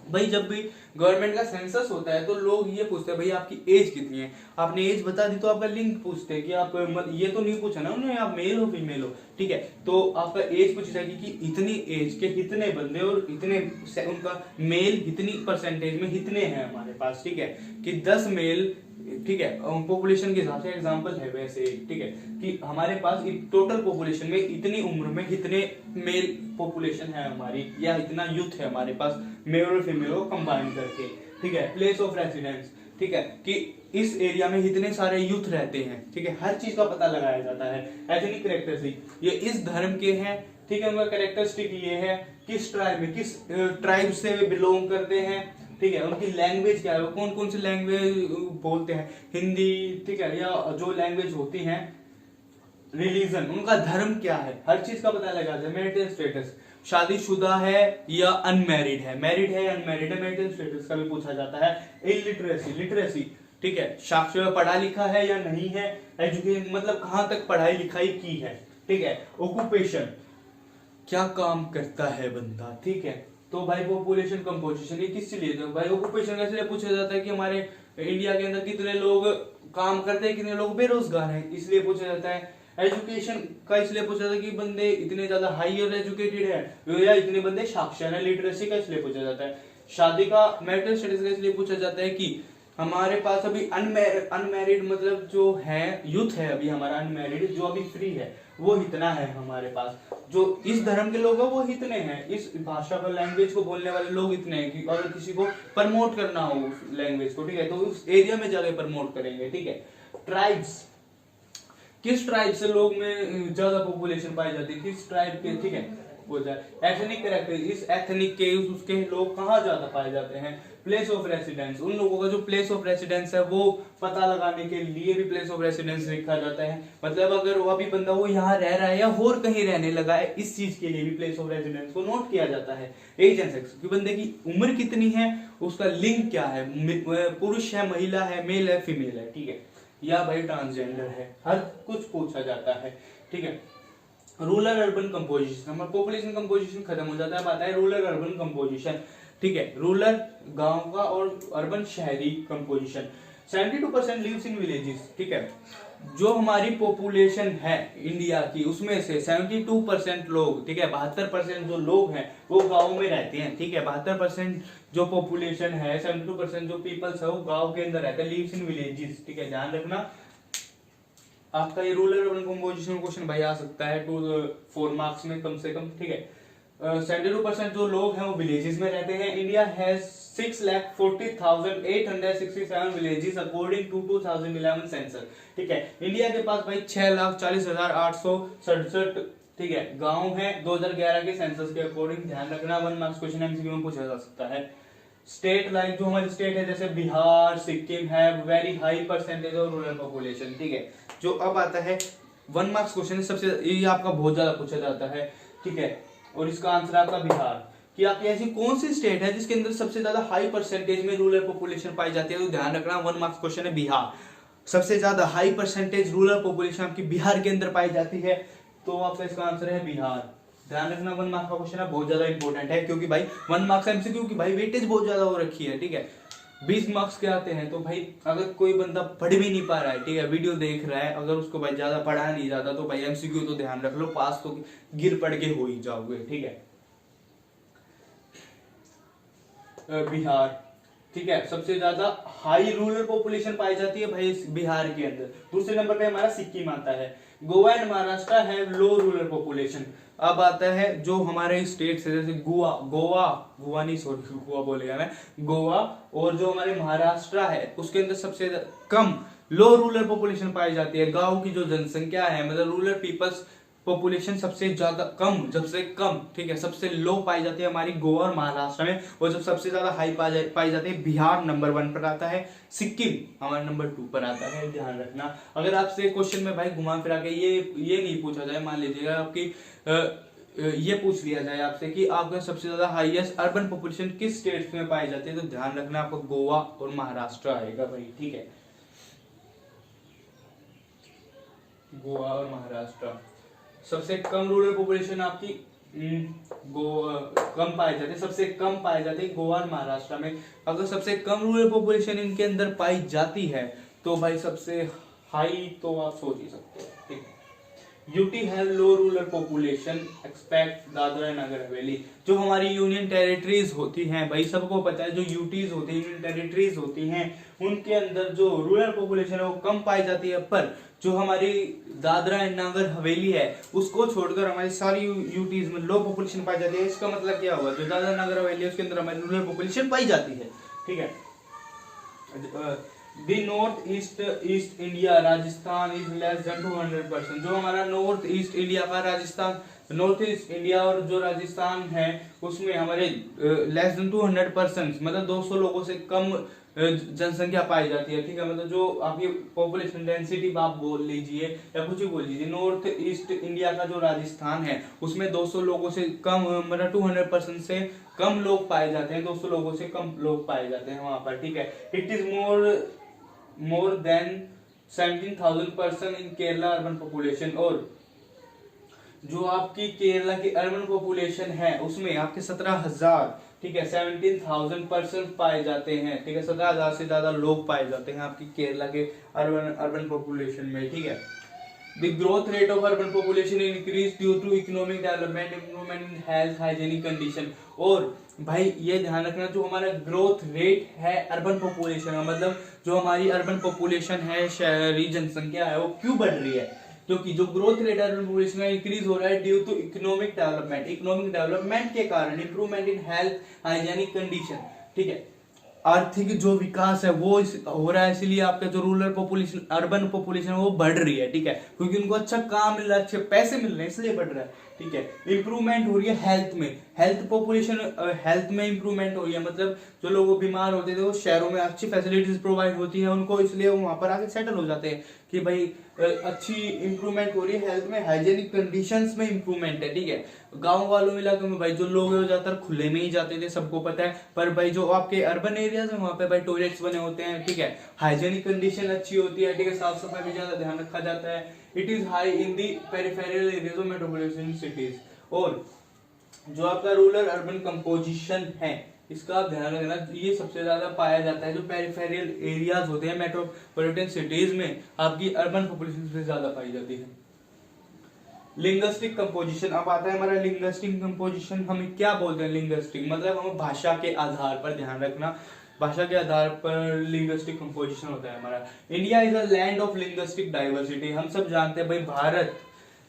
भाई, जब भी गवर्नमेंट का सेंसस होता है तो लोग ये पूछते हैं भाई आपकी एज कितनी है, आपने एज बता दी तो आपका लिंग पूछते हैं कि आप, ये तो नहीं पूछा ना उन्होंने आप मेल हो फीमेल हो, ठीक है, तो आपका एज पूछी जाएगी कि इतनी एज के कितने बंदे और इतने उनका मेल इतनी परसेंटेज में इतने हैं हमारे पास, ठीक है, कि 10 मेल, ठीक है, पॉपुलेशन के हिसाब से एग्जांपल है वैसे, ठीक है, कि हमारे पास टोटल पॉपुलेशन में इतनी उम्र में इतने मेल पॉपुलेशन है हमारी, या इतना यूथ है हमारे पास, मेल और फीमेल को कंबाइन करके, ठीक है। प्लेस ऑफ रेसिडेंस, ठीक है, कि इस एरिया में इतने सारे यूथ रहते हैं, ठीक है, हर चीज का पता लगाया जाता है। एथनिक कैरेक्टरिस्टिक, ये इस धर्म के हैं, ठीक है, उनका कैरेक्टरिस्टिक ये है, किस ट्राइब में, किस ट्राइब से बिलोंग करते हैं, ठीक है, उनकी लैंग्वेज क्या है, कौन कौन सी लैंग्वेज बोलते हैं, हिंदी, ठीक है, या जो लैंग्वेज होती हैं, रिलीजन, उनका धर्म क्या है, हर चीज का पता लगा जाए। मैरिटल स्टेटस, शादीशुदा है या अनमैरिड है, मैरिड है या अनमैरिड है, मैरिटल स्टेटस का भी पूछा जाता है। इलिटरेसी, लिटरेसी, ठीक है, साक्षर, पढ़ा लिखा है या नहीं है, एजुकेशन मतलब कहां तक पढ़ाई लिखाई की है, ठीक है। ऑक्यूपेशन, क्या काम करता है बंदा, ठीक है। तो भाई पॉपुलेशन कंपोजिशन ये किस लिए, तो भाई ऑक्यूपेशन का इसलिए पूछा जाता है कि हमारे इंडिया के अंदर कितने लोग काम करते हैं, कितने लोग बेरोजगार हैं, इसलिए पूछा जाता है। एजुकेशन का इसलिए पूछा जाता है कि बंदे इतने ज्यादा हाईयर एजुकेटेड है या इतने बंदे साक्षर है, लिटरेसी का इसलिए पूछा जाता है। शादी का, मैरिटल स्टेटस का इसलिए पूछा जाता है कि हमारे पास अभी अनमैरिड मतलब जो है यूथ है अभी हमारा अनमैरिड, जो अभी फ्री है वो इतना है हमारे पास, जो इस धर्म के लोग हैं वो इतने हैं, इस भाषा को, लैंग्वेज को बोलने वाले लोग इतने हैं कि अगर किसी को प्रमोट करना हो उस लैंग्वेज को, ठीक है, तो उस एरिया में जाके प्रमोट करेंगे, ठीक है। ट्राइब्स, किस ट्राइब से लोग में ज्यादा पॉपुलेशन पाई जाती है, किस ट्राइब के, ठीक है, वो जाए। एथनिक कैरेक्टर, इस एथनिक के उसके लोग कहाँ ज्यादा पाए जाते हैं। प्लेस ऑफ रेसिडेंस, उन लोगों का जो प्लेस ऑफ रेसिडेंस है वो पता लगाने के लिए भी प्लेस ऑफ रेसिडेंस लिखा जाता है, मतलब अगर वो अभी बंदा वो यहाँ रह रहा है या और कहीं रहने लगा है, इस चीज के लिए भी प्लेस ऑफ रेसिडेंस को नोट किया जाता है। एज एंड सेक्स, कि बंदे की उम्र कितनी है, उसका लिंग क्या है, पुरुष है, महिला है, मेल है, फीमेल है, ठीक है, या भाई ट्रांसजेंडर है, हर कुछ पूछा जाता है, ठीक है। रूरल अर्बन कंपोजिशन, हमारा पॉपुलेशन कंपोजिशन खत्म हो जाता है, आता है रूरल अर्बन कंपोजिशन, ठीक है, रूरल गांव का और अर्बन शहरी कंपोजिशन। 72% लिव्स इन विलेजेस, ठीक है, जो हमारी पॉपुलेशन है इंडिया की उसमें से 72% लोग, ठीक है, 72% जो लोग हैं वो गाँव में रहते हैं, ठीक है, 72% जो पॉपुलेशन है, 72% जो पीपल्स है वो गाँव के अंदर रहते हैं, लिव्स इन विलेजेस, ठीक है, ध्यान रखना। आपका ये रूरल अर्बन कंपोजिशन क्वेश्चन भाई आ सकता है 4 मार्क्स में कम से कम, ठीक है। 72% जो लोग हैं वो विलेजेस में रहते हैं। India has 6,40,867 villages according to 2011 census, ठीक है, इंडिया के पास भाई 6,40,867, ठीक है, गांव है 2011 के सेंसस के अकॉर्डिंग, ध्यान रखना। 1 मार्क्स क्वेश्चन एमसीक्यू में पूछा जा सकता है। स्टेट लाइक जो हमारी स्टेट है जैसे बिहार, सिक्किम है very high percentage of rural population, ठीक है। जो अब आता है 1 मार्क्स क्वेश्चन सबसे, ये आपका बहुत ज्यादा पूछा जाता है, ठीक है, और इसका आंसर आपका बिहार। कि आपकी ऐसी कौन सी स्टेट है जिसके अंदर सबसे ज्यादा हाई परसेंटेज में रूरल पॉपुलेशन पाई जाती है, तो ध्यान रखना 1 मार्क्स क्वेश्चन है बिहार। सबसे ज्यादा हाई परसेंटेज रूरल पॉपुलेशन आपकी बिहार के अंदर पाई जाती है, तो आपका इसका आंसर है बिहार। ध्यान रखना 1 मार्क्स का क्वेश्चन है, बहुत ज्यादा इंपॉर्टेंट है, क्योंकि भाई 1 मार्क्स एमसीक्यू की भाई वेटेज बहुत ज्यादा हो रखी है, ठीक है। 20 मार्क्स के आते हैं, तो भाई अगर कोई बंदा पढ़ भी नहीं पा रहा है, ठीक है, वीडियो देख रहा है, अगर उसको भाई ज्यादा पढ़ा नहीं जाता, तो भाई एमसीक्यू तो ध्यान रख लो, पास तो गिर पड़ के हो ही जाओगे, ठीक है। बिहार, ठीक है, सबसे ज्यादा हाई रूरल पॉपुलेशन पाई जाती है भाई बिहार के अंदर। दूसरे नंबर पे हमारा सिक्किम आता है। Goa and Maharashtra have low rural population. अब आता है जो हमारे स्टेट से, जैसे गोवा नहीं, सॉरी गोवा बोलेगा मैं, गोवा और जो हमारे महाराष्ट्र है उसके अंदर सबसे कम लो रूरल पॉपुलेशन पाई जाती है। गांव की जो जनसंख्या है, मतलब रूरल पीपल्स पॉपुलेशन सबसे ज्यादा कम, सबसे कम, ठीक है, सबसे लो पाई जाती है हमारी गोवा और महाराष्ट्र में, और जब सबसे ज्यादा हाई पाई जाती है बिहार नंबर 1 पर आता है, सिक्किम हमारा नंबर 2 पर आता है। ध्यान रखना, अगर आपसे क्वेश्चन में भाई घुमा फिरा के ये नहीं पूछा जाए, मान लीजिएगा आपकी ये पूछ लिया जाए आपसे कि आपका सबसे ज्यादा हाईएस्ट अर्बन पॉपुलेशन किस स्टेट्स में पाई जाती है, तो ध्यान रखना आपको गोवा और महाराष्ट्र आएगा भाई, ठीक है, गोवा और महाराष्ट्र। सबसे कम रूरल पॉपुलेशन आपकी कम पाई जाती है, सबसे कम पाई जाती है गोवा और महाराष्ट्र में। अगर सबसे कम रूरल पॉपुलेशन इनके अंदर पाई जाती है, तो भाई सबसे हाई तो आप सोच ही सकते हैं, ठीक है। UT have low rural population except Dadra and Nagar Haveli. जो हमारी यूनियन टेरिटरीज होती हैं, भाई सबको पता है, जो यूटीज होती है, यूनियन टेरिटरीज होती हैं, उनके अंदर जो रूरल पॉपुलेशन है वो कम पाई जाती है, पर जो हमारी दादरा एंड नगर हवेली है उसको छोड़कर हमारी सारी यूटीज में लो पॉपुलेशन पाई जाती है। इसका मतलब क्या हुआ, जो दादरा नगर हवेली है उसके अंदर हमारी रूरल पॉपुलेशन पाई जाती है, ठीक है। The north east India Rajasthan is less than 200%। जो हमारा नॉर्थ ईस्ट इंडिया का राजस्थान, नॉर्थ ईस्ट इंडिया और जो राजस्थान है उसमें हमारे लेस देन 200%, मतलब 200 लोगों से कम जनसंख्या पाई जाती है, ठीक है। मतलब जो आपकी पॉपुलेशन डेंसिटी आप बोल लीजिए या कुछ भी बोल लीजिए, नॉर्थ ईस्ट इंडिया का जो राजस्थान है उसमें 200 लोगों से कम, मतलब 200% से कम लोग पाए जाते हैं, 200 लोगों से कम लोग पाए जाते हैं वहां पर, ठीक है। It is more than 17,000 person in Kerala urban population. और जो आपकी केरला की अर्बन पॉपुलेशन है उसमें आपके 17,000, ठीक है, 17,000 पर्सन पाए जाते हैं, ठीक है, 17,000 से ज्यादा लोग पाए जाते हैं आपकी केरला के अर्बन पॉपुलेशन में, ठीक है। The growth rate of urban population increase due to economic development, improvement in health, hygienic condition। और भाई ये ध्यान रखना, जो हमारा ग्रोथ रेट है अर्बन पॉपुलेशन का, मतलब जो हमारी अर्बन पॉपुलेशन है, शहरी जनसंख्या है, वो क्यों बढ़ रही है, क्योंकि जो ग्रोथ रेट अर्बन पॉपुलेशन का इंक्रीज हो रहा है due to economic development, economic development के कारण, improvement in health hygienic condition, ठीक है, आर्थिक जो विकास है वो हो रहा है, इसलिए आपका जो रूरल पॉपुलेशन, अर्बन पॉपुलेशन वो बढ़ रही है, ठीक है, क्योंकि उनको अच्छा काम मिल रहा है, अच्छे पैसे मिल रहे हैं, इसलिए बढ़ रहा है, ठीक है। इंप्रूवमेंट हो रही है हेल्थ में, हेल्थ पॉपुलेशन, हेल्थ में इंप्रूवमेंट हो रही है, मतलब जो लोग बीमार होते थे वो शहरों में अच्छी फैसिलिटीज प्रोवाइड होती है उनको, इसलिए वो वहां पर आके सेटल हो जाते हैं कि भाई अच्छी इंप्रूवमेंट हो रही है हेल्थ में, हाइजेनिक कंडीशंस में इंप्रूवमेंट है, ठीक है। गांव वालों इलाकों में भाई जो लोग हैं ज्यादातर खुले में ही जाते थे, सबको पता है, पर भाई जो आपके अर्बन एरियाज में वहां पे भाई टॉयलेट्स बने होते हैं, ठीक है, हाइजेनिक कंडीशन अच्छी होती है, ठीक है, साफ सफाई भी ज्यादा ध्यान रखा जाता है। It is high in the peripheral areas of metropolitan cities. और जो आपका रूरल अर्बन कंपोजिशन है इसका आप ध्यान रखना, ये सबसे ज्यादा पाया जाता है जो पेरिफेरल एरियाज होते हैं मेट्रोपॉलिटन सिटीज में, आपकी अर्बन पॉपुलेशन से ज्यादा पाई जाती है। लिंग्विस्टिक कंपोजिशन, अब आता है हमारा लिंग्विस्टिक कंपोजिशन। हम क्या बोलते हैं लिंग्विस्टिक, मतलब हम भाषा के आधार पर, ध्यान रखना, भाषा के आधार पर लिंग्विस्टिक कंपोजिशन होता है हमारा। India is a land of linguistic diversity. हम सब जानते हैं भाई भारत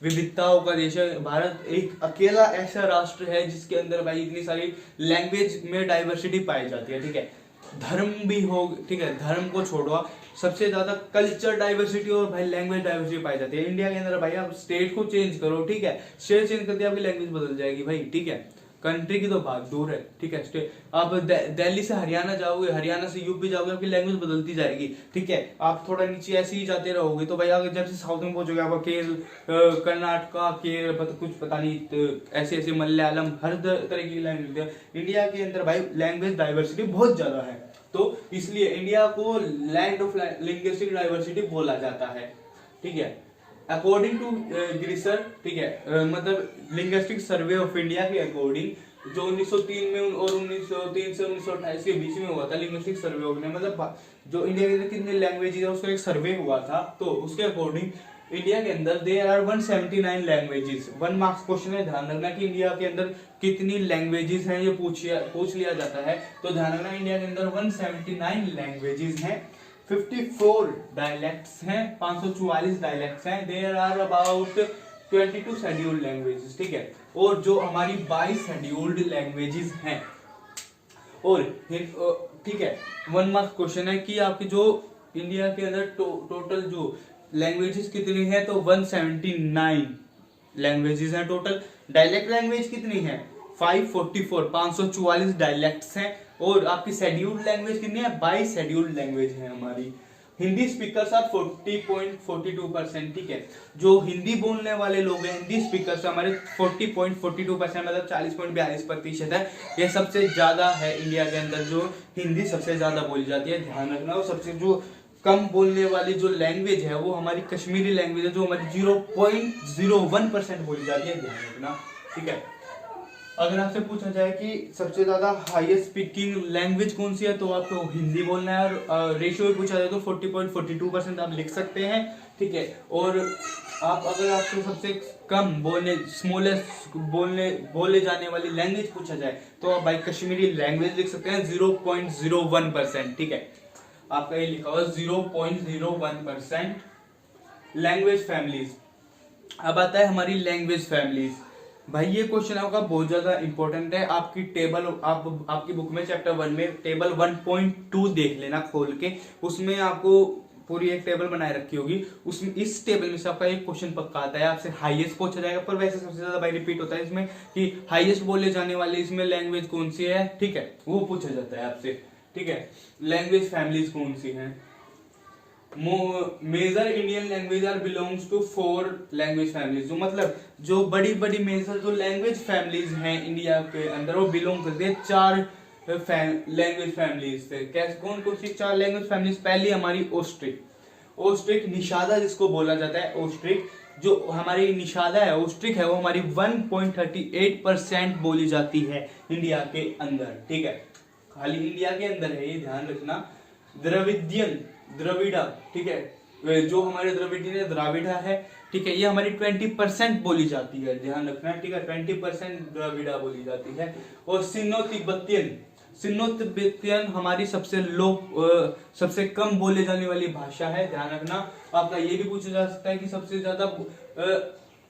विविधताओं का देश है, भारत एक अकेला ऐसा राष्ट्र है जिसके अंदर भाई इतनी सारी लैंग्वेज में डाइवर्सिटी पाई जाती है, ठीक है। धर्म भी हो, ठीक है, धर्म को छोड़ो, सबसे ज्यादा कल्चर डाइवर्सिटी और भाई लैंग्वेज डाइवर्सिटी पाई जाती है इंडिया के अंदर। भाई आप स्टेट को चेंज करो, ठीक है, स्टेट चेंज करके आपकी लैंग्वेज बदल जाएगी भाई, ठीक है। कंट्री की तो बात दूर है, ठीक है। आप दिल्ली से हरियाणा जाओगे, हरियाणा से यूपी जाओगे, आपकी लैंग्वेज बदलती जाएगी, ठीक है। आप थोड़ा नीचे ऐसे ही जाते रहोगे तो भाई आगे जब से साउथ में पहुंचोगे आपका केरल, कर्नाटका, केरल, कुछ पता नहीं, तो ऐसे ऐसे मलयालम, हर तरह की लैंग्वेज है इंडिया के अंदर भाई। लैंग्वेज डाइवर्सिटी बहुत ज्यादा है, तो इसलिए इंडिया को लैंड ऑफ लिंग्विस्टिक डाइवर्सिटी बोला जाता है, ठीक है। अकॉर्डिंग टू ग्रीसर, ठीक है, मतलब लिंग्विस्टिक सर्वे ऑफ इंडिया के अकॉर्डिंग, जो 1903 में और 1903 से 1928 के बीच में हुआ था लिंग्विस्टिक सर्वे ऑफ इंडिया, मतलब जो इंडिया के अंदर कितने लैंग्वेजेस है उसका एक सर्वे हुआ था, तो उसके अकॉर्डिंग इंडिया के अंदर there are 179 languages. 1 marks question है, ध्यान रखना कि इंडिया के अंदर कितनी लैंग्वेजेस हैं, ये पूछ लिया जाता है, तो ध्यान रखना इंडिया के अंदर 179 लैंग्वेजेस हैं, 54 डायलेक्ट्स हैं, 544 डायलेक्ट्स हैं, there are about 22 scheduled languages, ठीक है। और जो हमारी 22 शेड्यूल्ड लैंग्वेजेस हैं, और ठीक है, 1 मार्क्स क्वेश्चन है कि आपकी जो इंडिया के अंदर टोटल जो लैंग्वेजेस कितनी है, तो 179 लैंग्वेजेस हैं टोटल। डायलेक्ट लैंग्वेज कितनी है, 544, 544 डायलेक्ट्स हैं। और आपकी शेड्यूल्ड लैंग्वेज कितनी है, 22 शेड्यूल्ड लैंग्वेज है हमारी। हिंदी स्पीकर्स आर 40.42%, ठीक है। जो हिंदी बोलने वाले लोग हैं, हिंदी स्पीकर्स हमारे 40.42%, मतलब 40.42% है। ये सबसे ज्यादा है इंडिया के अंदर, जो हिंदी सबसे ज्यादा बोली जाती है, ध्यान रखना। और सबसे जो कम बोलने वाली जो लैंग्वेज है वो हमारी कश्मीरी लैंग्वेज है, जो हमारी 0.01% बोली जाती है, ध्यान रखना, ठीक है। अगर आपसे पूछा जाए कि सबसे ज्यादा हाईएस्ट स्पीकिंग लैंग्वेज कौन सी है, तो आपको हिंदी बोलना है, और रेशियो में पूछा जाए तो 40.42% आप लिख सकते हैं, ठीक है। और आप अगर आपको सबसे कम स्मॉलेस्ट बोले जाने वाली लैंग्वेज पूछा जाए तो आप भाई कश्मीरी लैंग्वेज लिख सकते हैं, 0.01%, ठीक है। आपका ये लिखा हुआ 0.01%। लैंग्वेज फैमिलीज, अब आता है हमारी लैंग्वेज फैमिलीज। भाई ये क्वेश्चन आपका बहुत ज्यादा इंपॉर्टेंट है। आपकी टेबल आपकी बुक में चैप्टर 1 में टेबल 1.2 देख लेना खोल के, उसमें आपको पूरी एक टेबल बनाए रखी होगी, उसमें इस टेबल में से आपका एक क्वेश्चन पक्का आता है, आपसे हाईएस्ट पूछा जाएगा। पर वैसे सबसे ज्यादा भाई रिपीट होता है इसमें कि हाईएस्ट बोले जाने वाली इसमें लैंग्वेज कौन सी है, ठीक है, वो पूछा जाता है आपसे, ठीक है। लैंग्वेज फैमिलीज कौन सी हैं, major Indian language are belongs to 4 language families, जो मतलब जो बड़ी बड़ी मेजर जो लैंग्वेज फैमिलीज हैं इंडिया के अंदर, वो बिलोंग करती है 4 लैंग्वेज फैमिलीज से। कैसे, कौन कौन सी 4 लैंग्वेज फैमिलीज? पहली हमारी ओस्ट्रिक निषादा जिसको बोला जाता है, ओस्ट्रिक जो हमारी निषादा है, ओस्ट्रिक है, वो हमारी 1.38% बोली जाती है इंडिया के अंदर, ठीक है, खाली इंडिया के अंदर है, ये ध्यान रखना। द्रविड़ा, ठीक है, जो हमारे द्राविड़ा है, ठीक है, ये हमारी 20% बोली जाती है, ध्यान रखना, ठीक है, 20% द्रविड़ा बोली जाती है। और सिन्नो तिब्बतियन हमारी सबसे कम बोले जाने वाली भाषा है, ध्यान रखना। आपका ये भी पूछा जा सकता है कि सबसे ज्यादा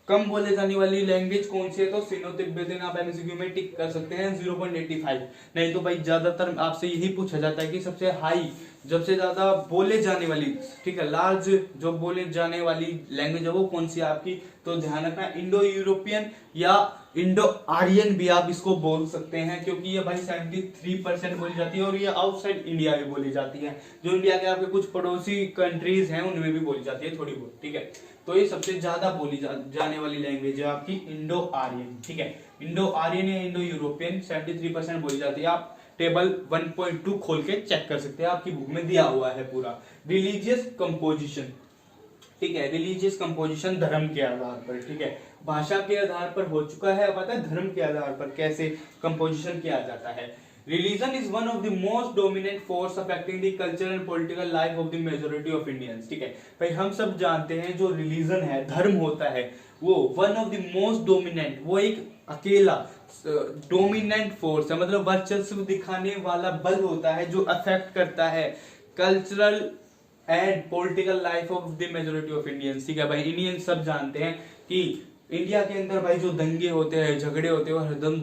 कम बोले जाने वाली लैंग्वेज कौन सी है, तो सिनो तिब्बतियन आप एमसीक्यू में टिक कर सकते हैं 0.85। नहीं तो भाई ज्यादातर आपसे यही पूछा जाता है कि सबसे हाई, सबसे ज्यादा बोले जाने वाली, ठीक है, लार्ज जो बोले जाने वाली लैंग्वेज है वो कौन सी है आपकी, तो ध्यान रखना इंडो यूरोपियन या इंडो आर्यन भी आप इसको बोल सकते हैं, क्योंकि ये भाई 73% बोली जाती है, और ये आउटसाइड इंडिया भी बोली जाती है, जो इंडिया के आपके कुछ पड़ोसी कंट्रीज हैं उनमें भी बोली जाती है थोड़ी बहुत, ठीक है। तो ये सबसे ज्यादा बोली जाने वाली लैंग्वेज है आपकी इंडो आर्यन, ठीक है, इंडो आर्यन या इंडो यूरोपियन 73% बोली जाती है। आप टेबल 1.2 खोल के चेक कर सकते हैं, आपकी बुक में दिया हुआ है पूरा। रिलीजियस कंपोजिशन, ठीक है, रिलीजियस कंपोजिशन धर्म के आधार पर, ठीक है, भाषा के आधार पर हो चुका है, अब आता है धर्म के आधार पर कैसे कंपोजिशन किया जाता है। Religion is one of the most dominant force affecting the cultural and political life of the majority of Indians, ठीक है भाई, हम सब जानते हैं जो रिलीजन है, धर्म होता है, वो one of the most dominant, वो एक अकेला डोमिनेंट फोर्स है, मतलब वर्चस्व दिखाने वाला बल होता है, जो अफेक्ट करता है cultural and political life of the majority of Indians, ठीक है भाई। इंडियन सब जानते हैं कि इंडिया के अंदर भाई जो दंगे होते हैं, झगड़े होते हैं, हरदम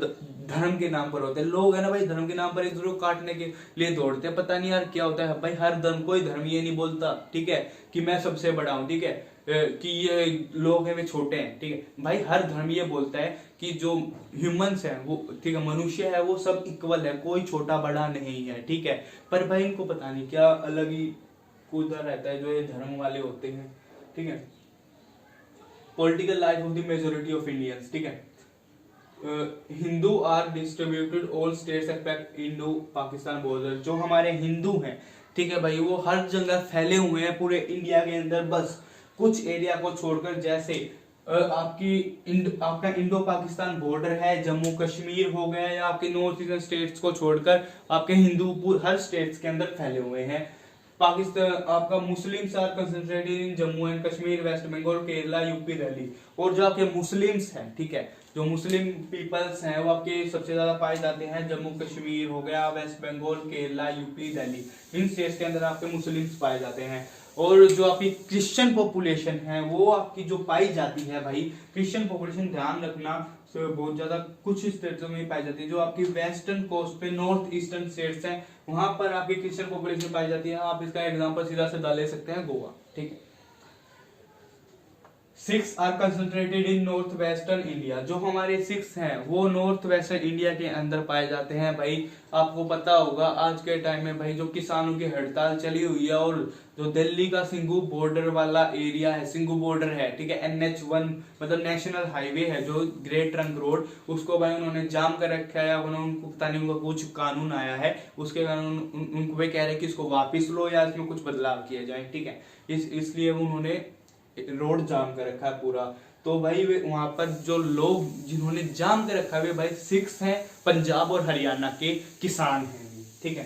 धर्म के नाम पर होते हैं। लोग है ना भाई, धर्म के नाम पर एक दूसरे को काटने के लिए दौड़ते हैं, पता नहीं यार क्या होता है भाई। हर धर्म, कोई धर्म ये नहीं बोलता, ठीक है, कि मैं सबसे बड़ा हूं, ठीक है, कि ये लोग हैं वे छोटे हैं, ठीक है भाई। हर धर्म ये बोलता है कि जो ह्यूमंस हैं वो, ठीक है, मनुष्य है वो सब इक्वल है, कोई छोटा बड़ा नहीं है, ठीक है। पर भाई इनको पता नहीं क्या अलग ही कूदा रहता है जो ये धर्म वाले होते हैं, ठीक है। Political life of the majority of Indians, ठीक है। Hindu are distributed all states except Indo Pakistan border. जो हमारे हिंदू हैं, ठीक है भाई, वो हर जगह फैले हुए हैं पूरे इंडिया के अंदर, बस कुछ एरिया को छोड़कर। जैसे आपका इंडो पाकिस्तान बॉर्डर है, जम्मू कश्मीर हो गया, या आपके नॉर्थ ईस्टर्न स्टेट्स को छोड़कर आपके हिंदू हर स्टेट्स के अंदर फैले हुए हैं। पाकिस्तान आपका Muslims are concentrated in Jammu and Kashmir, West Bengal, Kerala, UP, Delhi. और जो आपके मुस्लिम्स हैं, ठीक है, जो मुस्लिम पीपल्स हैं वो आपके सबसे ज्यादा पाए जाते हैं जम्मू कश्मीर हो गया, वेस्ट बंगाल, केरला, यूपी, दिल्ली, इन स्टेट्स के अंदर आपके मुस्लिम्स पाए जाते हैं। और जो आपकी क्रिश्चियन पॉपुलेशन है वो आपकी जो पाई जाती है भाई, क्रिश्चियन पॉपुलेशन ध्यान रखना बहुत ज्यादा कुछ स्टेट्स में पाई जाती है। जो आपकी वेस्टर्न कोस्ट पे नॉर्थ ईस्टर्न स्टेट्स हैं वहां पर आपकी क्रिश्चियन पॉपुलेशन पाई जाती है। आप इसका एग्जांपल सीधा सीधा ले सकते हैं गोवा, ठीक है। Sikhs are concentrated in north western India. जो हमारे सिक्स हैं वो नॉर्थ वेस्टर्न इंडिया के अंदर पाए जाते हैं। भाई आपको पता होगा आज के टाइम में भाई जो किसानों की हड़ताल चली हुई है, और जो दिल्ली का सिंघू बॉर्डर वाला एरिया है, सिंघू बॉर्डर है, ठीक है, NH1 मतलब नेशनल हाईवे है जो ग्रेट ट्रंक रोड, उसको भाई उन्होंने जाम कर रखा है। उनको पता नहीं उनका कुछ कानून आया है, उसके कारण उनको भाई कह रहे हैं कि इसको वापिस लो या इसमें कुछ बदलाव किया जाए, ठीक है। इसलिए उन्होंने रोड जाम कर रखा है पूरा। तो भाई वहां पर जो लोग जिन्होंने जाम कर रखा है भाई सिक्स हैं, पंजाब और हरियाणा के किसान हैं, ठीक है,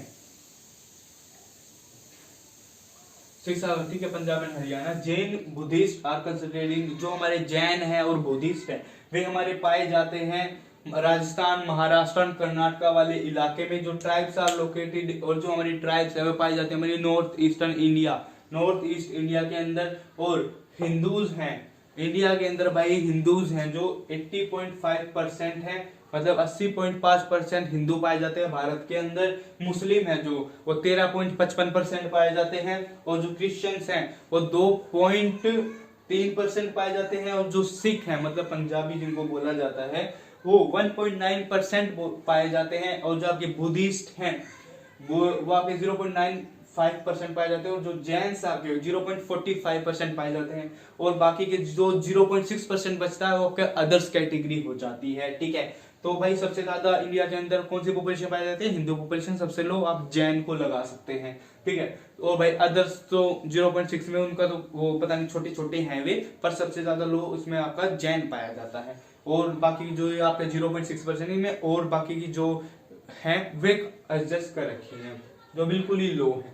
सिक्स, ठीक है, Punjab and Haryana. Jain Buddhist are considering. जो हमारे जैन हैं और बुद्धिस्ट हैं वे हमारे पाए जाते हैं राजस्थान, महाराष्ट्र, कर्नाटका वाले इलाके में। जो ट्राइब्स आर लोकेटेड, और जो हमारी ट्राइब्स है वो पाई जाती है हमारी north eastern India, north east India के अंदर। और हिंदूज हैं इंडिया के अंदर भाई, हिंदूज हैं जो 80.5% है, मतलब 80.5% हिंदू पाए जाते हैं भारत के अंदर। मुस्लिम है जो वो 13.55% पाए जाते हैं। और जो क्रिश्चियंस हैं वो 2.3% पाए जाते हैं। और जो सिख है मतलब पंजाबी जिनको बोला जाता है वो 1.9% पाए जाते हैं। और जो आपके बुद्धिस्ट हैं वो आपके 0.95% पाए जाते हैं। और जो जैन्स आपके 0.45% पाए जाते हैं। और बाकी के जो 0.6% बचता है वो आपके अदर्स कैटेगरी हो जाती है, ठीक है। तो भाई सबसे ज्यादा इंडिया के अंदर कौन सी पॉपुलेशन पाई जाती है? हिंदू पॉपुलेशन सबसे लो, आप जैन को लगा सकते हैं, ठीक है। और भाई अदर्स तो 0.6 में उनका तो वो पता नहीं छोटे छोटे हैं वे, पर सबसे ज्यादा लो उसमें आपका जैन पाया जाता है। और बाकी जो आपके 0.6% में, और बाकी की जो है वे एडजस्ट कर रखी है जो बिल्कुल ही लो है,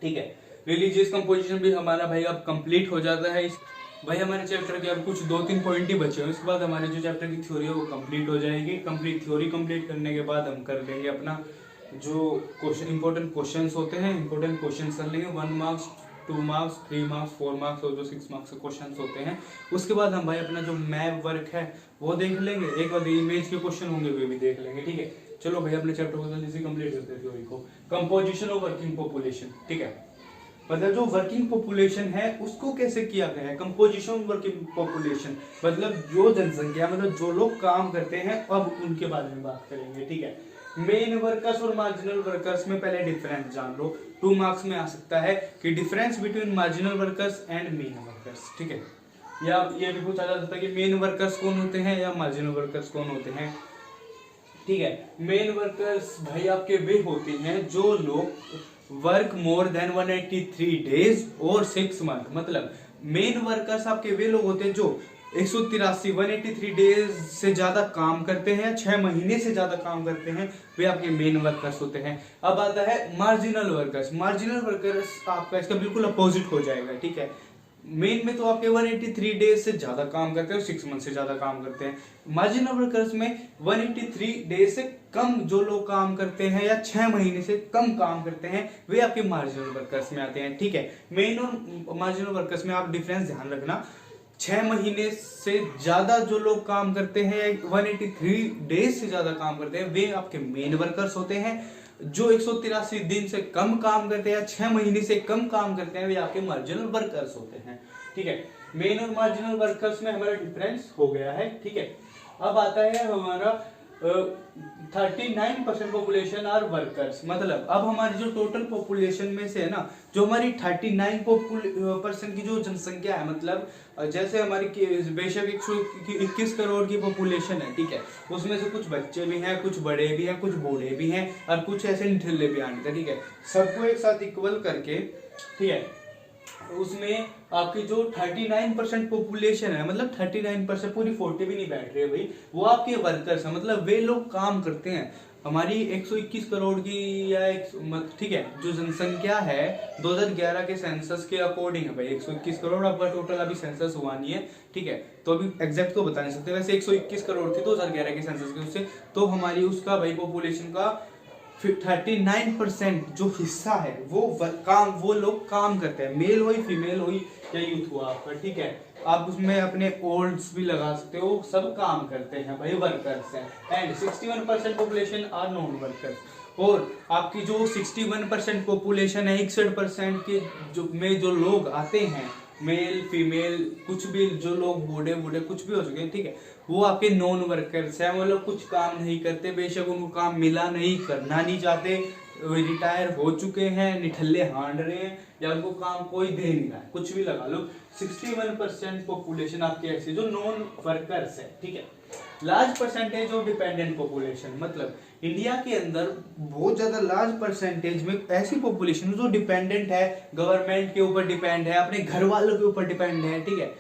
ठीक है। रिलीजियस कंपोजिशन भी हमारा भाई अब कंप्लीट हो जाता है। भाई हमारे चैप्टर के अब कुछ 2-3 पॉइंट ही बचे हैं, उसके बाद हमारे जो चैप्टर की थ्योरी है वो कंप्लीट हो जाएगी। कंप्लीट थ्योरी कंप्लीट करने के बाद हम कर लेंगे अपना जो क्वेश्चन इंपॉर्टेंट क्वेश्चंस होते हैं, इंपॉर्टेंट क्वेश्चंस कर लेंगे 1 मार्क्स 2 मार्क्स 3 मार्क्स 4 मार्क्स और जो 6 मार्क्स के क्वेश्चंस होते हैं। उसके बाद हम भाई अपना जो मैप वर्क है वो देख लेंगे, एक बार इमेज के क्वेश्चन होंगे वे भी देख लेंगे, ठीक है। चलो भाई अपने चैप्टर को जल्दी से कंप्लीट करते हैं थ्योरी को। कंपोजिशन ऑफ वर्किंग पॉपुलेशन, ठीक है, मतलब जो वर्किंग पॉपुलेशन है उसको कैसे किया गया है। कंपोजिशन वर्किंग पॉपुलेशन मतलब जो जनसंख्या, मतलब जो लोग काम करते हैं, अब उनके बारे में बात करेंगे, ठीक है। मेन वर्कर्स और मार्जिनल वर्कर्स में पहले डिफरेंस जान लो। 2 मार्क्स में आ सकता है कि difference between marginal workers and main workers, ठीक है। या ये भी पूछा जा सकता है कि मेन वर्कर्स कौन होते हैं या मार्जिनल वर्कर्स कौन होते हैं, ठीक है। मेन वर्कर्स भाई आपके वे होते हैं जो लोग वर्क मोर देन 183 डेज और 6 मंथ, मतलब मेन वर्कर्स आपके वे लोग होते हैं जो 183 डेज से ज्यादा काम करते हैं, 6 महीने से ज्यादा काम करते हैं, वे आपके मेन वर्कर्स होते हैं। अब आता है मार्जिनल वर्कर्स। मार्जिनल वर्कर्स आपका इसका बिल्कुल अपोजिट हो जाएगा, ठीक है। मेन में तो आपके 183 डेज से ज्यादा काम करते हैं और 6 मंथ से ज्यादा काम करते हैं। मार्जिनल वर्कर्स में 183 डेज से कम जो लोग काम करते हैं या 6 महीने से कम काम करते हैं वे आपके मार्जिनल वर्कर्स में आते हैं, ठीक है। मेन और मार्जिनल वर्कर्स में आप डिफरेंस ध्यान रखना। 6 महीने से ज्यादा जो लोग काम करते हैं 183 डेज से ज्यादा काम करते हैं वे आपके मेन वर्कर्स होते हैं। जो 183 दिन से कम काम करते हैं, 6 महीने से कम काम करते हैं, वे आपके मार्जिनल वर्कर्स होते हैं, ठीक है। मेन और मार्जिनल वर्कर्स में हमारा डिफरेंस हो गया है, ठीक है। अब आता है हमारा 39% पॉपुलेशन आर वर्कर्स। मतलब अब हमारी जो टोटल पॉपुलेशन में से है ना, जो हमारी 39% की जो जनसंख्या है, मतलब जैसे हमारी बेशक 121 करोड़ की पॉपुलेशन है, ठीक है, उसमें से कुछ बच्चे भी हैं, कुछ बड़े भी हैं, कुछ बूढ़े भी हैं, और कुछ ऐसे निठल्ले भी आने थे, ठीक है, सबको एक साथ इक्वल करके, ठीक है, उसमें आपकी जो 39% पॉपुलेशन है, मतलब 39%, पूरी 40 भी नहीं बैठ रही है भाई, वो आपके वर्कर्स हैं, मतलब वे लोग काम करते हैं। हमारी 121 करोड़ की या ठीक है, जो जनसंख्या है 2011 के सेंसस के अकॉर्डिंग है भाई 121 करोड़। आपका टोटल अभी सेंसस हुआ नहीं है, ठीक है, तो अभी एग्जैक्ट तो बता नहीं सकते, वैसे 121 करोड़ थी 2011 के सेंसस के उससे, तो हमारी उसका भाई पॉपुलेशन का 39% जो हिस्सा है वो लोग काम करते हैं, मेल हो फीमेल हो या यूथ हुआ आपका, ठीक है, आप उसमें अपने ओल्ड्स भी लगा सकते हो, सब काम करते हैं भाई, वर्कर्स हैं। And 61% population are non workers. और आपकी जो 61% पॉपुलेशन है, 61% के जो लोग आते हैं, मेल फीमेल कुछ भी, जो लोग बूढ़े बूढ़े कुछ भी हो चुके हैं, ठीक है, वो आपके नॉन वर्कर्स हैं, वो लोग कुछ काम नहीं करते, बेशक उनको काम मिला नहीं, करना नहीं चाहते, रिटायर हो चुके हैं, निठल्ले हांड रहे हैं, या उनको काम कोई दे नहीं रहा है, कुछ भी लगा लो। 61% पॉपुलेशन आपकी ऐसी जो नॉन वर्कर्स है, ठीक है। Large percentage of dependent population, मतलब इंडिया के अंदर बहुत ज्यादा लार्ज परसेंटेज में ऐसी पॉपुलेशन जो डिपेंडेंट है, गवर्नमेंट के ऊपर डिपेंड है, अपने घर वालों के ऊपर डिपेंड है, ठीक है,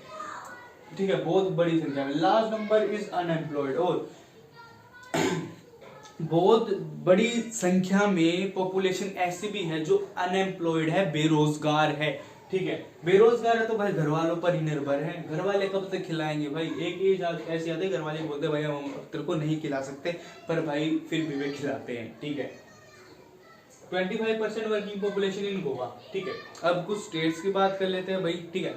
ठीक है, बहुत बड़ी संख्या में। लार्ज नंबर इज अनएम्प्लॉयड, और बहुत बड़ी संख्या में पॉपुलेशन ऐसी भी है जो अनएम्प्लॉयड है, बेरोजगार है, ठीक है, बेरोजगार है तो भाई घर वालों पर ही निर्भर है, घर वाले कब तक खिलाएंगे भाई, एक एज ऐसी आती है घर वाले बोलते भाई हम तेरे को नहीं खिला सकते, पर भाई फिर भी वे खिलाते हैं, ठीक है। 25% वर्किंग पॉपुलेशन इन गोवा, ठीक है। अब कुछ स्टेट्स की बात कर लेते हैं भाई, ठीक है।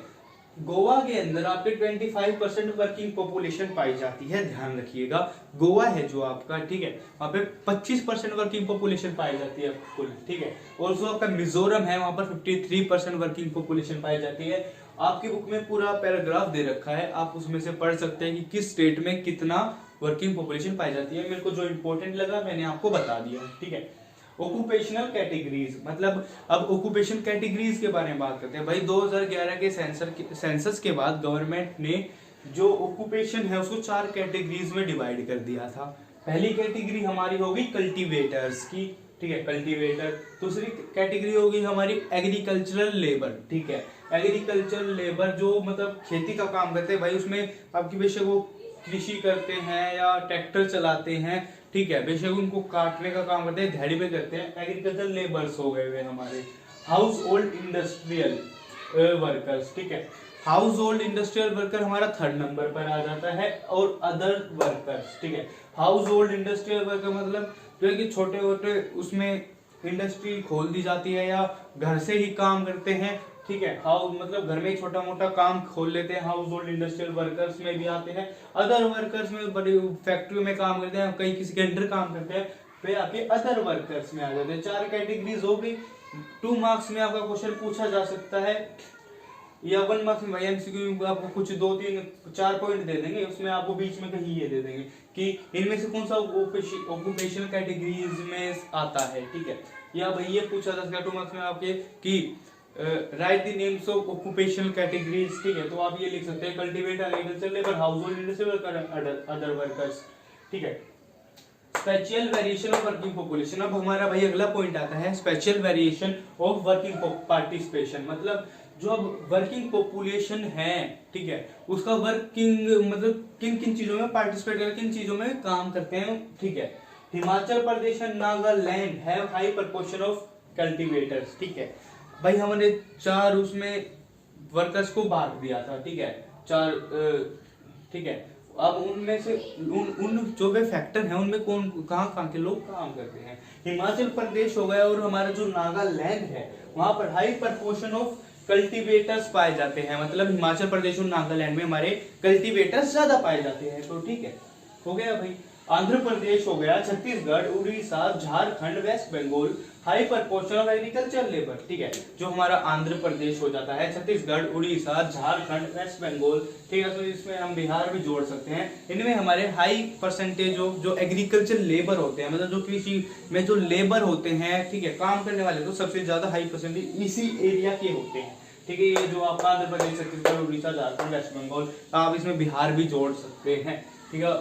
गोवा के अंदर आपके 25% वर्किंग पॉपुलेशन पाई जाती है, ध्यान रखिएगा, गोवा है जो आपका, ठीक है, वहां पे 25% वर्किंग पॉपुलेशन पाई जाती है कुल, ठीक है। और जो आपका मिजोरम है वहां पर 53% वर्किंग पॉपुलेशन पाई जाती है। आपकी बुक में पूरा पैराग्राफ दे रखा है, आप उसमें से पढ़ सकते हैं कि किस स्टेट में कितना वर्किंग पॉपुलेशन पाई जाती है। मेरे को जो इंपॉर्टेंट लगा मैंने आपको बता दिया, ठीक है। ऑक्यूपेशनल कैटेगरीज, मतलब अब ऑक्यूपेशन कैटेगरीज के बारे में बात करते हैं भाई। 2011 के सेंसस के बाद गवर्नमेंट ने जो ऑक्यूपेशन है उसको 4 कैटेगरीज में डिवाइड कर दिया था। पहली कैटेगरी हमारी होगी कल्टीवेटर्स की, ठीक है, कल्टीवेटर। दूसरी कैटेगरी होगी हमारी एग्रीकल्चरल लेबर, ठीक है, एग्रीकल्चरल लेबर जो मतलब खेती का काम करते हैं भाई, उसमें आपकी बेशक वो कृषि करते हैं या ट्रैक्टर चलाते हैं, ठीक है, बेशक उनको काटने का काम करते हैं, दिहाड़ी पे करते हैं, एग्रीकल्चर लेबर्स हो गए हुए हमारे। हाउस होल्ड इंडस्ट्रियल वर्कर्स, ठीक है, हाउस होल्ड इंडस्ट्रियल वर्कर हमारा 3rd नंबर पर आ जाता है। और अदर वर्कर्स, ठीक है, हाउस होल्ड इंडस्ट्रियल वर्कर मतलब जो है कि छोटे छोटे उसमें इंडस्ट्री खोल दी जाती है या घर से ही काम करते हैं, ठीक है, हाउस मतलब घर में छोटा मोटा काम खोल लेते हैं, हाउस होल्ड इंडस्ट्रियल वर्कर्स में भी आते हैं। अदर वर्कर्स में बड़ी फैक्ट्री में काम करते हैं, कहीं किसी के अंडर काम करते हैं, वे आपके अदर वर्कर्स में आ जाते हैं। 4 कैटेगरीज हो गई। 2 मार्क्स में आपका क्वेश्चन पूछा जा सकता है, या 1 मार्क्स में एमसीक्यू आपको कुछ 2-3-4 पॉइंट दे देंगे, उसमें आपको बीच में कहीं ये दे देंगे कि इनमें से कौन सा ऑक्यूपेशनल कैटेगरीज में आता है, ठीक है, या भाई ये पूछा जा सकता है 2 मार्क्स में आपके कि right the names of occupational categories, ठीक है, तो आप ये लिख सकते हैं cultivator, agriculture labour, house hold industrial worker, other workers, ठीक है। Special variation of working population, अब हमारा भाई अगला पॉइंट आता है special variation of working participation, मतलब जो अब वर्किंग पॉपुलेशन है, ठीक है, उसका वर्किंग मतलब किन किन चीजों में पार्टिसिपेट कर, किन चीजों में काम करते हैं, ठीक है। Himachal Pradesh and Nagaland have high proportion of cultivators, ठीक है, भाई हमने 4 उसमें वर्कर्स को बांट दिया था, ठीक है, 4, ठीक है। अब उनमें से उन जो वे फैक्टर हैं उनमें कौन कहाँ के लोग काम करते हैं। हिमाचल प्रदेश हो गया और हमारा जो नागालैंड है वहां पर हाई प्रपोर्शन ऑफ कल्टीवेटर्स पाए जाते हैं, मतलब हिमाचल प्रदेश और नागालैंड में हमारे कल्टीवेटर्स ज्यादा पाए जाते हैं, तो ठीक है, हो गया भाई। आंध्र प्रदेश हो गया, Chhattisgarh, Orissa, Jharkhand, West Bengal, high proportion of agriculture labour. ठीक है, जो हमारा आंध्र प्रदेश हो जाता है, छत्तीसगढ़, उड़ीसा, झारखंड, वेस्ट बंगाल, ठीक है, तो इसमें हम बिहार भी जोड़ सकते हैं। इनमें हमारे हाई परसेंटेज ऑफ जो एग्रीकल्चर लेबर होते हैं, मतलब जो कृषि में जो लेबर होते हैं, ठीक है, काम करने वाले, तो सबसे ज्यादा हाई परसेंटेज इसी एरिया के होते हैं। ठीक है, ये जो आपका आंध्र प्रदेश, छत्तीसगढ़, उड़ीसा, झारखंड, वेस्ट बंगाल, आप इसमें बिहार भी जोड़ सकते हैं। ठीक है,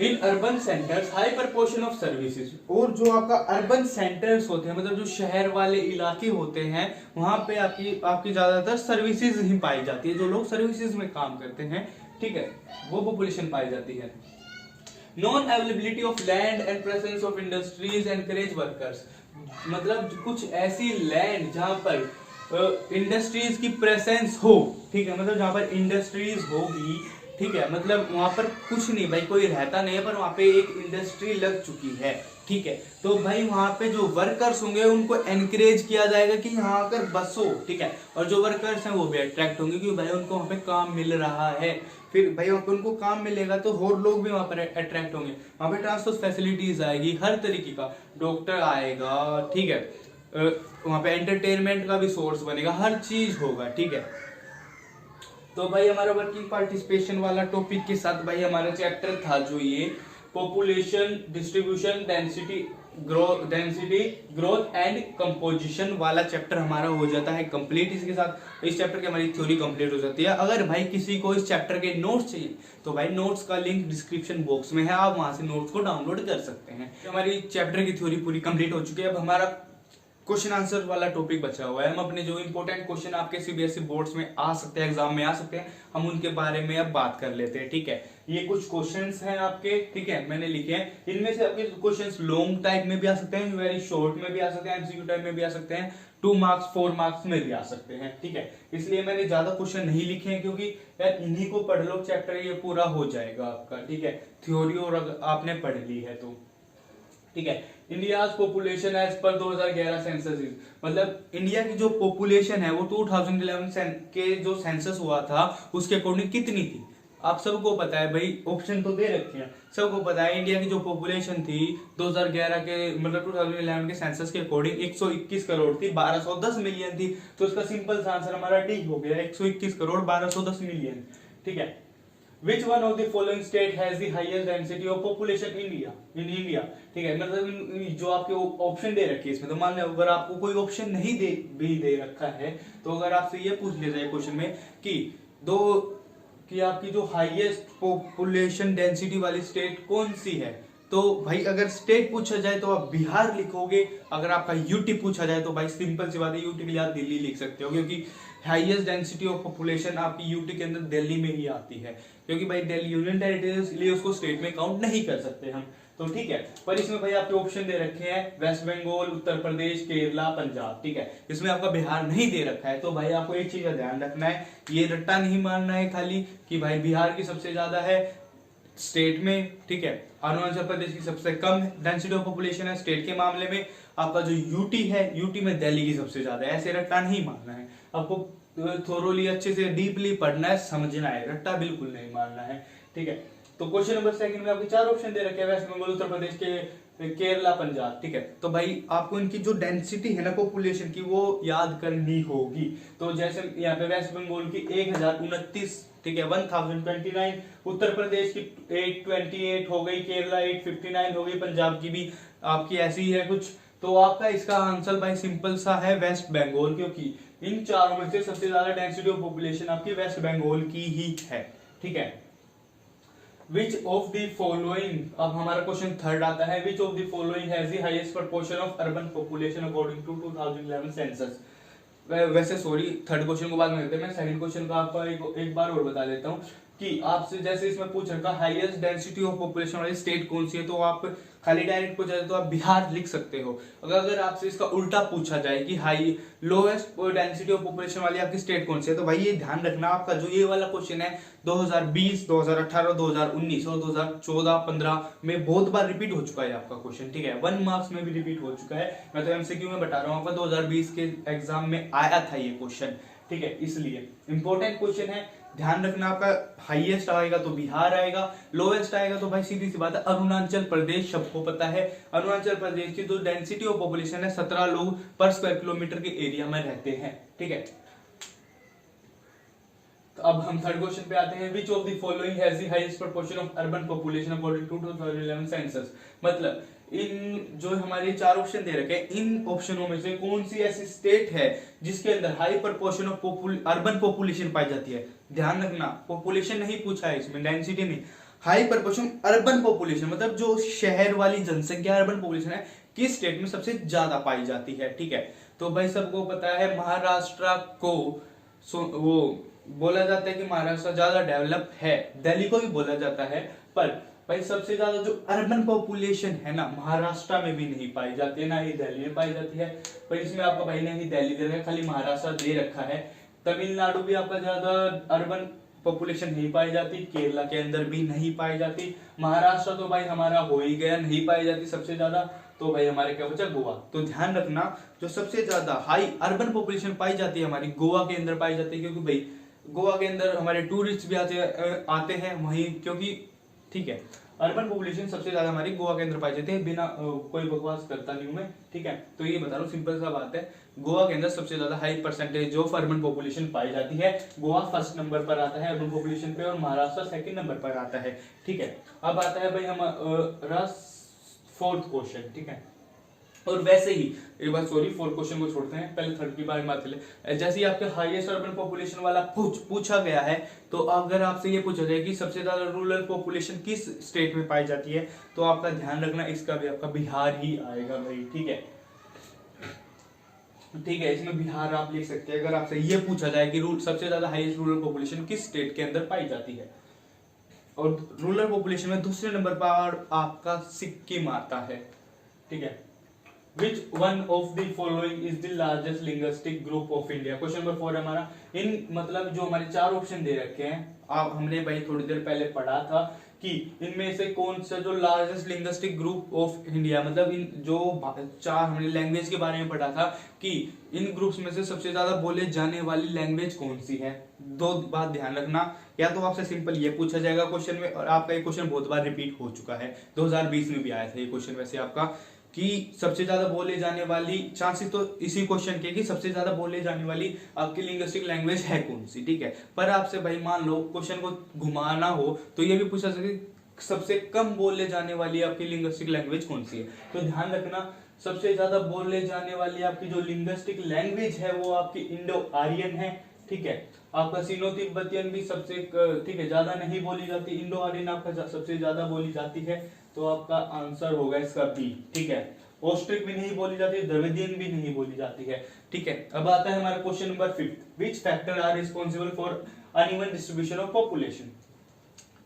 in urban centres high proportion of services, और जो आपका अर्बन सेंटर्स होते हैं, मतलब जो शहर वाले इलाके होते हैं, वहां पे आपकी ज्यादातर सर्विसेज ही पाई जाती है, जो लोग सर्विसेज में काम करते हैं, ठीक है, वो पॉपुलेशन पाई जाती है। Non availability of land and presence of industries encourage workers, मतलब कुछ ऐसी लैंड जहां पर इंडस्ट्रीज की प्रेजेंस हो, ठीक है, मतलब जहां पर इंडस्ट्रीज होगी, ठीक है, मतलब वहां पर कुछ नहीं भाई, कोई रहता नहीं है, पर वहां पे एक इंडस्ट्री लग चुकी है, ठीक है, तो भाई वहां पे जो वर्कर्स होंगे उनको एनकरेज किया जाएगा कि यहाँ आकर बसो, ठीक है, और जो वर्कर्स हैं वो भी अट्रैक्ट होंगे क्योंकि भाई उनको वहां पे काम मिल रहा है। फिर भाई वहां पे उनको काम मिलेगा तो और लोग भी वहां पर अट्रैक्ट होंगे, वहां पे ट्रांसपोर्ट फैसिलिटीज आएगी, हर तरीके का डॉक्टर आएगा, ठीक है, वहां पे एंटरटेनमेंट का भी सोर्स बनेगा, हर चीज होगा, ठीक है। तो भाई हमारा वर्किंग पार्टिसिपेशन वाला टॉपिक के साथ भाई हमारा चैप्टर था जो ये population distribution density growth and composition वाला चैप्टर हमारा हो जाता है कंप्लीट। इसके साथ इस चैप्टर की हमारी थ्योरी कंप्लीट हो जाती है। अगर भाई किसी को इस चैप्टर के नोट्स चाहिए तो भाई नोट्स का लिंक डिस्क्रिप्शन बॉक्स में है, आप वहां से नोट्स को डाउनलोड कर सकते हैं। हमारी चैप्टर की थ्योरी पूरी कंप्लीट हो चुकी है। अब हमारा क्वेश्चन आंसर वाला टॉपिक बचा हुआ है। हम अपने जो इंपॉर्टेंट क्वेश्चन आपके सीबीएसई बोर्ड्स में आ सकते हैं, एग्जाम में आ सकते हैं, हम उनके बारे में अब बात कर लेते हैं। ठीक है, ये कुछ क्वेश्चंस हैं आपके, ठीक है, मैंने लिखे हैं। इनमें से आपके क्वेश्चंस लॉन्ग टाइप में भी आ सकते हैं, वेरी शॉर्ट में भी आ सकते हैं, एमसीक्यू टाइप में भी आ सकते हैं, 2 मार्क्स 4 मार्क्स में भी आ सकते हैं। ठीक है, इसलिए मैंने ज्यादा क्वेश्चन नहीं लिखे हैं क्योंकि यार इन्हीं को पढ़ लो, चैप्टर ये पूरा हो जाएगा आपका। ठीक है, थ्योरी और आपने पढ़ ली है तो ठीक है। India population as per 2011 census, मतलब इंडिया की जो पॉपुलेशन है वो 2011 के जो सेंसस हुआ था उसके अकॉर्डिंग कितनी थी? आप सबको पता है भाई, ऑप्शन तो दे रखे हैं, सबको पता है इंडिया की जो पॉपुलेशन थी 2011 के मतलब 2011 के सेंसस के अकॉर्डिंग 121 करोड़ थी, 1210 मिलियन थी। तो इसका सिंपल सा आंसर हमारा डी हो गया, 121 करोड़ 1210 मिलियन। ठीक है, Which one of the following state has the highest density of population in India? ठीक है, मतलब जो आपके ऑप्शन दे रखे हैं इसमें, तो मान लो अगर आपको कोई ऑप्शन नहीं दे रखा है तो अगर आपसे ये पूछ लिया जाए क्वेश्चन में कि आपकी जो हाईएस्ट पॉपुलेशन डेंसिटी वाली स्टेट कौन सी है, तो भाई अगर स्टेट पूछा जाए तो आप बिहार लिखोगे। अगर आपका यूटी पूछा जाए तो भाई सिंपल सी बात है, यूटी के लिए आप दिल्ली लिख सकते हो क्योंकि हाईएस्ट डेंसिटी ऑफ पॉपुलेशन आपकी यूटी के अंदर दिल्ली में ही आती है, क्योंकि भाई दिल्ली यूनियन टेरिटरी, इसलिए उसको स्टेट में काउंट नहीं कर सकते हम। तो ठीक है, पर इसमें भाई आपके ऑप्शन दे रखे हैं वेस्ट बंगाल, उत्तर प्रदेश, केरला, पंजाब। ठीक है, इसमें आपका बिहार नहीं दे रखा है। तो भाई आपको एक चीज का ध्यान रखना है, ये रट्टा नहीं मारना है खाली कि भाई बिहार की सबसे ज्यादा है स्टेट में। ठीक है, अरुणाचल प्रदेश की सबसे कम डेंसिटी ऑफ पॉपुलेशन है स्टेट के मामले में। आपका जो यूटी है, यूटी में दिल्ली की सबसे ज्यादा है। ऐसे रट्टा नहीं मारना है, आपको थोरोली अच्छे से डीपली पढ़ना है, समझना है, रट्टा बिल्कुल नहीं मारना है। ठीक है, तो क्वेश्चन नंबर 2 में आपके 4 ऑप्शन दे रखे हैं, वेस्ट बंगाल, उत्तर प्रदेश के, केरला, पंजाब। ठीक है, तो भाई आपको इनकी जो डेंसिटी है ना पॉपुलेशन की वो याद करनी होगी। तो जैसे यहाँ पे वेस्ट बंगाल की 1029, ठीक है, 1029, उत्तर प्रदेश की 828 हो गई, केरला 859 हो गई, पंजाब की भी आपकी ऐसी ही है कुछ। तो आपका इसका आंसर भाई सिंपल सा है वेस्ट बंगाल, क्योंकि इन चारों में से सबसे ज्यादा डेंसिटी ऑफ पॉपुलेशन आपकी वेस्ट बंगाल की ही है। ठीक है, Which of the following, अब हमारा क्वेश्चन थर्ड आता है, Which of the following has the highest proportion of urban population according to 2011 census? वैसे सॉरी, थर्ड क्वेश्चन को बाद में करते हैं, मैं सेकंड क्वेश्चन का आपको एक बार और बता देता हूँ कि आपसे जैसे इसमें पूछ रखा हाईएस्ट डेंसिटी ऑफ पॉपुलेशन वाली स्टेट कौन सी है, तो आप खाली डायरेक्ट पूछा जाए तो आप बिहार लिख सकते हो। अगर आपसे इसका उल्टा पूछा जाए कि high lowest density of population वाली आपकी स्टेट कौन सी है, तो भाई ये ध्यान रखना, आपका जो ये वाला क्वेश्चन है 2020, 2018, 2019 और 2014-15 में बहुत बार रिपीट हो चुका है आपका क्वेश्चन। ठीक है, 1 मार्क्स में भी रिपीट हो चुका है, मैं तो एमसीक्यू में बता रहा हूँ आपका 2020 के एग्जाम में आया था ये क्वेश्चन। ठीक है, इसलिए इंपॉर्टेंट क्वेश्चन है, ध्यान रखना, आपका हाईएस्ट आएगा तो बिहार आएगा, लोएस्ट आएगा तो भाई सीधी सी बात है अरुणाचल प्रदेश। सबको पता है अरुणाचल प्रदेश की जो डेंसिटी ऑफ पॉपुलेशन है 17 लोग पर स्क्वायर किलोमीटर के एरिया में रहते हैं, ठीक है। तो अब हम थर्ड क्वेश्चन पे आते हैं, which of the following has the highest proportion of urban population according to 2011 census. मतलब इन जो हमारे चार ऑप्शन दे रखे हैं, इन ऑप्शनों में से कौन सी ऐसी स्टेट है जिसके अंदर high proportion of urban population पाई जाती है। ध्यान रखना, पॉपुलेशन नहीं पूछा है इसमें, डेंसिटी नहीं, हाई प्रोपोर्शन अर्बन पॉपुलेशन, मतलब जो शहर वाली जनसंख्या अर्बन पॉपुलेशन है किस स्टेट में सबसे ज्यादा पाई जाती है, ठीक है। तो भाई सबको पता है महाराष्ट्र को वो बोला जाता है कि महाराष्ट्र ज्यादा डेवलप है, दिल्ली को भी बोला जाता है, पर भाई सबसे ज्यादा जो अर्बन पॉपुलेशन है ना महाराष्ट्र में भी नहीं पाई जाती है, ना ही दिल्ली में पाई जाती है। पर इसमें आपका भाई ने ही दिल्ली दे रखा है, खाली महाराष्ट्र दे रखा है। तमिलनाडु भी आपका ज्यादा अर्बन पॉपुलेशन नहीं पाई जाती, केरला के अंदर भी नहीं पाई जाती, महाराष्ट्र तो भाई हमारा हो ही गया, नहीं पाई जाती सबसे ज्यादा। तो भाई हमारे क्या बचा, गोवा। तो ध्यान रखना जो सबसे ज्यादा हाई अर्बन पॉपुलेशन पाई जाती है हमारी गोवा के अंदर पाई जाती है, क्योंकि भाई गोवा के अंदर हमारे टूरिस्ट भी आते हैं वहीं, क्योंकि ठीक है अर्बन पॉपुलेशन सबसे ज्यादा हमारी गोवा के अंदर पाई जाती है। बिना कोई बकवास करता नहीं हूं मैं, ठीक है। तो ये बता रहा हूँ, सिंपल सा बात है, गोवा के अंदर सबसे ज्यादा high percentage of urban population पाई जाती है। गोवा फर्स्ट नंबर पर आता है अर्बन पॉपुलेशन पे और महाराष्ट्र सेकंड नंबर पर आता है, ठीक है। अब आता है भाई हमारा फोर्थ क्वेश्चन, ठीक है। और वैसे ही एक बार सॉरी फोर्थ क्वेश्चन को छोड़ते हैं, पहले थर्ड की बारे में बात करें। जैसे ही आपके हाईएस्ट अर्बन पॉपुलेशन वाला पूछा गया है, तो अगर आपसे ये पूछा जाए कि सबसे ज्यादा रूरल पॉपुलेशन किस स्टेट में पाई जाती है, तो आपका ध्यान रखना इसका भी आपका बिहार ही आएगा भाई, ठीक है। ठीक है, इसमें बिहार आप लिख सकते हैं अगर आपसे ये पूछा जाए कि सबसे ज्यादा हाईएस्ट रूरल पॉपुलेशन किस स्टेट के अंदर पाई जाती है। और रूरल पॉपुलेशन में दूसरे नंबर पर आपका सिक्किम आता है, ठीक है। Which one of the following is the largest linguistic group of India? Question number 4 हमारा, इन मतलब जो हमारे चार ऑप्शन दे रखे हैं, आप हमने भाई थोड़ी देर पहले पढ़ा था कि इनमें से कौन सा जो largest linguistic group of India, मतलब इन जो चार हमने लैंग्वेज के बारे में पढ़ा था कि इन ग्रुप्स में से सबसे ज्यादा बोले जाने वाली लैंग्वेज कौन सी है। दो बात ध्यान रखना, या तो आपसे सिंपल ये पूछा जाएगा क्वेश्चन में, और आपका ये क्वेश्चन बहुत बार रिपीट हो चुका है, 2020 में भी आया था ये क्वेश्चन वैसे आपका, कि सबसे ज्यादा बोले जाने वाली, चांसेस तो इसी क्वेश्चन के कि सबसे ज्यादा बोले जाने वाली आपकी लिंग्विस्टिक लैंग्वेज है कौन सी, ठीक है। पर आपसे भाई मान लो क्वेश्चन को घुमाना हो तो ये भी पूछा सके सबसे कम बोले जाने वाली आपकी लिंग्विस्टिक लैंग्वेज कौन सी है। तो ध्यान रखना सबसे ज्यादा बोले जाने वाली आपकी जो लिंग्विस्टिक लैंग्वेज है वो आपकी इंडो आर्यन है, ठीक है। आपका सिनो तिब्बतियन भी सबसे ठीक है ज्यादा नहीं बोली जाती, इंडो आर्यन आपका सबसे ज्यादा बोली जाती है, तो आपका आंसर होगा इसका बी, ठीक है। ऑस्ट्रिक भी नहीं बोली जाती, द्रविडियन भी नहीं बोली जाती है, ठीक है। अब आता है हमारा question number 5, which factor are responsible for uneven distribution of population,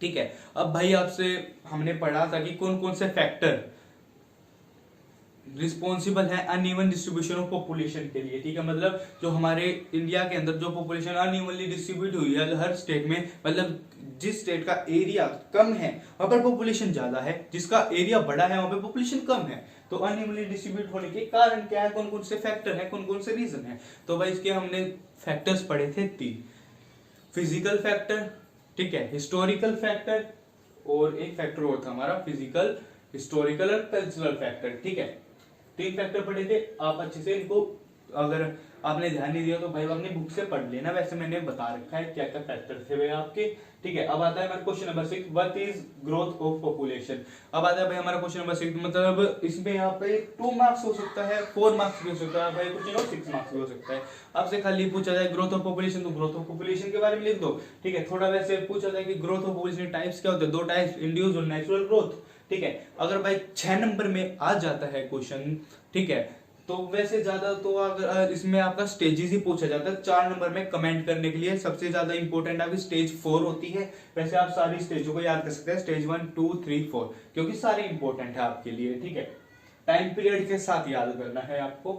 ठीक है। अब भाई आपसे हमने पढ़ा था कि कौन कौन से फैक्टर रिस्पॉन्सिबल है अनइवन डिस्ट्रीब्यूशन ऑफ पॉपुलेशन के लिए, ठीक है। मतलब जो हमारे इंडिया के अंदर जो पॉपुलेशन अनइवनली डिस्ट्रीब्यूट हुई है हर स्टेट में, मतलब जिस स्टेट का एरिया कम है वहां पर पॉपुलेशन ज्यादा है, जिसका एरिया बड़ा है वहां पर पॉपुलेशन कम है। तो अनइवनली डिस्ट्रीब्यूट होने के कारण क्या है, कौन कौन से फैक्टर है, कौन कौन से रीजन है। तो भाई इसके हमने फैक्टर्स पढ़े थे 3, फिजिकल फैक्टर, ठीक है, हिस्टोरिकल फैक्टर, और एक फैक्टर और था हमारा फिजिकल, हिस्टोरिकल और कल्चरल फैक्टर, ठीक है। 3 फैक्टर पढ़े थे, आप अच्छे से इनको अगर आपने ध्यान नहीं दिया तो भाई अपनी बुक से पढ़ लेना, वैसे मैंने बता रखा है क्या क्या फैक्टर थे वे आपके, ठीक है। अब आता है हमारा question number 6, what is growth of population. अब आता है भाई हमारा क्वेश्चन नंबर 6, मतलब इसमें यहाँ पे 2 मार्क्स हो सकता है, 4 मार्क्स भी हो सकता है भाई, कुछ और 6 मार्क्स भी हो सकता है। आपसे खाली पूछा जाए ग्रोथ ऑफ पॉपुलेशन, तो ग्रोथ ऑफ पॉपुलेशन के बारे में लिख दो, ठीक है। थोड़ा वैसे पूछा जाए कि ग्रोथ ऑफ पॉपुलेशन टाइप्स क्या होते हैं, 2 टाइप्स, इंड्यूस्ड और नेचुरल ग्रोथ, ठीक है। अगर भाई 6 नंबर में आ जाता है क्वेश्चन, ठीक है, तो वैसे ज्यादा तो अगर इसमें आपका स्टेजेस ही पूछा जाता है 4 नंबर में कमेंट करने के लिए। सबसे ज्यादा इंपॉर्टेंट आपकी स्टेज 4 होती है, वैसे आप सारी स्टेजों को याद कर सकते हैं, स्टेज 1 2 3 4, क्योंकि सारे इंपॉर्टेंट है आपके लिए, ठीक है। टाइम पीरियड के साथ याद करना है आपको।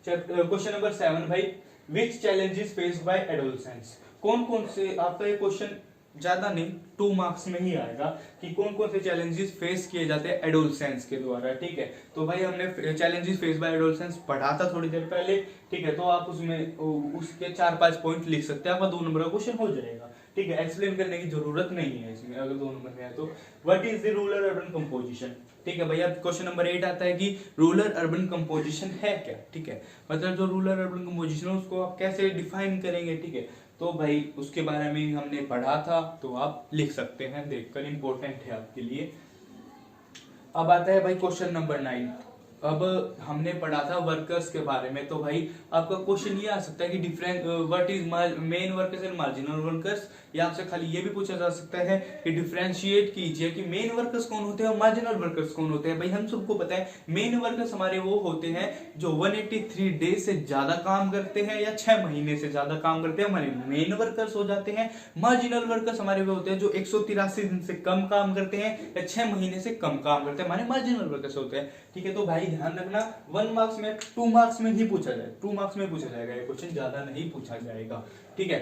क्वेश्चन नंबर 7 भाई, विच चैलेंजेस फेस्ड बाय एडोलसेंस। कौन कौन से, आपका ये क्वेश्चन ज्यादा नहीं 2 मार्क्स में ही आएगा कि कौन कौन से चैलेंजेस फेस किए जाते हैं एडोलसेंस के द्वारा, ठीक है। तो भाई हमने चैलेंजेस फेस बाय एडोलसेंस पढ़ा था थोड़ी देर पहले, ठीक है। तो आप उसमें उसके 4-5 पॉइंट लिख सकते हैं, आपका 2 नंबर का क्वेश्चन हो जाएगा, ठीक है, एक्सप्लेन करने की जरूरत नहीं है इसमें अगर 2 नंबर में है तो। What is the rural urban composition, ठीक है भैया। क्वेश्चन नंबर 8 आता है कि रूरल अर्बन कंपोजिशन है क्या, ठीक है, मतलब जो रूरल अर्बन कंपोजिशन है उसको आप कैसे डिफाइन करेंगे, ठीक है। तो भाई उसके बारे में हमने पढ़ा था, तो आप लिख सकते हैं देखकर, इंपॉर्टेंट है आपके लिए। अब आता है भाई क्वेश्चन नंबर 9। अब हमने पढ़ा था वर्कर्स के बारे में, तो भाई आपका क्वेश्चन ये आ सकता है कि different what is main workers and marginal workers, या आपसे खाली ये भी पूछा जा सकता है कि डिफरेंशिएट कीजिए कि मेन वर्कर्स कौन होते हैं और मार्जिनल वर्कर्स कौन होते हैं। भाई हम सबको पता है मेन वर्कर्स हमारे वो होते हैं जो 183 डेज से ज्यादा काम करते हैं या 6 महीने से ज्यादा काम करते हैं, हमारे मेन वर्कर्स हो जाते हैं। मार्जिनल वर्कर्स हमारे वो होते हैं जो 183 दिन से कम काम करते हैं या 6 महीने से कम काम करते हैं, हमारे मार्जिनल वर्कर्स होते हैं, ठीक है। तो भाई ध्यान रखना 1 मार्क्स में 2 मार्क्स में ही पूछा जाए, 2 मार्क्स में पूछा जाएगा ये क्वेश्चन, ज्यादा नहीं पूछा जाएगा, ठीक है।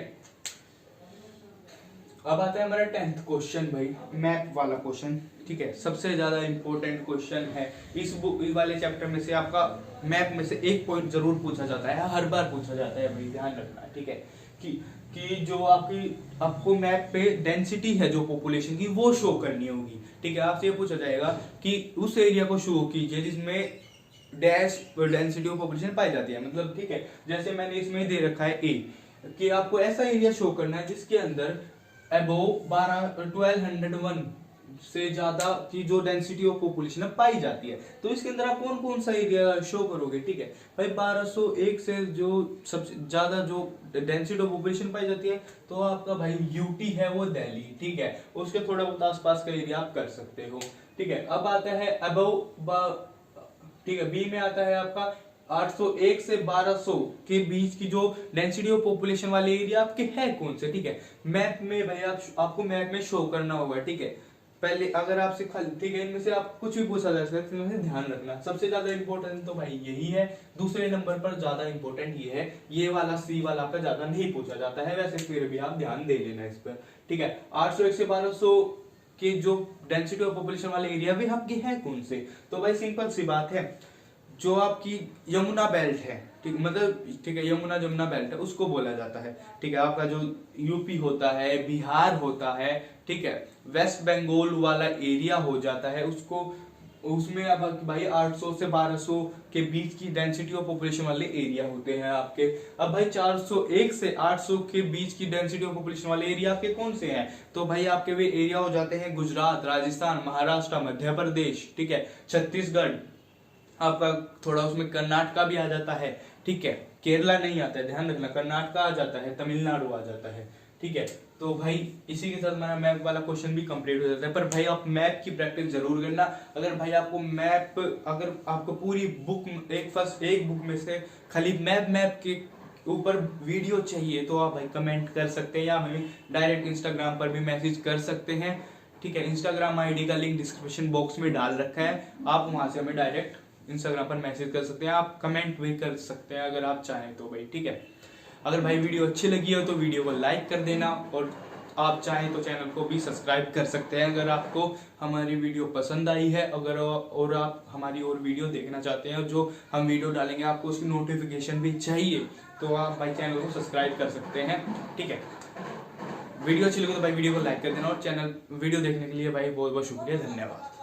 अब आता है हमारा 10th क्वेश्चन भाई, मैप वाला क्वेश्चन, ठीक है। सबसे ज्यादा इंपॉर्टेंट क्वेश्चन है इस बुक वाले चैप्टर में से। आपका मैप में से एक पॉइंट जरूर पूछा जाता है, हर बार पूछा जाता है भाई, ध्यान रखना, ठीक है। कि जो आपको मैप पे डेंसिटी है जो पॉपुलेशन की वो शो करनी होगी, ठीक है। आपसे ये पूछा जाएगा कि उस एरिया को शो कीजिए जिसमें डैश डेंसिटी ऑफ पॉपुलेशन पाई जाती है, मतलब ठीक है। जैसे मैंने इसमें दे रखा है ए कि आपको ऐसा एरिया शो करना है जिसके अंदर अबोव 1201 से ज्यादा की जो डेंसिटी ऑफ पॉपुलेशन पाई जाती है। तो इसके अंदर आप कौन कौन सा एरिया शो करोगे, ठीक है भाई। 1201 से जो सबसे ज्यादा जो डेंसिटी ऑफ पॉपुलेशन पाई जाती है तो आपका भाई यूटी है वो दिल्ली, ठीक है। उसके थोड़ा बहुत आसपास का एरिया आप कर सकते हो, ठीक है। अब आता है अबोव, ठीक है, बी में आता है आपका 801 से 1200 के बीच की जो डेंसिटी ऑफ पॉपुलेशन वाले एरिया आपके है कौन से, ठीक है। मैप में भाई आपको मैप में शो करना होगा, ठीक है। पहले अगर आपसे ठीक है, इनमें से आप कुछ भी पूछा जा सकता है, ध्यान रखना। सबसे ज्यादा इंपॉर्टेंट तो भाई यही है, दूसरे नंबर पर ज्यादा इंपॉर्टेंट ये है, ये वाला सी वाला आपका ज्यादा नहीं पूछा जाता है, वैसे फिर भी आप ध्यान दे लेना इस पर, ठीक है। 801 से 1200 के जो डेंसिटी ऑफ पॉपुलेशन वाले एरिया भी आपके है कौन से, तो भाई सिंपल सी बात है, जो आपकी यमुना बेल्ट है, ठीक, मतलब ठीक है, यमुना जमुना बेल्ट है उसको बोला जाता है, ठीक है। आपका जो यूपी होता है, बिहार होता है, ठीक है, वेस्ट बंगाल वाला एरिया हो जाता है, उसको उसमें अब भाई 800 से 1200 के बीच की डेंसिटी ऑफ पॉपुलेशन वाले एरिया होते हैं आपके। अब भाई 401 से 800 के बीच की डेंसिटी ऑफ पॉपुलेशन वाले एरिया आपके कौन से हैं, तो भाई आपके वे एरिया हो जाते हैं गुजरात, राजस्थान, महाराष्ट्र, मध्य प्रदेश, ठीक है, छत्तीसगढ़, आपका थोड़ा उसमें कर्नाटका भी आ जाता है, ठीक है। केरला नहीं आता है, ध्यान रखना, कर्नाटका आ जाता है, तमिलनाडु आ जाता है, ठीक है। तो भाई इसी के साथ मेरा मैप वाला क्वेश्चन भी कंप्लीट हो जाता है। पर भाई आप मैप की प्रैक्टिस जरूर करना। अगर भाई आपको मैप, अगर आपको पूरी बुक एक बुक में से खाली मैप के ऊपर वीडियो चाहिए तो आप भाई कमेंट कर सकते हैं या हमें डायरेक्ट इंस्टाग्राम पर भी मैसेज कर सकते हैं, ठीक है। इंस्टाग्राम आईडी का लिंक डिस्क्रिप्शन बॉक्स में डाल रखा है, आप वहां से हमें डायरेक्ट इंस्टाग्राम पर मैसेज कर सकते हैं, आप कमेंट भी कर सकते हैं अगर आप चाहें तो भाई, ठीक है। अगर भाई वीडियो अच्छी लगी हो तो वीडियो को लाइक कर देना, और आप चाहें तो चैनल को भी सब्सक्राइब कर सकते हैं अगर आपको हमारी वीडियो पसंद आई है। अगर और आप हमारी और वीडियो देखना चाहते हैं, जो हम वीडियो डालेंगे आपको उसकी नोटिफिकेशन भी चाहिए, तो आप भाई चैनल को सब्सक्राइब कर सकते हैं, ठीक है। वीडियो अच्छी लगी तो भाई वीडियो को लाइक कर देना, और वीडियो देखने के लिए भाई बहुत बहुत शुक्रिया, धन्यवाद।